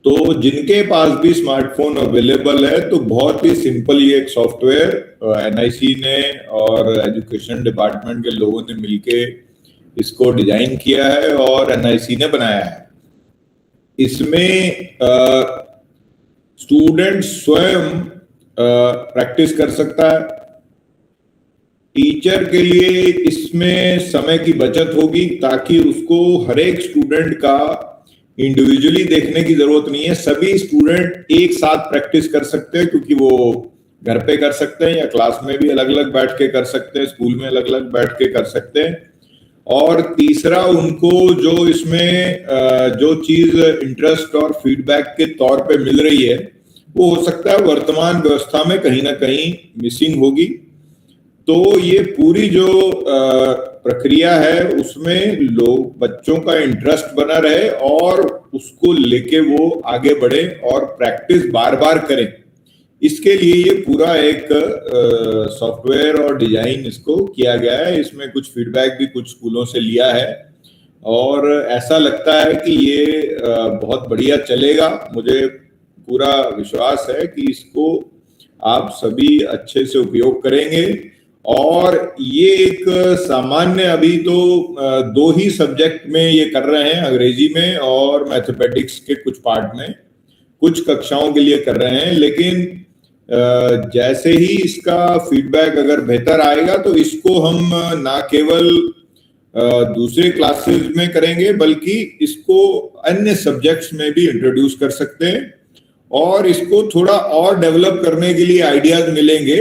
तो जिनके पास भी स्मार्टफोन अवेलेबल है तो बहुत ही सिंपल ये एक सॉफ्टवेयर एनआईसी ने और एजुकेशन डिपार्टमेंट के लोगों ने मिलके इसको डिजाइन किया है और एनआईसी ने बनाया है। इसमें स्टूडेंट स्वयं प्रैक्टिस कर सकता है। टीचर के लिए इसमें समय की बचत होगी ताकि उसको हर एक स्टूडेंट का इंडिविजुअली देखने की जरूरत नहीं है, सभी स्टूडेंट एक साथ प्रैक्टिस कर सकते हैं, क्योंकि वो घर पे कर सकते हैं या क्लास में भी अलग अलग बैठ के कर सकते हैं, स्कूल में अलग अलग बैठ के कर सकते हैं। और तीसरा, उनको जो इसमें जो चीज इंटरेस्ट और फीडबैक के तौर पे मिल रही है वो हो सकता है वर्तमान व्यवस्था में कहीं ना कहीं मिसिंग होगी। तो ये पूरी जो प्रक्रिया है उसमें लोग बच्चों का इंटरेस्ट बना रहे और उसको लेके वो आगे बढ़े और प्रैक्टिस बार बार करें। इसके लिए ये पूरा एक सॉफ्टवेयर और डिजाइन इसको किया गया है। इसमें कुछ फीडबैक भी कुछ स्कूलों से लिया है और ऐसा लगता है कि ये बहुत बढ़िया चलेगा। मुझे पूरा विश्वास है कि इसको आप सभी अच्छे से उपयोग करेंगे। और ये एक सामान्य, अभी तो 2 ही सब्जेक्ट में ये कर रहे हैं, अंग्रेजी में और मैथमेटिक्स के कुछ पार्ट में, कुछ कक्षाओं के लिए कर रहे हैं। लेकिन जैसे ही इसका फीडबैक अगर बेहतर आएगा तो इसको हम ना केवल दूसरे क्लासेस में करेंगे बल्कि इसको अन्य सब्जेक्ट्स में भी इंट्रोड्यूस कर सकते हैं और इसको थोड़ा और डेवलप करने के लिए आइडियाज मिलेंगे,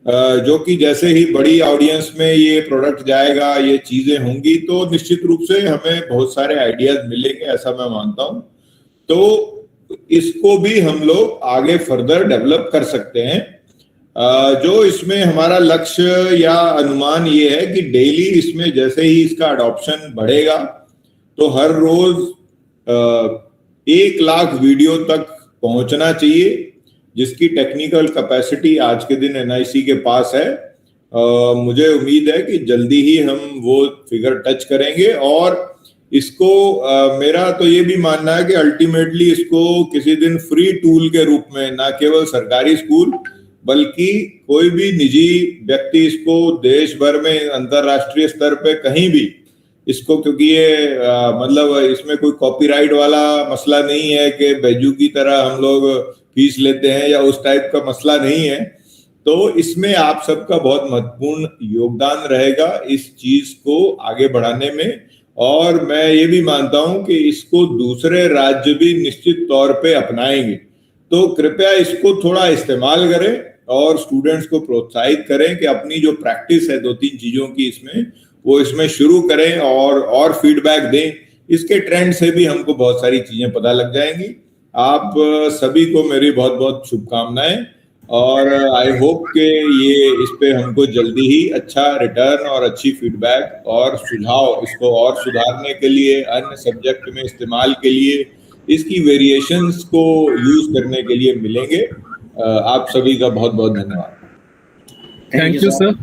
जो कि जैसे ही बड़ी ऑडियंस में ये प्रोडक्ट जाएगा, ये चीजें होंगी, तो निश्चित रूप से हमें बहुत सारे आइडियाज मिलेंगे, ऐसा मैं मानता हूं। तो इसको भी हम लोग आगे फर्दर डेवलप कर सकते हैं। जो इसमें हमारा लक्ष्य या अनुमान ये है कि डेली इसमें जैसे ही इसका अडॉप्शन बढ़ेगा तो हर रोज 1 लाख वीडियो तक पहुंचना चाहिए, जिसकी टेक्निकल कैपेसिटी आज के दिन एनआईसी के पास है। मुझे उम्मीद है कि जल्दी ही हम वो फिगर टच करेंगे और इसको मेरा तो ये भी मानना है कि अल्टीमेटली इसको किसी दिन फ्री टूल के रूप में, ना केवल सरकारी स्कूल बल्कि कोई भी निजी व्यक्ति इसको देश भर में अंतरराष्ट्रीय स्तर पे कहीं भी इसको, क्योंकि ये मतलब इसमें कोई कॉपीराइट वाला मसला नहीं है कि बैजू की तरह हम लोग फीस लेते हैं या उस टाइप का मसला नहीं है। तो इसमें आप सबका बहुत महत्वपूर्ण योगदान रहेगा इस चीज को आगे बढ़ाने में, और मैं ये भी मानता हूं कि इसको दूसरे राज्य भी निश्चित तौर पे अपनाएंगे। तो कृपया इसको थोड़ा इस्तेमाल करें और स्टूडेंट्स को प्रोत्साहित करें कि अपनी जो प्रैक्टिस है 2-3 चीजों की वो इसमें शुरू करें और फीडबैक दें। इसके ट्रेंड से भी हमको बहुत सारी चीजें पता लग जाएंगी। आप सभी को मेरी बहुत बहुत शुभकामनाएं, और आई होप कि ये इस पे हमको जल्दी ही अच्छा रिटर्न और अच्छी फीडबैक और सुझाव इसको और सुधारने के लिए, अन्य सब्जेक्ट में इस्तेमाल के लिए, इसकी वेरिएशंस को यूज करने के लिए मिलेंगे। आप सभी का बहुत बहुत धन्यवाद। Thank you sir.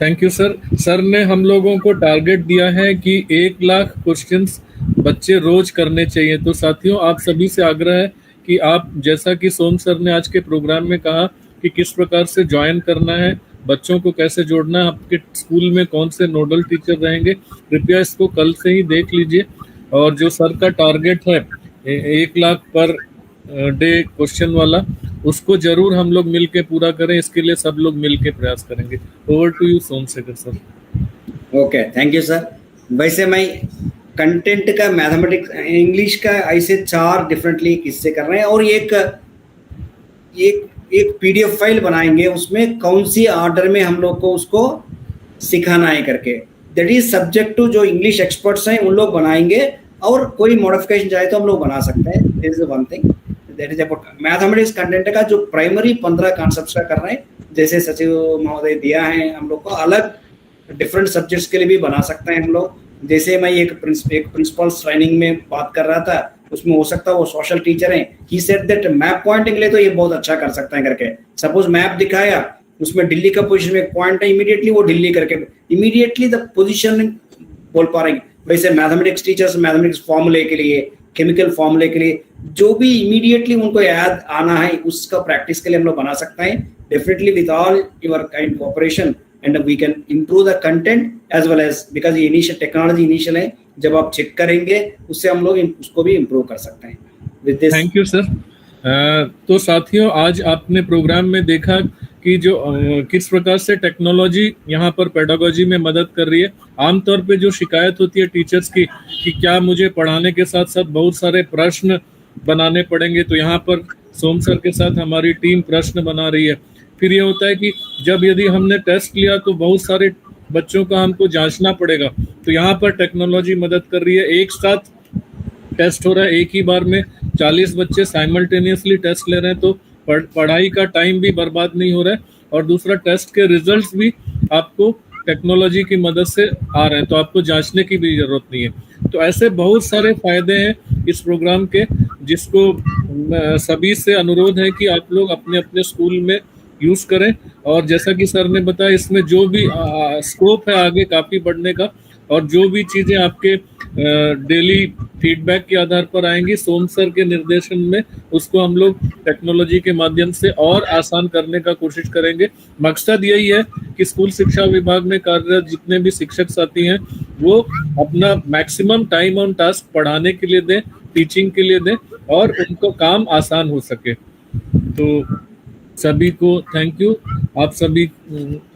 Thank you sir. Sir ने हम लोगों को टारगेट दिया है कि 1 लाख क्वेश्चंस बच्चे रोज करने चाहिए। तो साथियों, आप सभी से आग्रह है कि आप, जैसा कि सोम सर ने आज के प्रोग्राम में कहा कि किस प्रकार से ज्वाइन करना है, बच्चों को कैसे जोड़ना है, आपके स्कूल में कौन से नोडल टीचर रहेंगे, कृपया इसको कल से ही देख लीजिए। और जो सर का टारगेट है 1 लाख पर डे क्वेश्चन वाला, उसको जरूर हम लोग मिलके पूरा करें। इसके लिए सब लोग मिलके प्रयास करेंगे। Over to you Somashekar sir. Okay, thank you sir. वैसे मैं कंटेंट का, मैथमेटिक्स, इंग्लिश का ऐसे 4 डिफरेंटली किस्से कर रहे हैं, और एक पीडीएफ फाइल बनाएंगे, उसमें कौन सी ऑर्डर में हम लोग को उसको सिखाना है करके। दैट इज सब्जेक्ट टू जो इंग्लिश एक्सपर्ट्स हैं उन लोग बनाएंगे, और कोई मॉडिफिकेशन चाहे तो हम लोग बना सकते हैं। This is one thing that is about mathematics content का जो प्राइमरी 15 कॉन्सेप्ट्स का कर रहे हैं, जैसे सचिव महोदय दिया है हम लोग को। अलग डिफरेंट सब्जेक्ट्स के लिए भी बना सकते हैं हम लोग। जैसे मैं एक प्रिंसिपल्स ट्रेनिंग में बात कर रहा था, उसमें हो सकता है वो सोशल टीचर हैं, he said that map pointing के लिए तो ये बहुत अच्छा कर सकते हैं करके। सपोज मैप दिखाया, उसमें दिल्ली का पोजीशन में एक पॉइंट है, इमीडिएटली वो दिल्ली करके इमीडिएटली द पोजीशन बोल पा रहे हैं। वैसे मैथमेटिक्स टीचर्स मैथमेटिक्स फॉर्मूले के लिए, केमिकल फॉर्मूले के लिए, जो भी इमीडिएटली उनको याद आना है, उसका प्रैक्टिस के लिए हम लोग बना सकते हैं। Definitely with all your kind cooperation and we can improve the content as well as, because ये इनिशियल टेक्नोलॉजी इनिशियल है, जब आप चेक करेंगे उससे हम लोग उसको भी इम्प्रूव कर सकते हैं। With this thank you sir. तो साथियों, आज आपने प्रोग्राम में देखा कि जो किस प्रकार से टेक्नोलॉजी यहाँ पर पेडागोजी में मदद कर रही है। आमतौर पे जो शिकायत होती है टीचर्स की कि क्या मुझे पढ़ाने के साथ साथ बहुत सारे प्रश्न बनाने पड़ेंगे, तो यहाँ पर सोम सर के साथ हमारी टीम प्रश्न बना रही है। फिर ये होता है कि जब यदि हमने टेस्ट लिया तो बहुत सारे बच्चों का हमको जांचना पड़ेगा, तो यहाँ पर टेक्नोलॉजी मदद कर रही है। एक साथ टेस्ट हो रहा है, एक ही बार में 40 बच्चे साइमल्टेनियसली टेस्ट ले रहे हैं, तो पढ़ाई का टाइम भी बर्बाद नहीं हो रहा है, और दूसरा टेस्ट के रिजल्ट्स भी आपको टेक्नोलॉजी की मदद से आ रहे हैं, तो आपको जांचने की भी जरूरत नहीं है। तो ऐसे बहुत सारे फायदे हैं इस प्रोग्राम के, जिसको सभी से अनुरोध है कि आप लोग अपने अपने स्कूल में यूज करें। और जैसा कि सर ने बताया, इसमें जो भी स्कोप है आगे काफी बढ़ने का, और जो भी चीजें आपके डेली फीडबैक के आधार पर आएंगी सोम सर के निर्देशन में, उसको हम लोग टेक्नोलॉजी के माध्यम से और आसान करने का कोशिश करेंगे। मकसद यही है कि स्कूल शिक्षा विभाग में कार्यरत जितने भी शिक्षक साथी हैं वो अपना मैक्सिमम टाइम ऑन टास्क पढ़ाने के लिए दें, टीचिंग के लिए दें, और उनको काम आसान हो सके। तो सभी को थैंक यू। आप सभी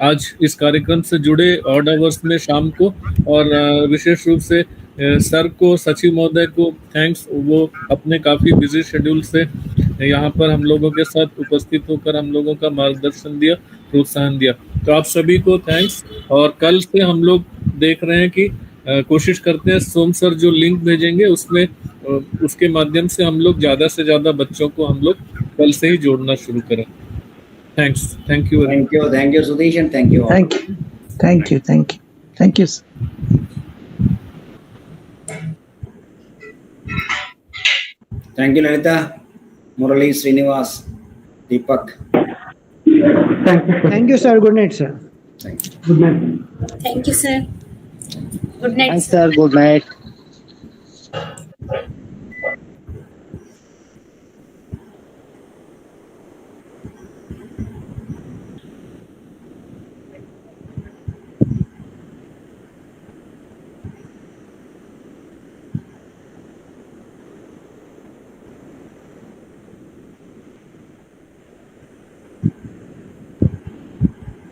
आज इस कार्यक्रम से जुड़े ऑड आवर्स में शाम को, और विशेष रूप से सर को, सचिव महोदय को थैंक्स, वो अपने काफ़ी बिजी शेड्यूल से यहाँ पर हम लोगों के साथ उपस्थित होकर हम लोगों का मार्गदर्शन दिया, प्रोत्साहन दिया। तो आप सभी को थैंक्स। और कल से हम लोग देख रहे हैं कि कोशिश करते हैं सोम सर जो लिंक भेजेंगे उसमें उसके माध्यम से हम लोग ज़्यादा से ज़्यादा बच्चों को हम लोग कल से ही जोड़ना शुरू करें। Thanks. Thank you. Thank you, Sudhesh, and thank you all. Thank you. Thank you, Lalita, Murali, Srinivas, Deepak. Thank you, sir. Good night, sir. Thank you. Good night. Thank you, sir. Good night, Thanks, sir. Good night.